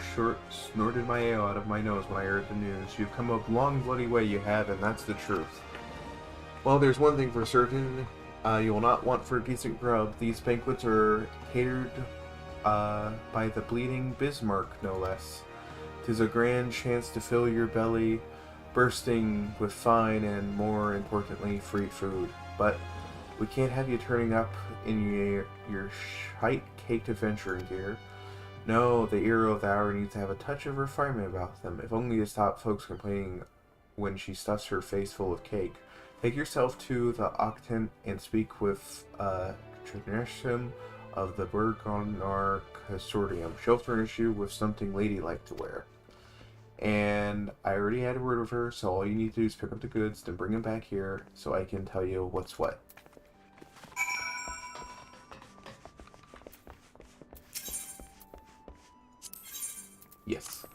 snorted my ale out of my nose when I heard the news. You've come a long bloody way, you have, and that's the truth. Well, there's one thing for certain. You will not want for decent grub. These banquets are catered by the bleeding Bismarck, no less. 'Tis a grand chance to fill your belly, bursting with fine and, more importantly, free food. But we can't have you turning up in your shite-caked adventuring gear. No, the hero of the hour needs to have a touch of refinement about them, if only to stop folks complaining when she stuffs her face full of cake. Take yourself to the Octant and speak with Trinesham of the Burgonar Consortium. She'll furnish you with something ladylike to wear. And I already had a word with her, so all you need to do is pick up the goods, then bring them back here, so I can tell you what's what. Yes.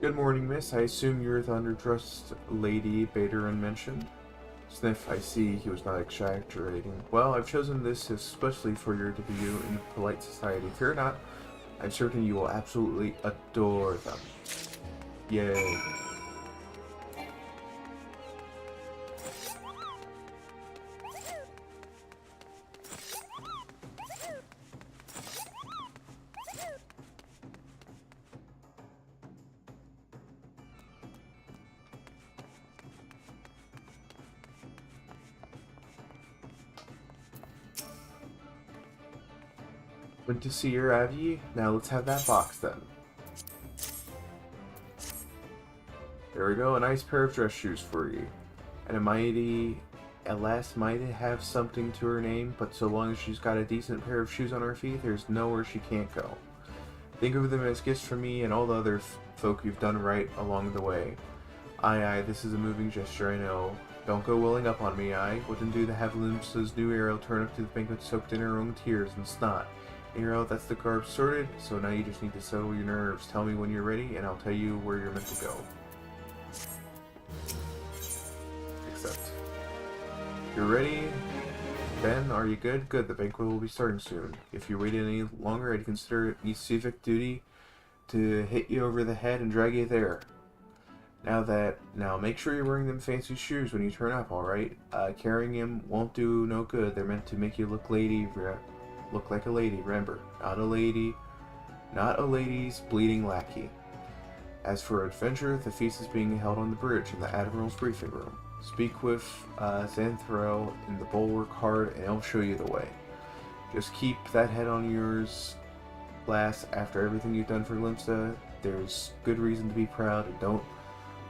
Good morning, miss. I assume you're the underdressed lady Bateran mentioned? Sniff, I see he was not exaggerating. Well, I've chosen this especially for your debut in polite society. Fear not, I'm certain you will absolutely adore them. Yay. Went to see your Abby. Now let's have that box then. There we go, a nice pair of dress shoes for you. And a lass might have something to her name, but so long as she's got a decent pair of shoes on her feet, there's nowhere she can't go. Think of them as gifts from me and all the other folk you've done right along the way. Aye, this is a moving gesture, I know. Don't go welling up on me, aye. Wouldn't do to have Limsa's new arrow turn up to the banquet soaked in her own tears and snot. Arrow, that's the carb sorted, so now you just need to settle your nerves. Tell me when you're ready, and I'll tell you where you're meant to go. Except, you're ready, Ben, are you good? Good, the banquet will be starting soon. If you wait any longer, I'd consider it civic duty to hit you over the head and drag you there. Now make sure you're wearing them fancy shoes when you turn up, alright? Carrying them won't do no good. They're meant to make you look like a lady, remember. Not a lady's bleeding lackey. As for adventure, the feast is being held on the bridge in the Admiral's briefing room. Speak with Xanthro in the bulwark hard, and he'll show you the way. Just keep that head on yours, lass. After everything you've done for Limsa, there's good reason to be proud, and don't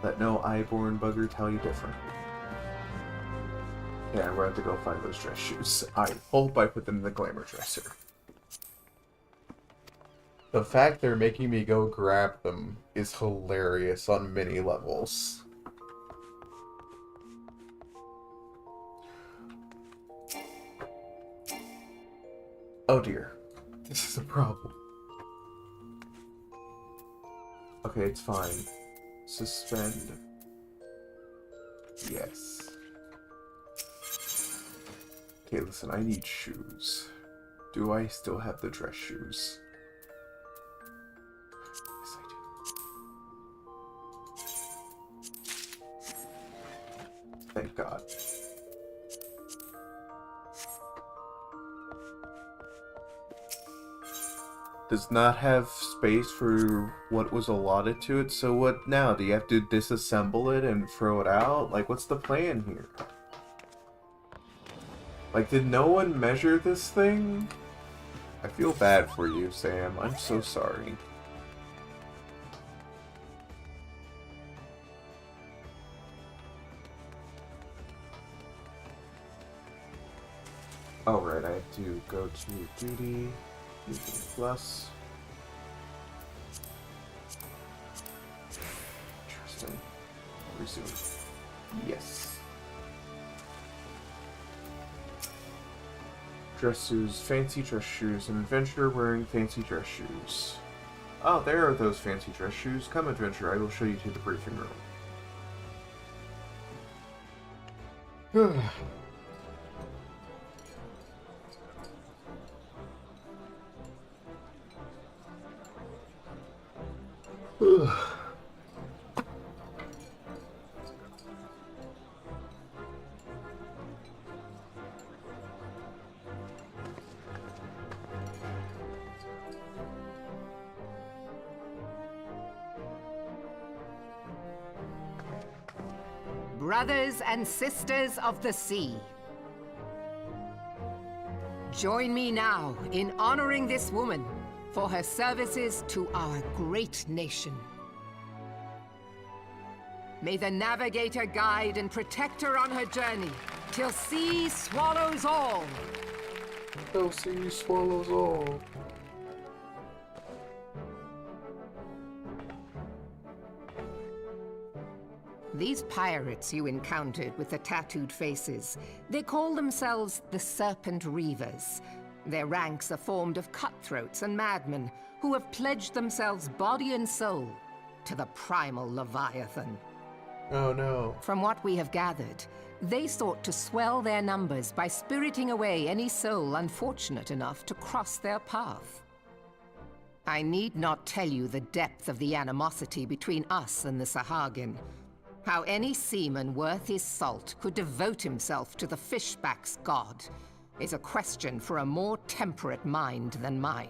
let no eye-born bugger tell you different. Yeah, I'm going to have to go find those dress shoes. I hope I put them in the glamour dresser. The fact they're making me go grab them is hilarious on many levels. Oh dear. This is a problem. Okay, it's fine. Suspend. Yes. Okay, listen, I need shoes. Do I still have the dress shoes? Yes, I do. Thank God. Does not have space for what was allotted to it, so what now? Do you have to disassemble it and throw it out? Like, what's the plan here? Like, did no one measure this thing? I feel bad for you, Sam. I'm so sorry. Alright, I have to go to duty. Using plus. Interesting. Resume. Yes. Dress shoes, fancy dress shoes. An adventurer wearing fancy dress shoes. Oh, there are those fancy dress shoes. Come, adventurer, I will show you to the briefing room. Brothers and sisters of the sea, join me now in honoring this woman for her services to our great nation. May the navigator guide and protect her on her journey till sea swallows all. Till sea swallows all. These pirates you encountered with the tattooed faces, they call themselves the Serpent Reavers. Their ranks are formed of cutthroats and madmen who have pledged themselves body and soul to the primal Leviathan. Oh no. From what we have gathered, they sought to swell their numbers by spiriting away any soul unfortunate enough to cross their path. I need not tell you the depth of the animosity between us and the Sahagin. How any seaman worth his salt could devote himself to the fishback's god is a question for a more temperate mind than mine.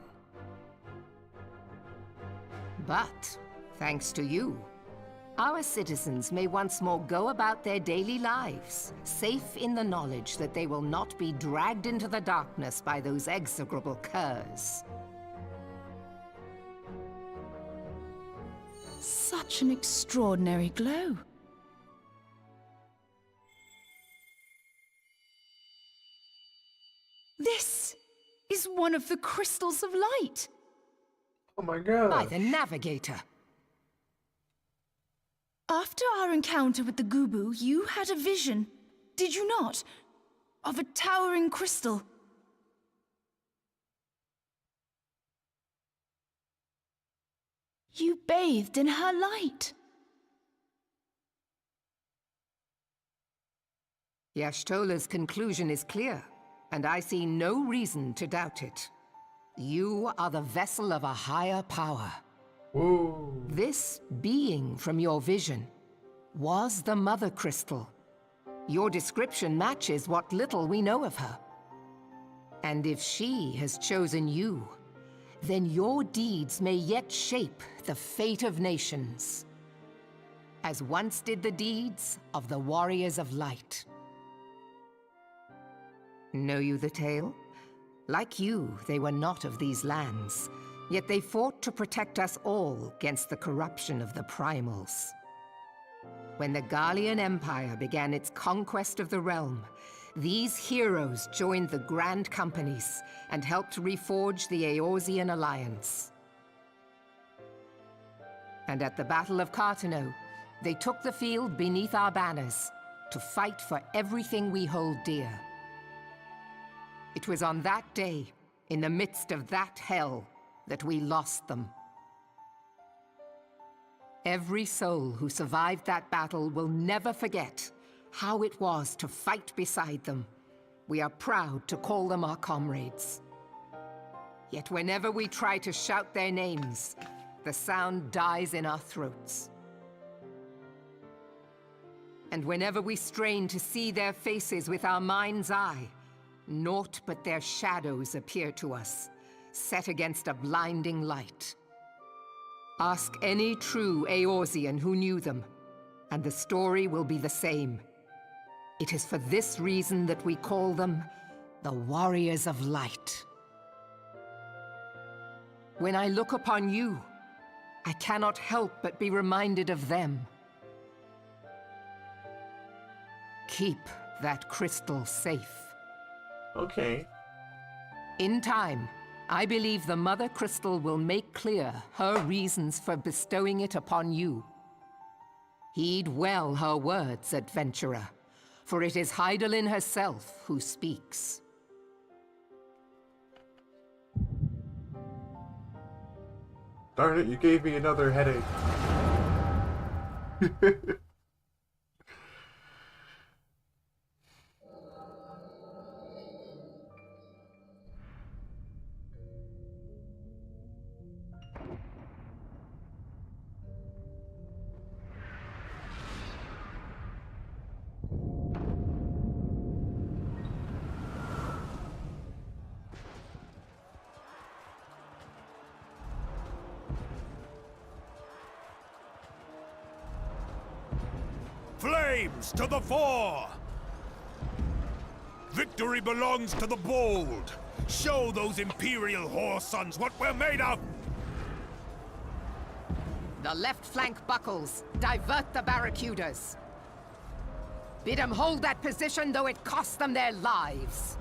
But, thanks to you, our citizens may once more go about their daily lives, safe in the knowledge that they will not be dragged into the darkness by those execrable curs. Such an extraordinary glow. This is one of the crystals of light. Oh my god. By the navigator. After our encounter with the Gubu, you had a vision, did you not? Of a towering crystal. You bathed in her light. Yashtola's conclusion is clear. and I see no reason to doubt it. You are the vessel of a higher power. Whoa. This being from your vision was the Mother Crystal. Your description matches what little we know of her. And if she has chosen you, then your deeds may yet shape the fate of nations, as once did the deeds of the Warriors of Light. Know you the tale? Like you, they were not of these lands, yet they fought to protect us all against the corruption of the Primals. When the Garlean Empire began its conquest of the realm, these heroes joined the Grand Companies and helped reforge the Eorzean Alliance. And at the Battle of Cartano, they took the field beneath our banners to fight for everything we hold dear. It was on that day, in the midst of that hell, that we lost them. Every soul who survived that battle will never forget how it was to fight beside them. We are proud to call them our comrades. Yet whenever we try to shout their names, the sound dies in our throats. And whenever we strain to see their faces with our mind's eye, naught but their shadows appear to us, set against a blinding light. Ask any true Eorzean who knew them, and the story will be the same. It is for this reason that we call them the Warriors of Light. When I look upon you, I cannot help but be reminded of them. Keep that crystal safe. Okay. In time, I believe the Mother Crystal will make clear her reasons for bestowing it upon you. Heed well her words, adventurer, for it is Hydaelyn herself who speaks. Darn it, you gave me another headache. Flames to the fore! Victory belongs to the bold! Show those Imperial whore sons what we're made of! The left flank buckles. Divert the barracudas. Bid them hold that position, though it cost them their lives.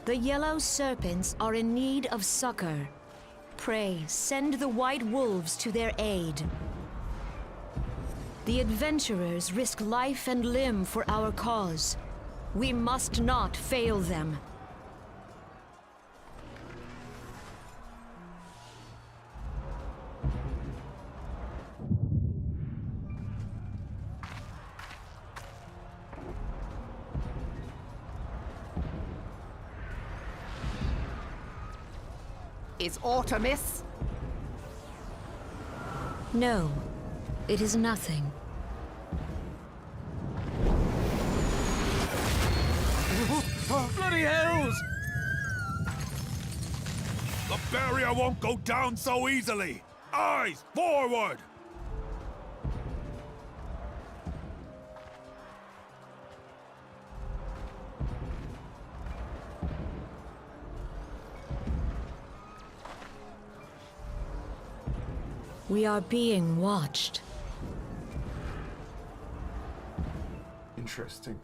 The yellow serpents are in need of succor. Pray, send the white wolves to their aid. The adventurers risk life and limb for our cause. We must not fail them. Is aught amiss? No, it is nothing. Bloody hells! The barrier won't go down so easily! Eyes forward! We are being watched. Interesting.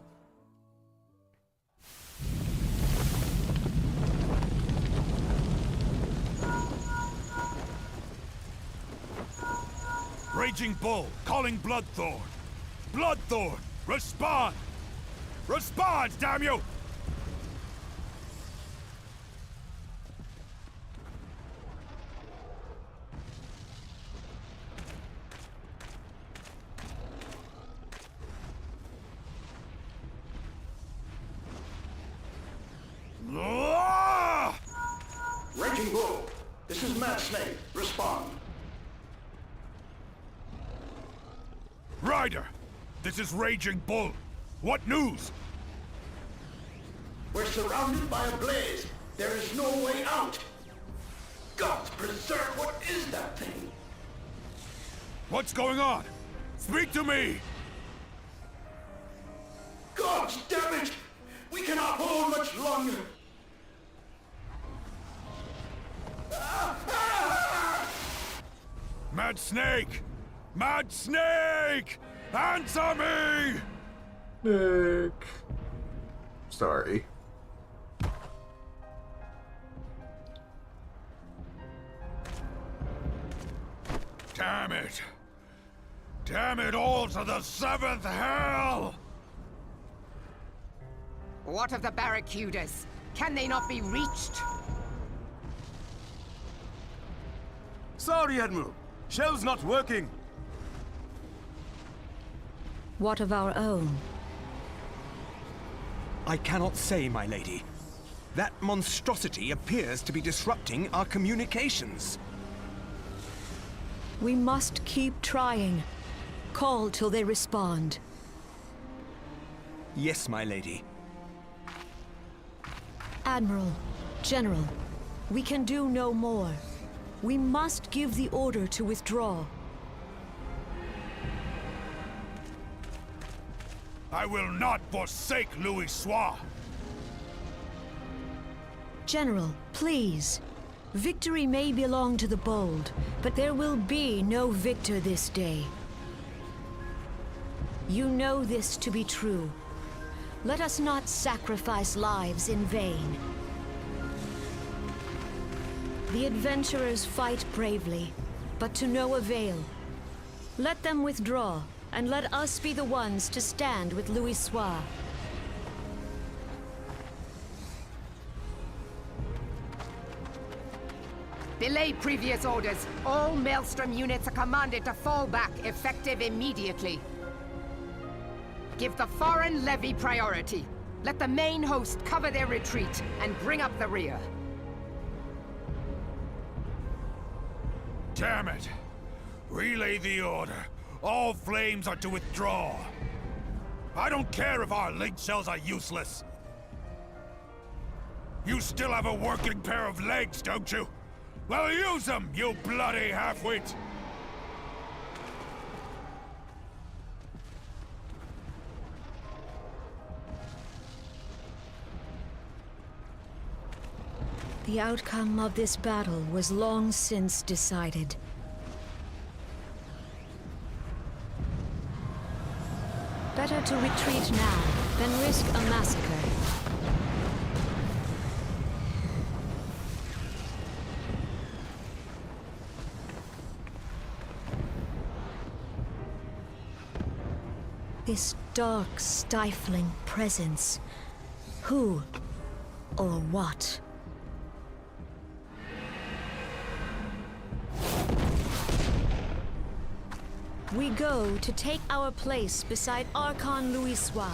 Raging Bull, calling Bloodthorn! Bloodthorn, respond! Respond, damn you! Rider! This is Raging Bull. What news? We're surrounded by a blaze. There is no way out. Gods preserve, what is that thing? What's going on? Speak to me! Gods damn it! We cannot hold much longer. Mad Snake! Mad Snake! Answer me! Nick. Sorry. Damn it! Damn it all to the seventh hell! What of the barracudas? Can they not be reached? Sorry, Admiral. Shell's not working. What of our own? I cannot say, my lady. That monstrosity appears to be disrupting our communications. We must keep trying. Call till they respond. Yes, my lady. Admiral, General, we can do no more. We must give the order to withdraw. I will not forsake Louis Soir. General, please. Victory may belong to the bold, but there will be no victor this day. You know this to be true. Let us not sacrifice lives in vain. The adventurers fight bravely, but to no avail. Let them withdraw, and let us be the ones to stand with Louis Soir. Belay previous orders. All Maelstrom units are commanded to fall back, effective immediately. Give the foreign levy priority. Let the main host cover their retreat and bring up the rear. Damn it! Relay the order. All flames are to withdraw. I don't care if our link shells are useless. You still have a working pair of legs, don't you? Well, use them, you bloody half-wit! The outcome of this battle was long since decided. Better to retreat now than risk a massacre. This dark, stifling presence. Who or what? We go to take our place beside Archon Louis Soir.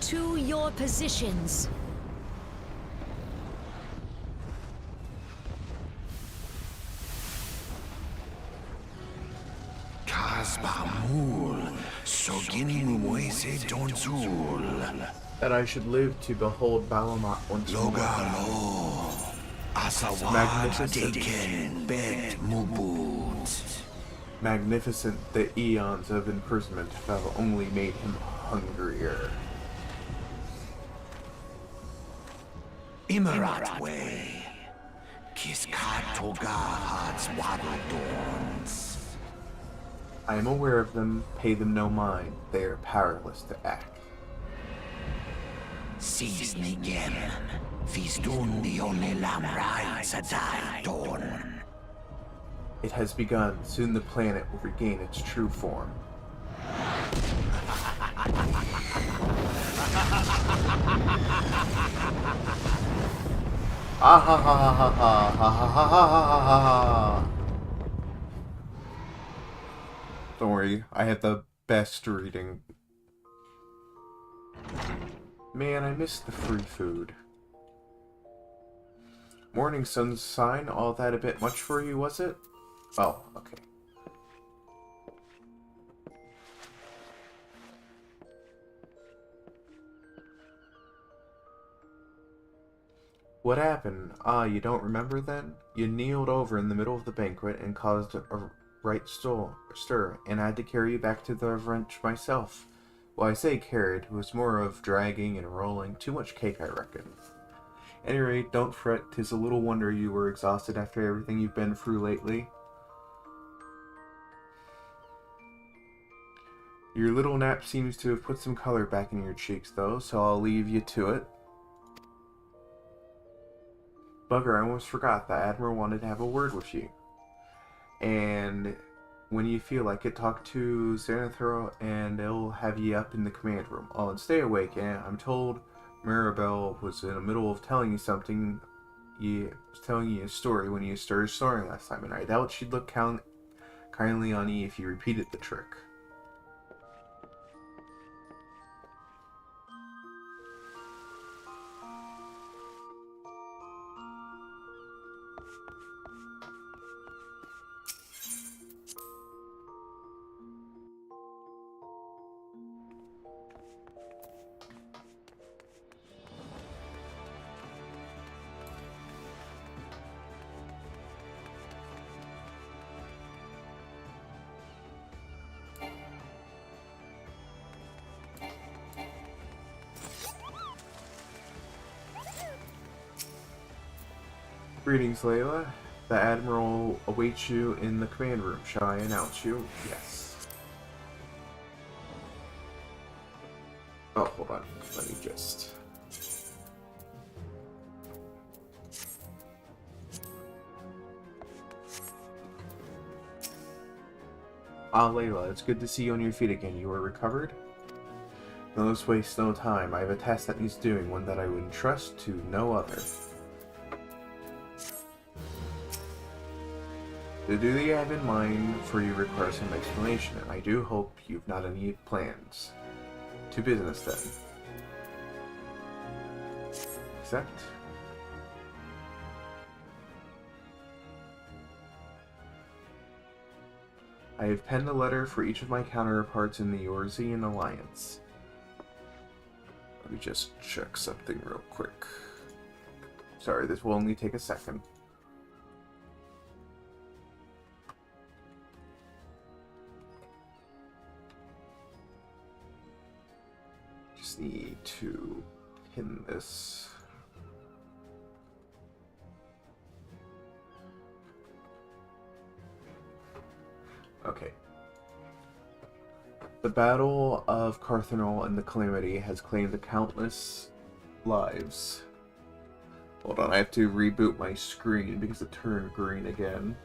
To your positions. That I should live to behold Balamot once more. Magnificent, the eons of imprisonment have only made him hungrier. Imarat way. Kiskatoga's Wadadorns. I am aware of them, pay them no mind, they are powerless to act. Seasoningen, Fizdun only Lamrai Sadai It has begun. Soon the planet will regain its true form. Ah ha ha ha ha ha ha ha ha ha ha ha. Don't worry, I had the best reading. Man, I missed the free food. Morning sun's sign, all that a bit much for you, was it? Oh, okay. What happened? Ah, you don't remember then? You kneeled over in the middle of the banquet and caused a right stir, and I had to carry you back to the wrench myself. Well, I say carried, it was more of dragging and rolling. Too much cake, I reckon. Any rate, don't fret, 'tis a little wonder you were exhausted after everything you've been through lately. Your little nap seems to have put some color back in your cheeks, though, so I'll leave you to it. Bugger, I almost forgot. The Admiral wanted to have a word with you. And when you feel like it, talk to Xanathar and they'll have you up in the command room. Oh, and stay awake, I'm told Maribel was in the middle of telling you something. Was telling you a story when you started snoring last time, and I doubt she'd look kindly on you if you repeated the trick. Greetings, Layla. The Admiral awaits you in the command room. Shall I announce you? Yes. Oh, hold on. Let me just... Ah, Layla, it's good to see you on your feet again. You are recovered? Now let's waste no time. I have a task that needs doing, one that I would entrust to no other. The duty I have in mind for you requires some explanation, and I do hope you've not any plans. To business, then. Accept. I have penned a letter for each of my counterparts in the Eorzean Alliance. Let me just check something real quick. Sorry, this will only take a second. Just need to pin this. Okay. The Battle of Carthanol and the Calamity has claimed countless lives. Hold on, I have to reboot my screen because it turned green again.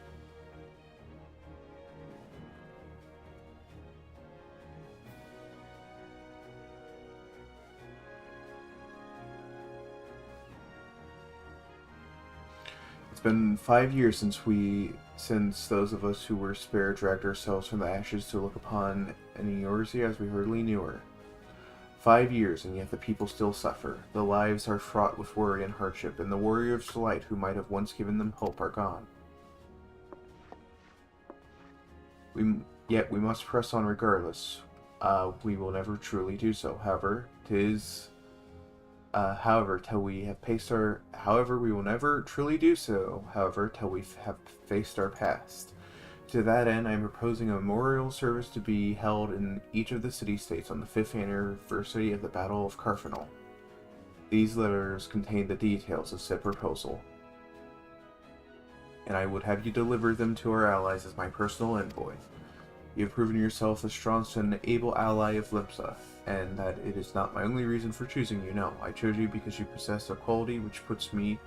It's been 5 years since those of us who were spared dragged ourselves from the ashes to look upon an Eorzea as we hardly knew her. 5 years, and yet the people still suffer. The lives are fraught with worry and hardship, and the warriors of light who might have once given them hope are gone. Yet we must press on regardless. We will never truly do so. However, we will never truly do so, till we have faced our past. To that end, I am proposing a memorial service to be held in each of the city-states on the 5th anniversary of the Battle of Carthanol. These letters contain the details of said proposal, and I would have you deliver them to our allies as my personal envoy. You have proven yourself a strong and able ally of Limsa, and that it is not my only reason for choosing you. No, I chose you because you possess a quality which puts me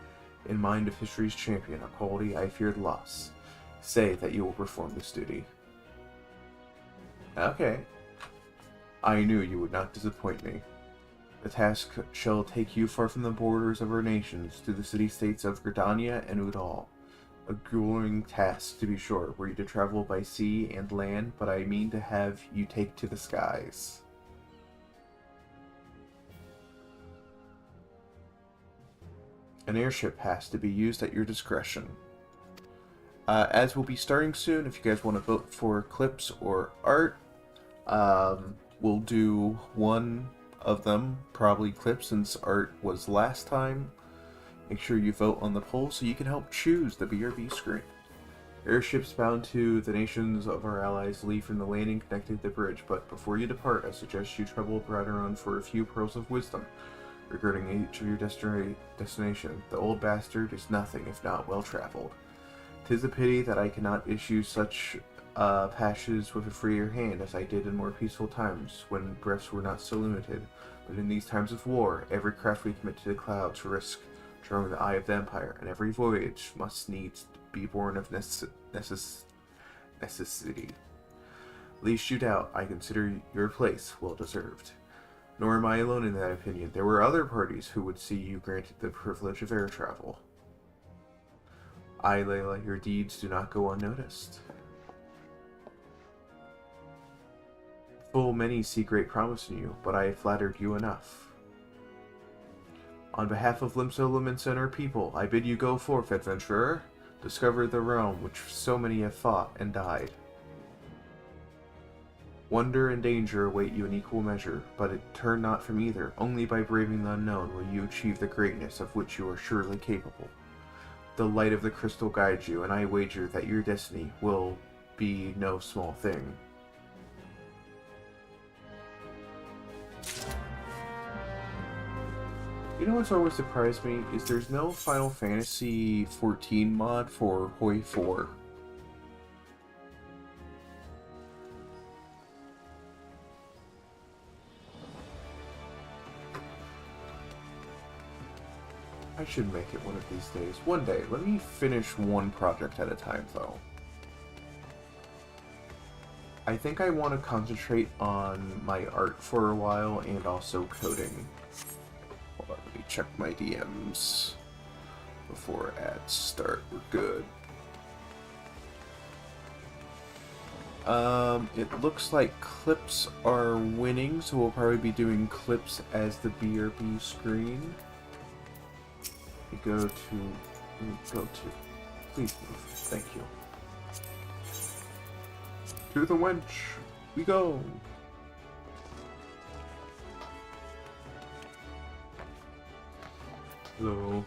in mind of history's champion, a quality I feared loss. Say that you will perform this duty. Okay. I knew you would not disappoint me. The task shall take you far from the borders of our nations to the city-states of Gridania and Udal. A grueling task, to be sure, were you to travel by sea and land, but I mean to have you take to the skies. An airship has to be used at your discretion. As we'll be starting soon, if you guys want to vote for clips or art, we'll do one of them, probably clips since art was last time. Make sure you vote on the poll so you can help choose the BRB screen. Airships bound to the nations of our allies leave from the landing connected to the bridge, but before you depart, I suggest you trouble Braderon for a few pearls of wisdom regarding each of your destination. The old bastard is nothing if not well-traveled. 'Tis a pity that I cannot issue such passages with a freer hand as I did in more peaceful times, when breaths were not so limited. But in these times of war, every craft we commit to the clouds risk drawing the eye of the Empire, and every voyage must needs be born of necessity. Least you doubt, I consider your place well deserved. Nor am I alone in that opinion. There were other parties who would see you granted the privilege of air travel. Aye, Layla, your deeds do not go unnoticed. Full many see great promise in you, but I have flattered you enough. On behalf of Limsa, Luminsa, and our people, I bid you go forth, adventurer. Discover the realm which so many have fought and died. Wonder and danger await you in equal measure, but turn not from either. Only by braving the unknown will you achieve the greatness of which you are surely capable. The light of the crystal guides you, and I wager that your destiny will be no small thing. You know what's always surprised me is there's no Final Fantasy XIV mod for Hoi 4. I should make it one of these days. One day. Let me finish one project at a time, though. I think I want to concentrate on my art for a while and also coding. Hold on, let me check my DMs before ads start. We're good. It looks like clips are winning, so we'll probably be doing clips as the BRB screen. Go to, please move, thank you. To the wench, we go! Hello.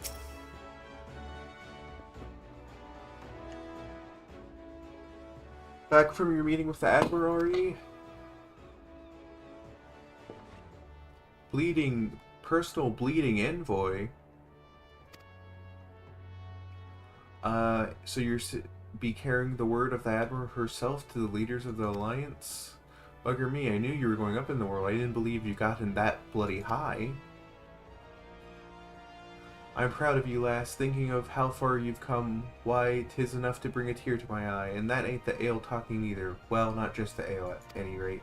Back from your meeting with the Admiral, are you? Personal bleeding envoy? So you're be carrying the word of the Admiral herself to the leaders of the Alliance? Bugger me, I knew you were going up in the world. I didn't believe you got in that bloody high. I'm proud of you, lass, thinking of how far you've come. Why, 'tis enough to bring a tear to my eye, and that ain't the ale talking either. Well, not just the ale, at any rate.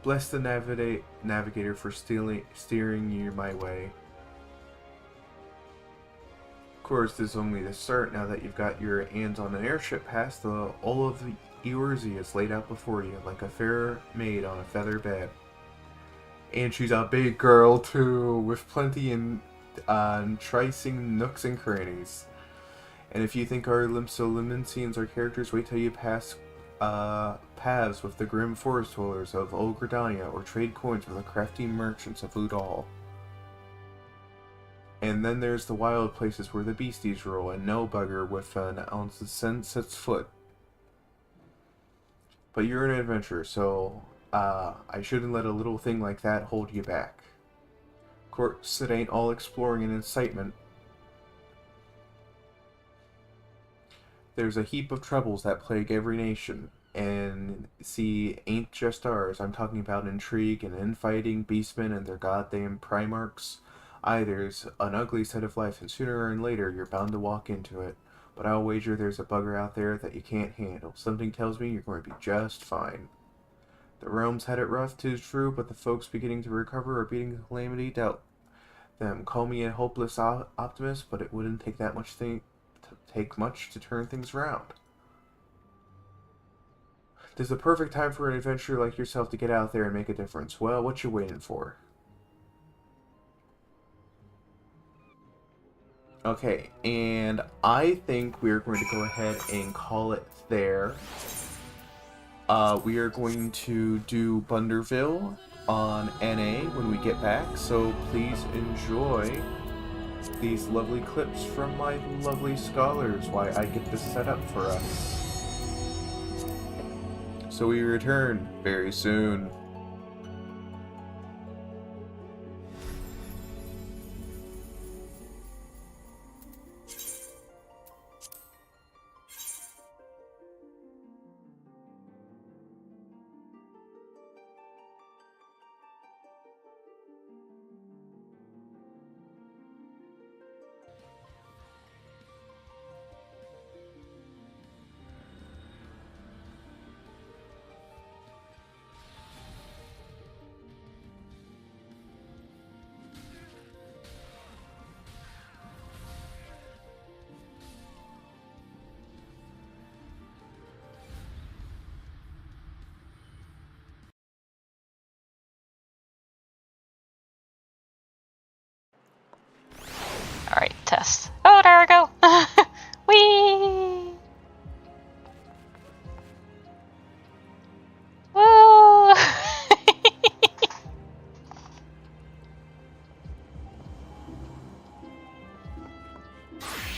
Bless the navigator for steering you my way. Of course, this is only the start. Now that you've got your hands on an airship pass, all of the Eorzea is laid out before you, like a fair maid on a feather bed. And she's a big girl, too, with plenty in enticing nooks and crannies. And if you think our Limsa-Limensians are characters, wait till you pass paths with the grim forest dwellers of Old Gridania, or trade coins with the crafty merchants of Udal. And then there's the wild places where the beasties roll, and no bugger with an ounce of sense sets foot. But you're an adventurer, so I shouldn't let a little thing like that hold you back. Of course, it ain't all exploring and incitement. There's a heap of troubles that plague every nation, and see, ain't just ours. I'm talking about intrigue and infighting, beastmen and their goddamn primarchs. Aye, there's an ugly set of life, and sooner or later you're bound to walk into it. But I'll wager there's a bugger out there that you can't handle. Something tells me you're going to be just fine. The realm's had it rough, 'tis true, but the folks beginning to recover are beating calamity. Doubt them. Call me a hopeless optimist, but it wouldn't take that much to turn things around. This is the perfect time for an adventurer like yourself to get out there and make a difference. Well, what you waiting for? Okay, and I think we're going to go ahead and call it there. We are going to do Bunderville on NA when we get back, so please enjoy these lovely clips from my lovely scholars while I get this set up for us. So we return very soon. Alright, test. Oh, there we go! Whee! Woo!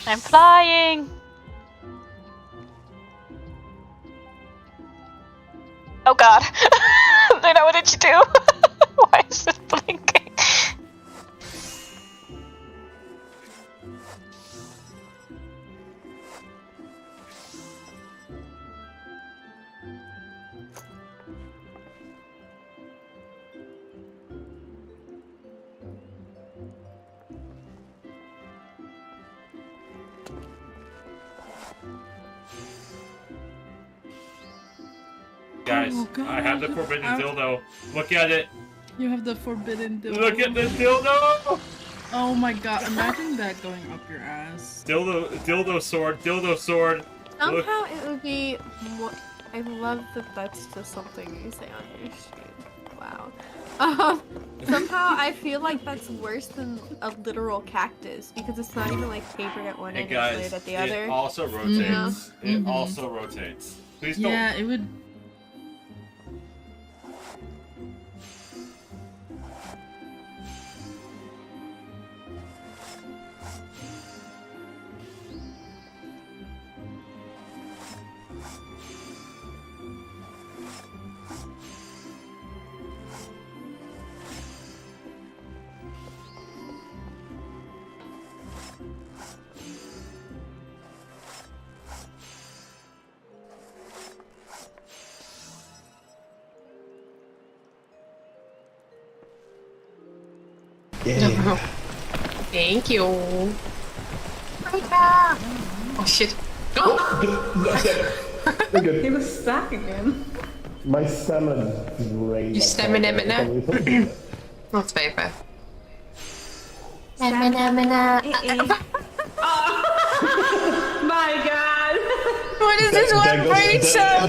I'm flying! Oh god! Luna, what did you do? Why is it blinking? Guys, Oh, God. I have the forbidden dildo. Look at it. You have the forbidden dildo. Look at this dildo! Oh my god, imagine that going up your ass. Dildo sword, dildo sword. Look. Somehow it would be more... I love that that's just something you say on your stream. Wow. Somehow I feel like that's worse than a literal cactus because it's not even like tapered at one Hey end guys, and flared at the other. it also rotates. It also rotates. Please don't. Yeah, it would... Yeah. Thank you. Oh shit. He was back again. My stamina is raised. You stamina. That's paper. Stamina. My god. What is this one brain cell?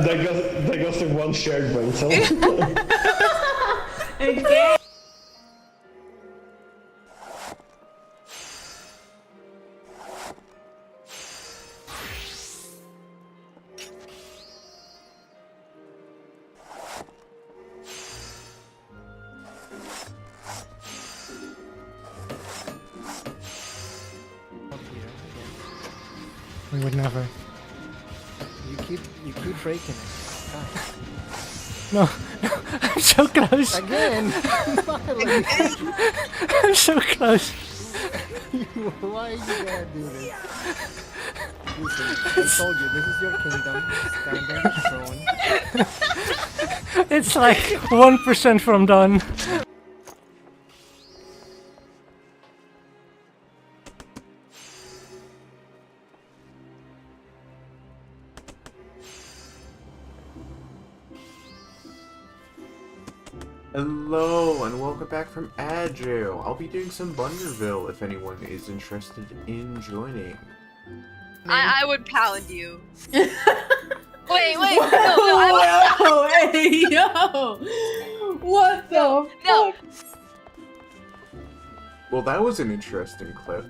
That goes to one shared brain cell. Okay. We would never. You keep breaking it. No, I'm so close. Again. I'm so close. Why are you gonna do this? Listen, I told you this is your kingdom. Stand on the throne. It's like 1% from done. Hello and welcome back from Agile. I'll be doing some Bunderville if anyone is interested in joining. I would pound you. wait, Whoa, no, hey, yo! What the fuck? Well, that was an interesting clip.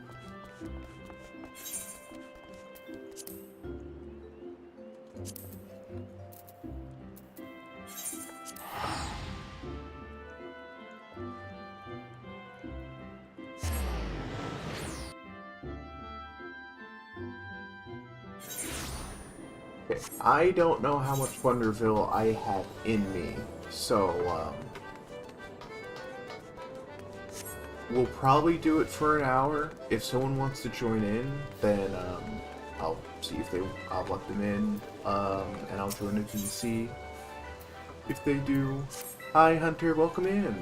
Okay, I don't know how much Wonderville I have in me, so, we'll probably do it for an hour. If someone wants to join in, then, I'll see if I'll let them in, and I'll join a VC. If they do. Hi, Hunter, welcome in.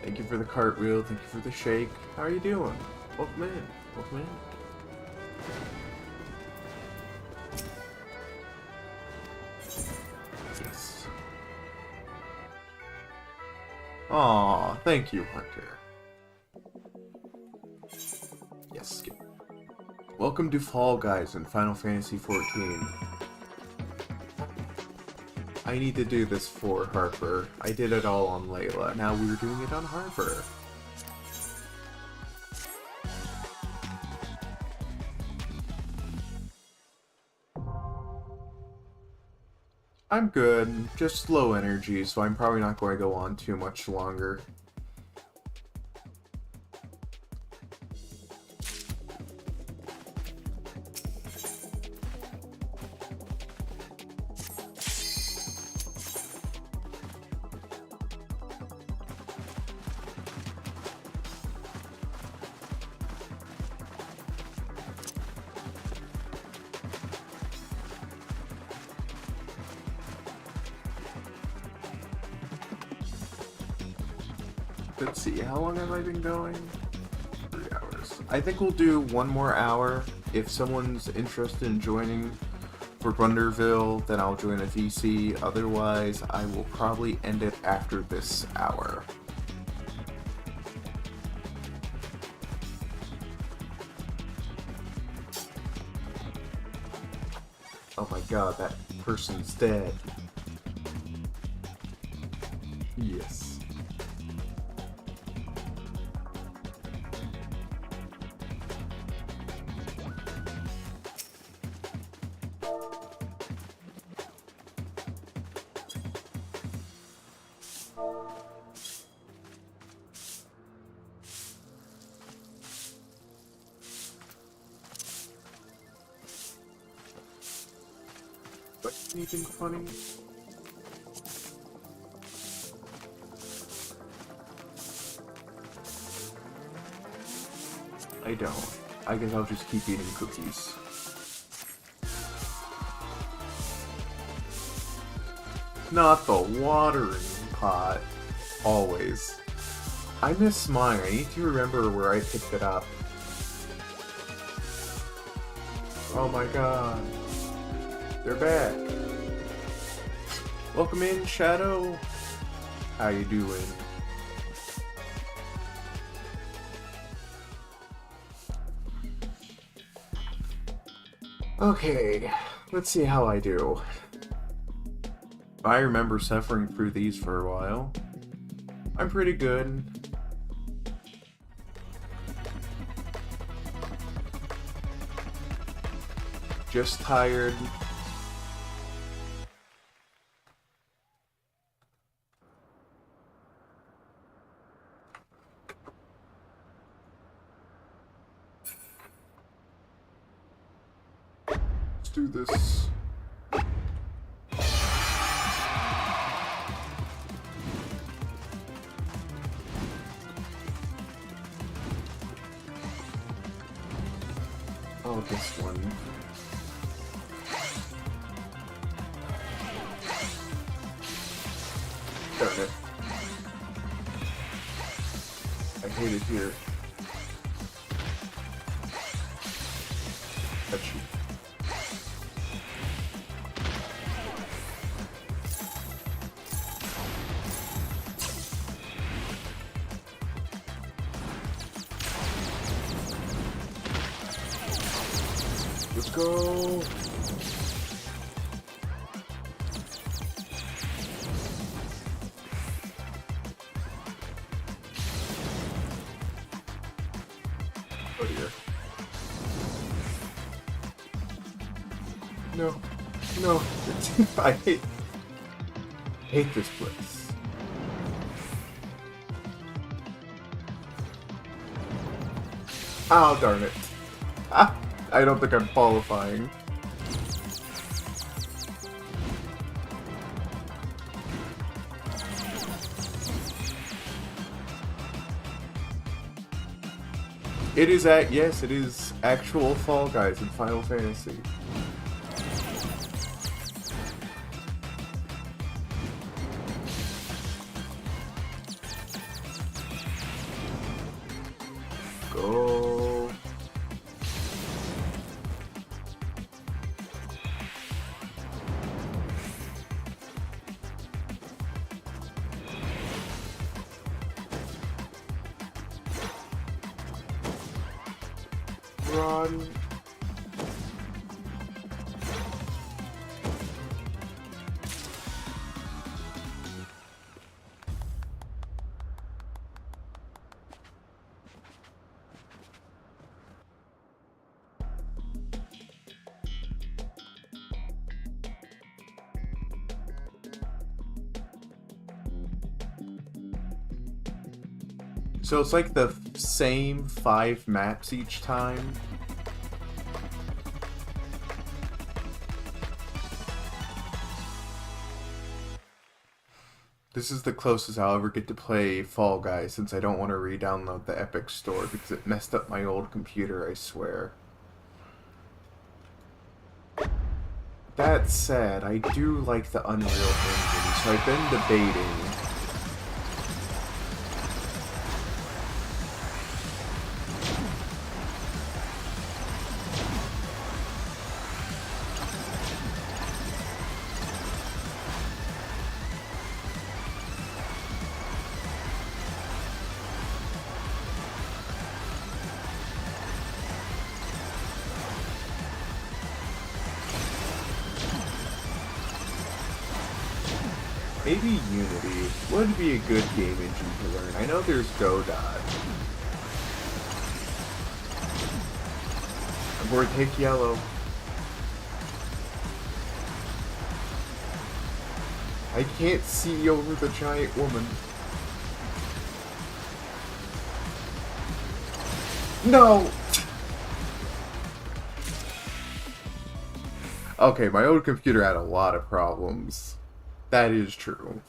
Thank you for the cartwheel, thank you for the shake. How are you doing? Welcome in, welcome in. Yes. Aw, thank you, Hunter. Yes, skip. Welcome to Fall Guys in Final Fantasy XIV. I need to do this for Harper. I did it all on Layla. Now we're doing it on Harper. I'm good. Just low energy, so I'm probably not going to go on too much longer. Let's see, how long have I been going? 3 hours. I think we'll do one more hour. If someone's interested in joining for Wonderville, then I'll join a VC. Otherwise, I will probably end it after this hour. Oh my god, that person's dead. Yes. Anything funny? I don't. I guess I'll just keep eating cookies. Not the watering pot. Always. I miss mine. I need to remember where I picked it up. Oh my god. They're back. Welcome in, Shadow. How you doing? Okay, let's see how I do. I remember suffering through these for a while. I'm pretty good. Just tired. Do this. Oh, this one. Darn it. I hate it here. Touch you. Let's go. Oh dear. No. No. I hate hate this place. Oh, darn it. Ah, I don't think I'm qualifying. It is yes, it is actual Fall Guys in Final Fantasy. Go. Run. So it's like the same 5 maps each time. This is the closest I'll ever get to play Fall Guys since I don't want to re-download the Epic Store because it messed up my old computer, I swear. That said, I do like the Unreal Engine, so I've been debating. Maybe Unity would be a good game engine to learn. I know there's Godot. I'm going to take yellow. I can't see over the giant woman. No! Okay, my old computer had a lot of problems. That is true.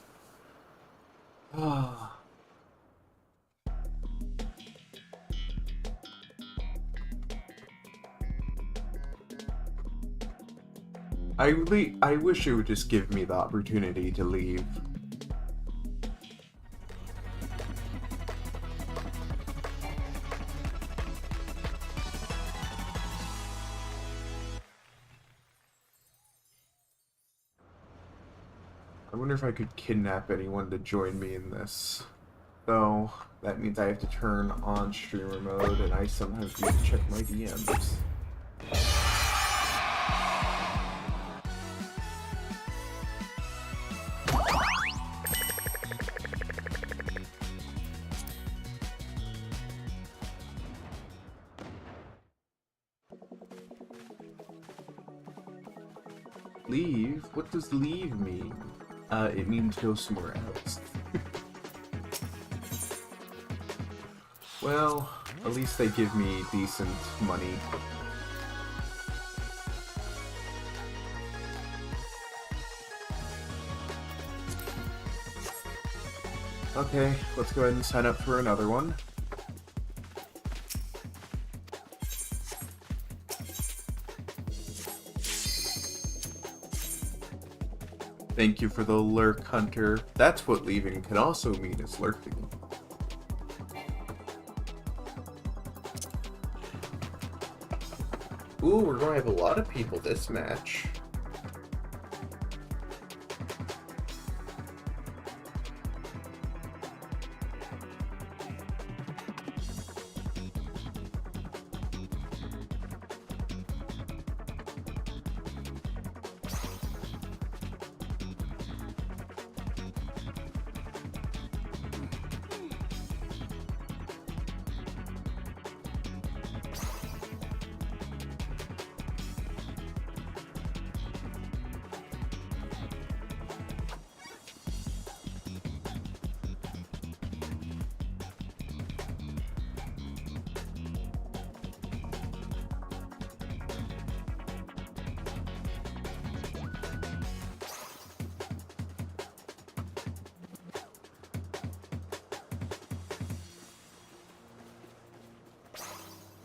I wish it would just give me the opportunity to leave. I wonder if I could kidnap anyone to join me in this. Though, that means I have to turn on streamer mode, and I sometimes need to check my DMs. Leave? What does leave mean? It means go somewhere else. Well, at least they give me decent money. Okay, let's go ahead and sign up for another one. Thank you for the lurk, Hunter. That's what leaving can also mean, is lurking. Ooh, we're gonna have a lot of people this match.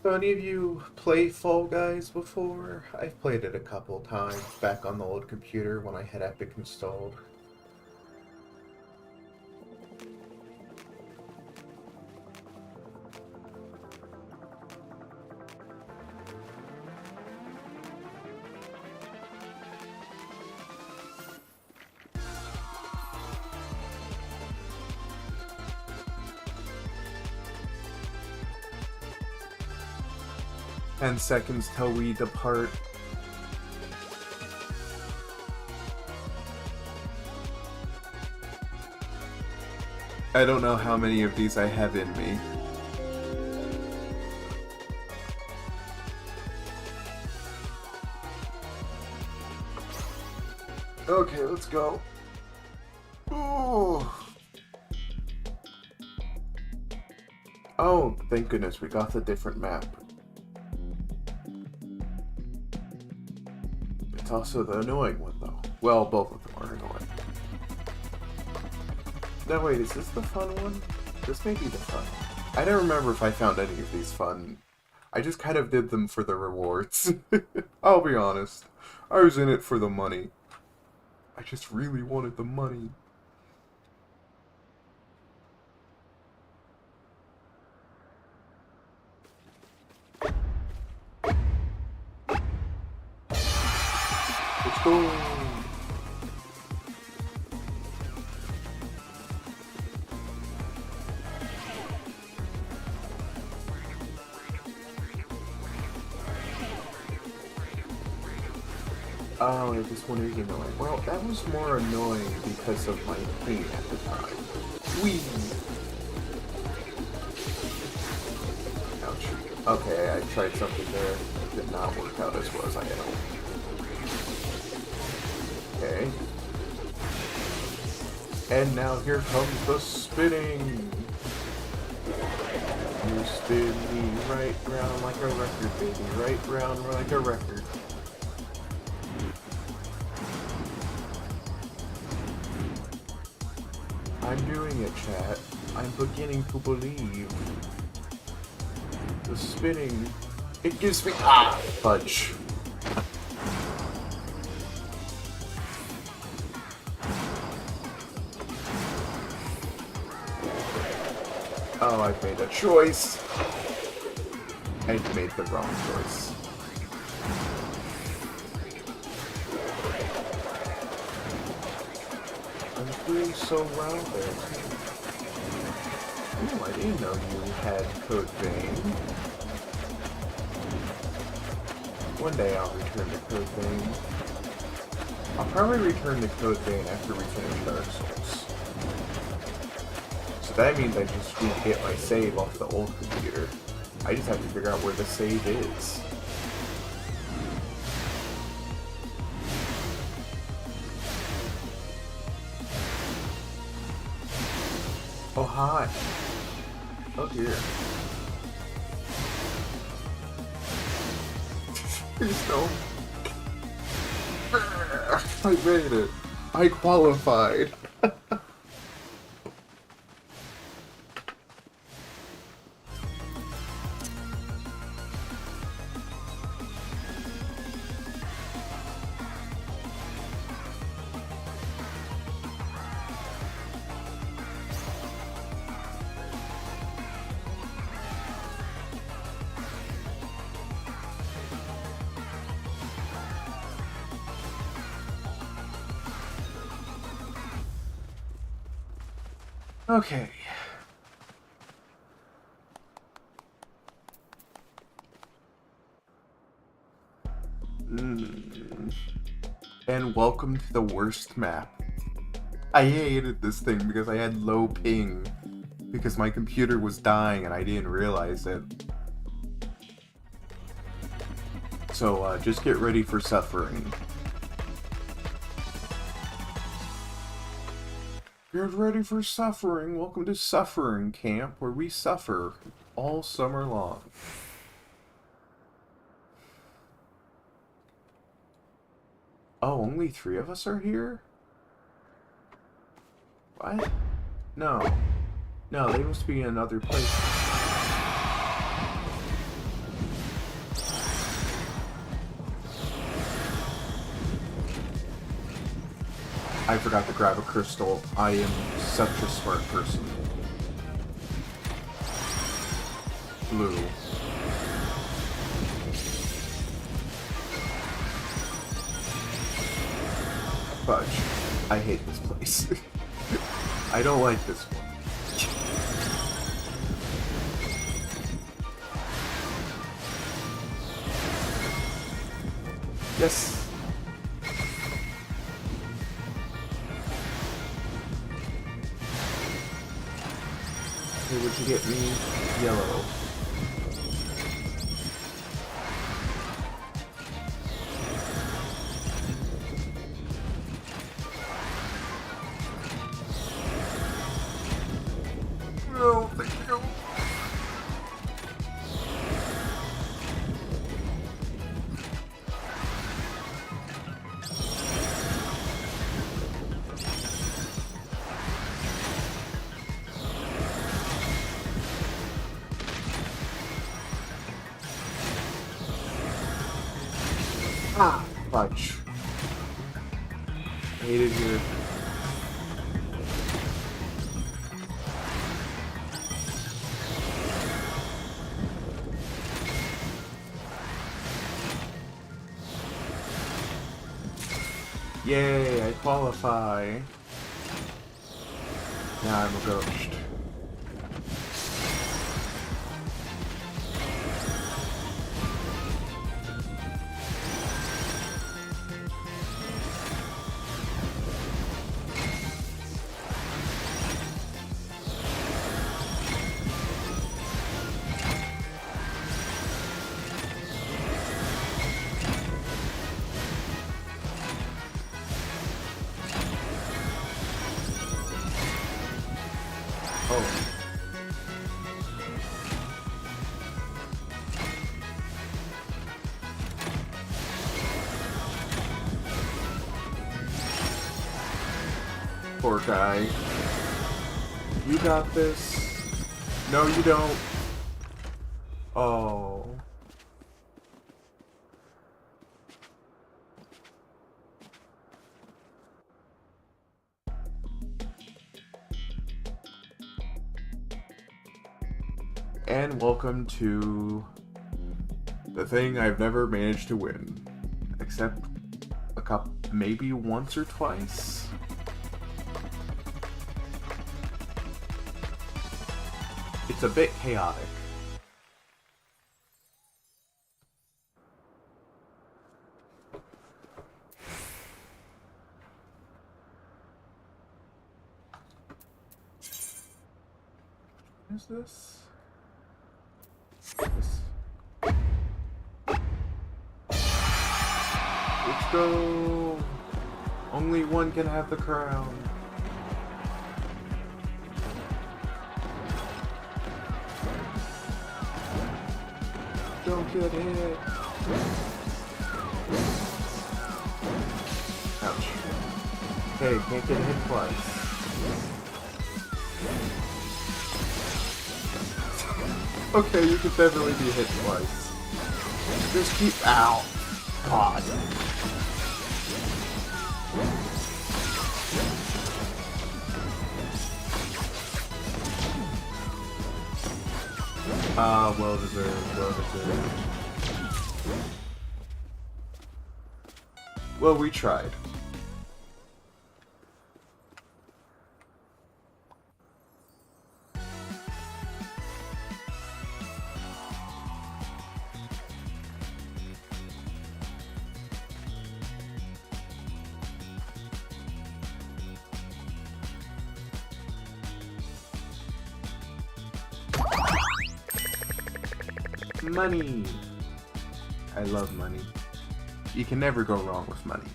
So any of you play Fall Guys before? I've played it a couple times back on the old computer when I had Epic installed. Seconds till we depart. I don't know how many of these I have in me. Okay, let's go. Ooh. Oh, thank goodness we got the different map. It's also the annoying one, though. Well, both of them are annoying. No, wait, is this the fun one? This may be the fun one. I don't remember if I found any of these fun. I just kind of did them for the rewards. I'll be honest. I was in it for the money. I just really wanted the money. Let's go. Oh, this one is annoying. Well, that was more annoying because of my pain at the time. Whee! Ouch. Okay, I tried something there. It did not work out as well as I had hoped. Okay. And now here comes the spinning! You spin me right round like a record, baby. Right round like a record. I'm doing it, chat. I'm beginning to believe. The spinning, it gives me fudge. Oh, I've made a choice. I've made the wrong choice. I'm doing so well there. Ooh, I didn't know you had Code Vein. One day I'll return to Code Vein. I'll probably return to Code Vein after we finish Dark Souls. So that means I just re-hit my save off the old computer. I just have to figure out where the save is. Oh, hi. Oh, dear. Please don't. I made it. I qualified. Okay. And welcome to the worst map. I hated this thing because I had low ping. Because my computer was dying and I didn't realize it. So just get ready for suffering. Get ready for suffering. Welcome to Suffering Camp, where we suffer all summer long. Oh, only 3 of us are here? What? No. No, they must be in another place. I forgot to grab a crystal. I am such a smart person. Blue. Fudge. I hate this place. I don't like this one. Yes. Okay, would you get me? Yellow. No, thank you. Ah, fudge. I hate it here. Yay, I qualify. Now I'm a ghost. Oh. Poor guy. You got this. No, you don't. Oh. And welcome to the thing I've never managed to win. Except a couple, maybe once or twice. It's a bit chaotic. What is this? Let's go! Only one can have the crown. Don't get hit. Ouch. Okay, can't get hit twice. Okay, you could definitely be hit twice. Just keep out. God. Well deserved, well deserved. Well, we tried. Money! I love money. You can never go wrong with money.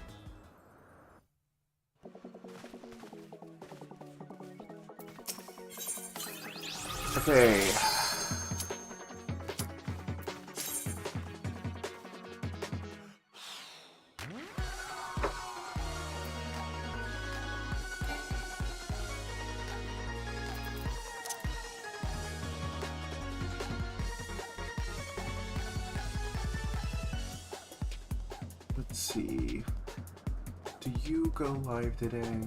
Okay. Let's see. Do you go live today?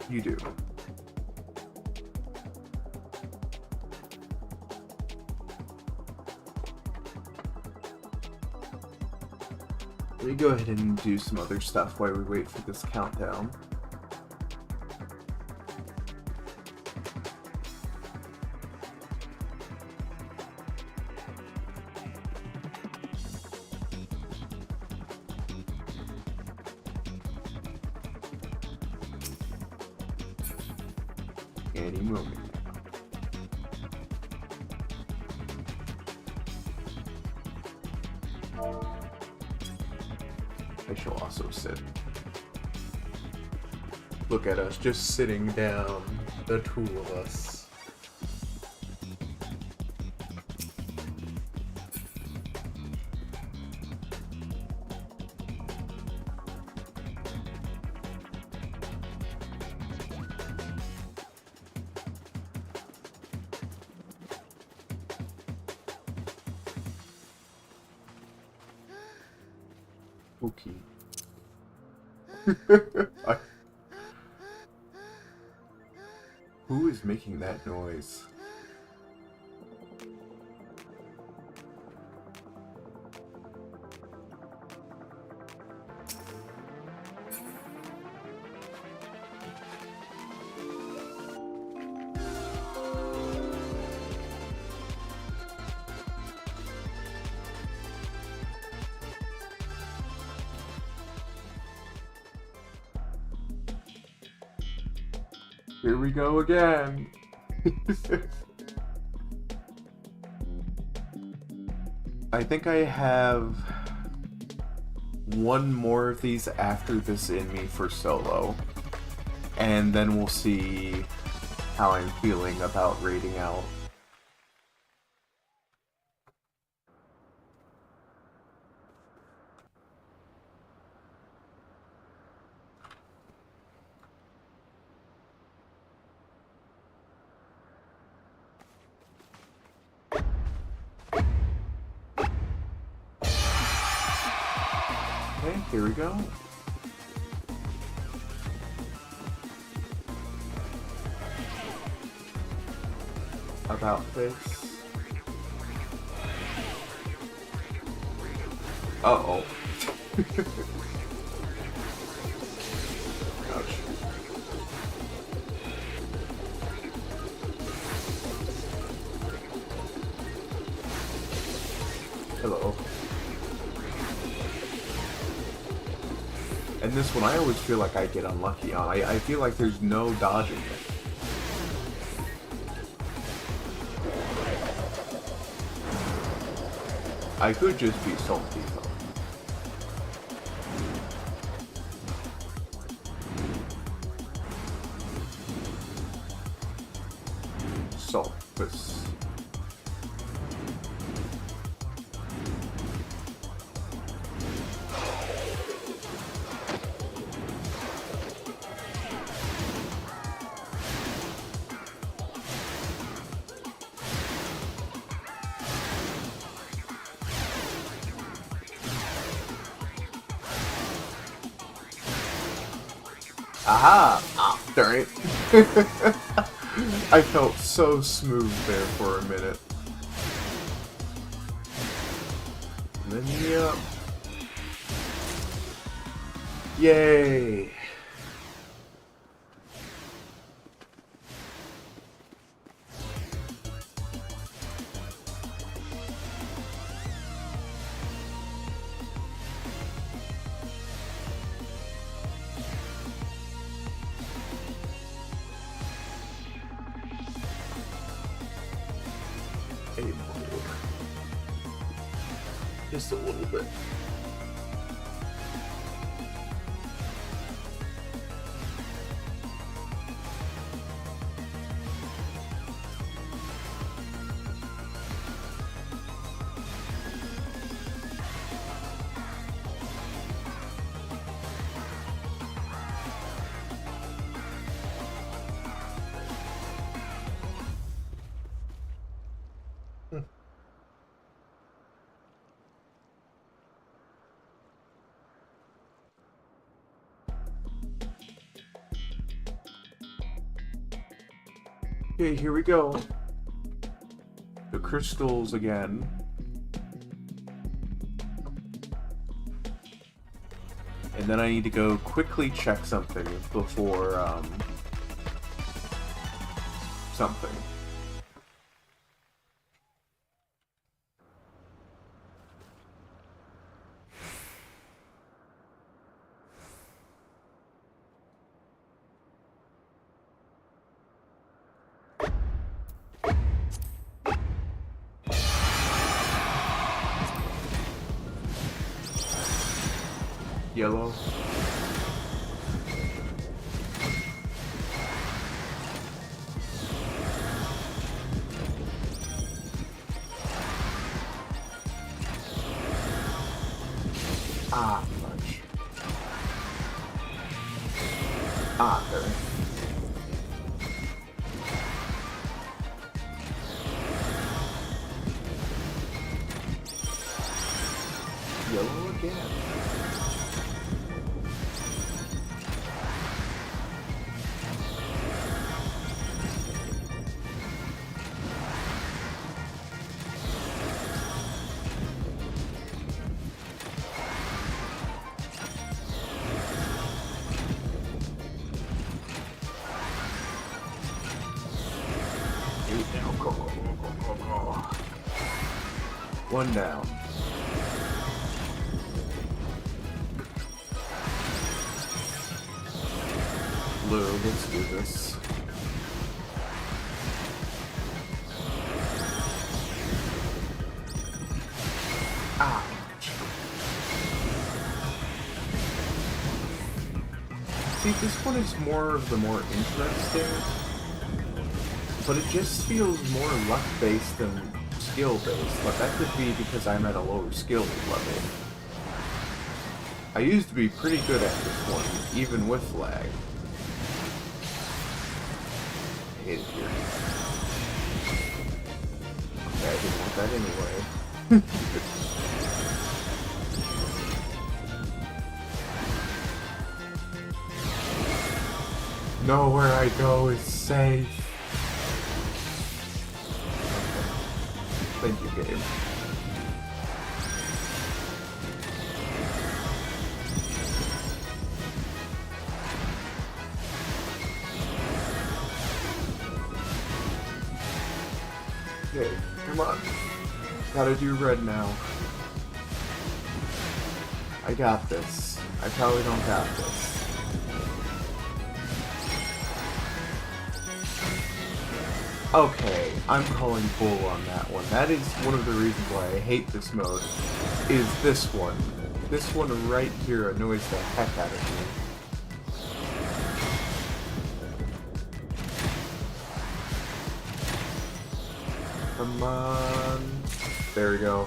You do. Let me go ahead and do some other stuff while we wait for this countdown. Any moment now. I shall also sit. Look at us, just sitting down, the two of us. Okay. Who is making that noise? Here we go again. I think I have one more of these after this in me for solo. And then we'll see how I'm feeling about raiding out. Okay, here we go. About face. Uh-oh. Ouch. Hello. And this one I always feel like I get unlucky on. I feel like there's no dodging it. I could just be salty though. Sulfus. Aha! Ah, darn it. I felt so smooth there for a minute. And then, yep. Yay! Just a little bit. Okay, here we go. The crystals again. And then I need to go quickly check something before, something. Yellow. Ah, fudge. Ah, there. Yellow again. One down. Blue, let's do this. Ah. See, this one is more of the more interesting, but it just feels more luck-based than skill-based, but that could be because I'm at a lower skill level. I used to be pretty good at this one, even with lag. I hate it here. Okay, I didn't want that anyway. Nowhere I go is safe. Thank you, game. Okay, come on. Gotta do red now. I got this. I probably don't got this. Okay, I'm calling bull on that one. That is one of the reasons why I hate this mode, is this one. This one right here annoys the heck out of me. Come on. There we go.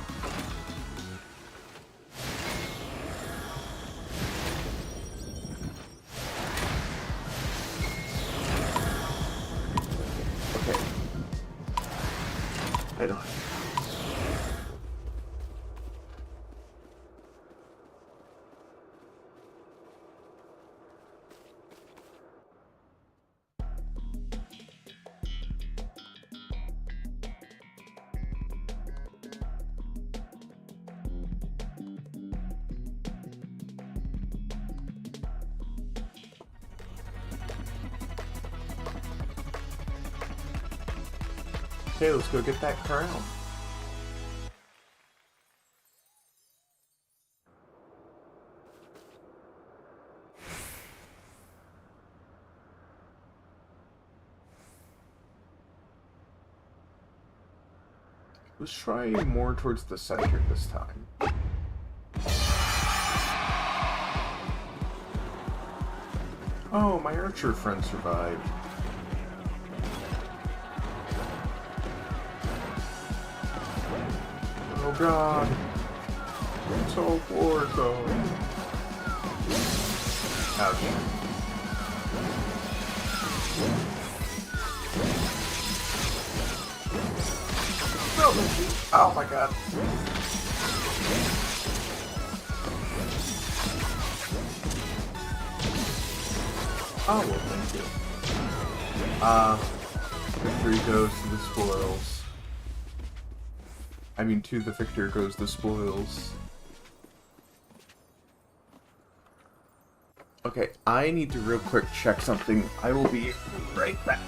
I don't. Okay, let's go get that crown. Let's try more towards the center this time. Oh, my archer friend survived. Oh god. It's all war zone. Ouch. Oh my god. Oh, well, thank you. Victory goes to the spoils. I mean, to the victor goes the spoils. Okay, I need to real quick check something. I will be right back.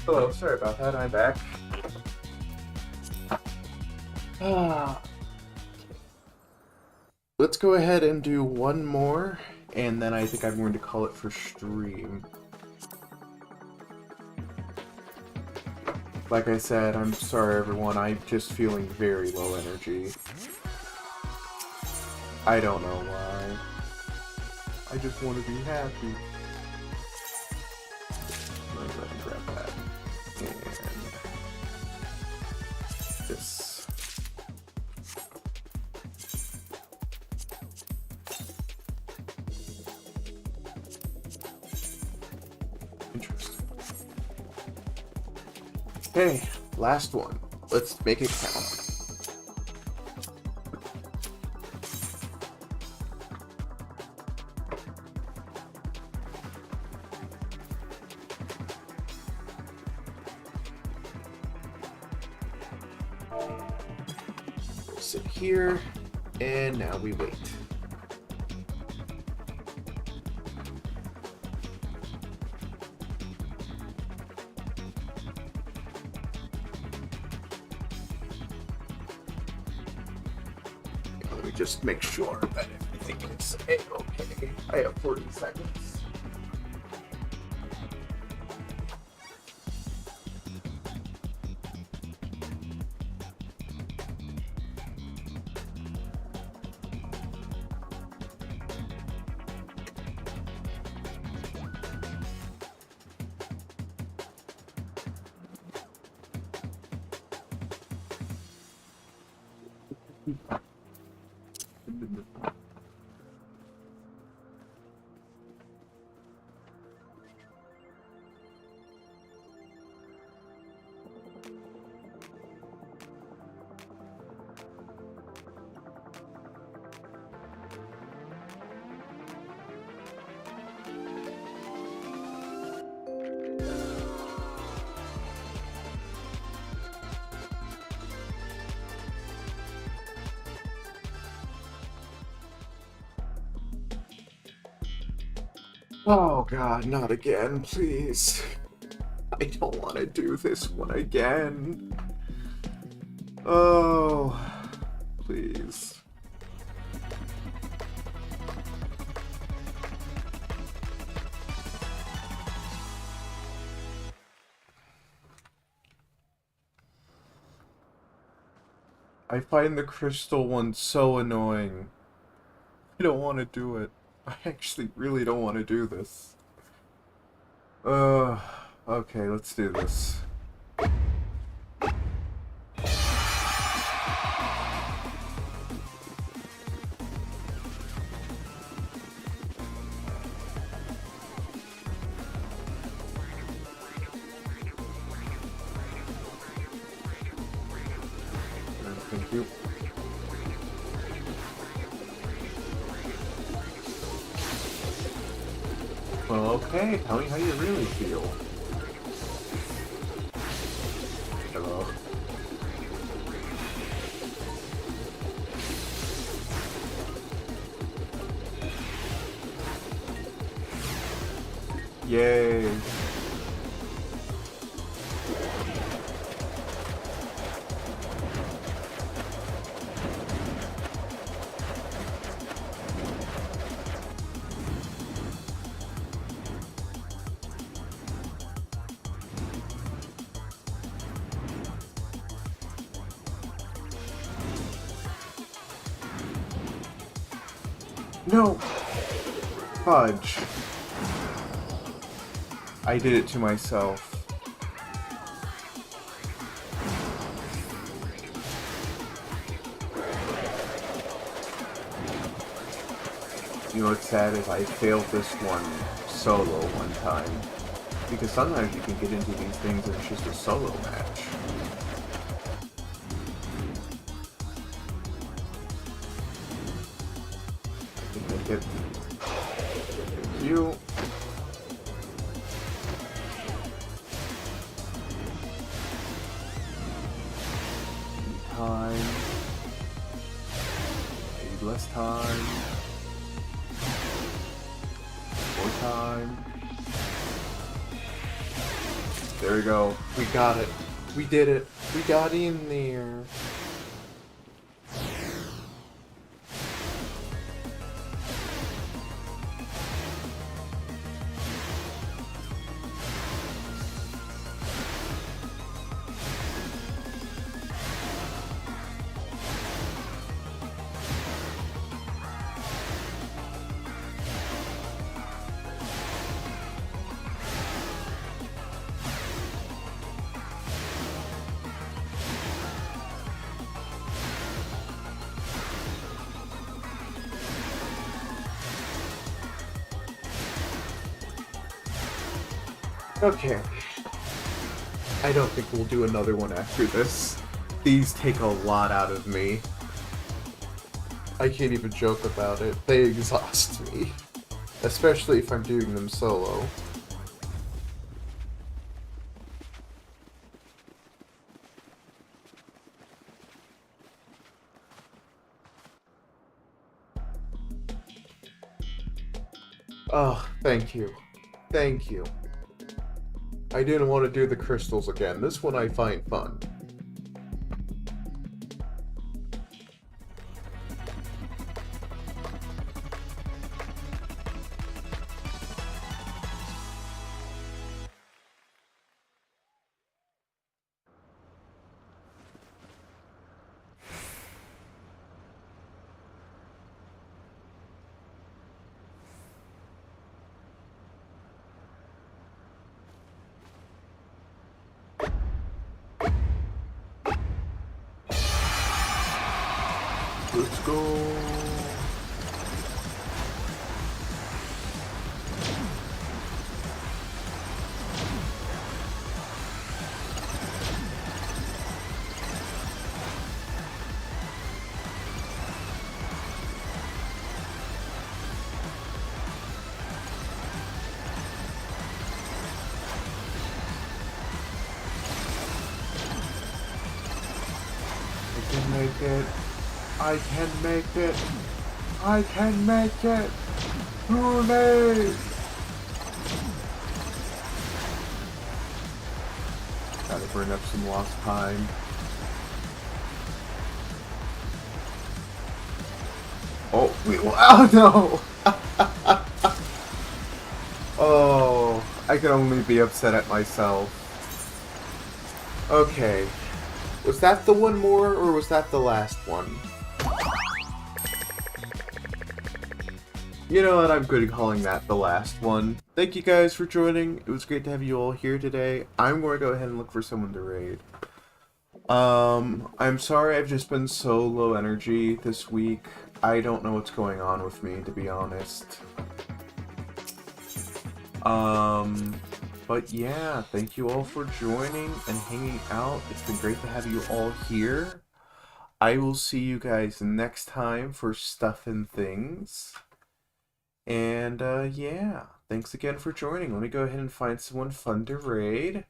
Hello, sorry about that, I'm back. Let's go ahead and do one more, and then I think I'm going to call it for stream. Like I said, I'm sorry everyone, I'm just feeling very low energy. I don't know why. I just want to be happy. Let me grab that. And this. Interesting. Okay, last one. Let's make it count. Sit here, and now we wait. Let me just make sure that everything is okay. I have 40 seconds. Oh god, not again, please. I don't want to do this one again. Oh, please. I find the crystal one so annoying. I don't want to do it. I actually really don't want to do this. Okay, let's do this. Thank you. Well, okay, tell me how you really feel. Hello. Yay. No! Fudge. I did it to myself. You know what's sad is I failed this one solo one time. Because sometimes you can get into these things and it's just a solo match. I can make it. Thank you. Time. Maybe less time. More time. There we go. We got it. We did it. We got in there. Okay. I don't think we'll do another one after this. These take a lot out of me. I can't even joke about it. They exhaust me. Especially if I'm doing them solo. Oh, thank you. Thank you. I didn't want to do the crystals again. This one I find fun. Let's go. I can make it. I can make it. I can make it. Hooray! Gotta burn up some lost time. Oh, wait, oh no! Oh, I can only be upset at myself. Okay. Was that the one more, or was that the last one? You know what, I'm good at calling that the last one. Thank you guys for joining. It was great to have you all here today. I'm going to go ahead and look for someone to raid. I'm sorry I've just been so low energy this week. I don't know what's going on with me, to be honest. But yeah, thank you all for joining and hanging out. It's been great to have you all here. I will see you guys next time for Stuff and Things. And, yeah, thanks again for joining. Let me go ahead and find someone fun to raid.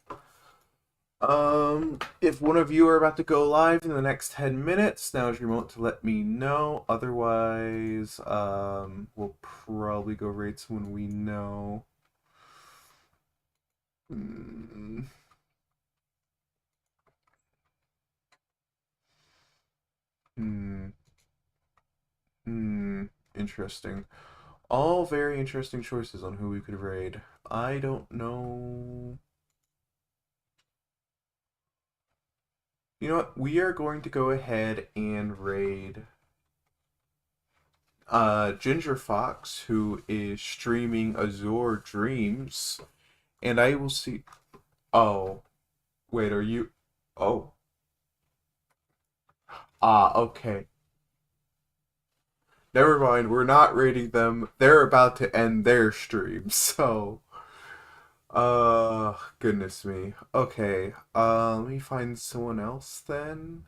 If one of you are about to go live in the next 10 minutes, now is your moment to let me know. Otherwise, we'll probably go raid someone we know. Interesting. All very interesting choices on who we could raid. I don't know. You know what? We are going to go ahead and raid Ginger Fox, who is streaming Azure Dreams, and I will see. Oh, wait, are you? Oh, okay. Never mind, we're not rating them. They're about to end their stream, so. Goodness me. Okay, let me find someone else then.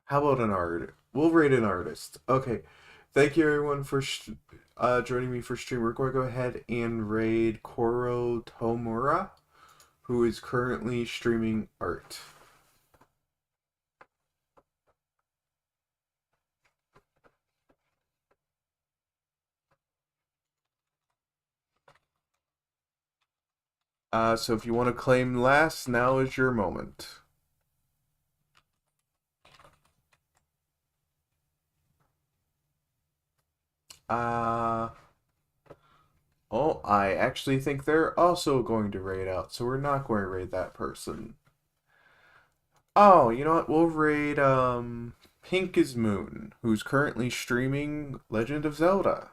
How about an art? We'll rate an artist. Okay. Thank you everyone for joining me for stream. We're going to go ahead and raid Koro Tomura, who is currently streaming art. So if you want to claim last, now is your moment. Oh, I actually think they're also going to raid out, so we're not going to raid that person. Oh, you know what? We'll raid, Pink is Moon, who's currently streaming Legend of Zelda.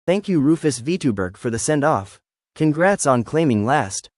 Thank you Rufus VTuberg for the send-off. Congrats on claiming last.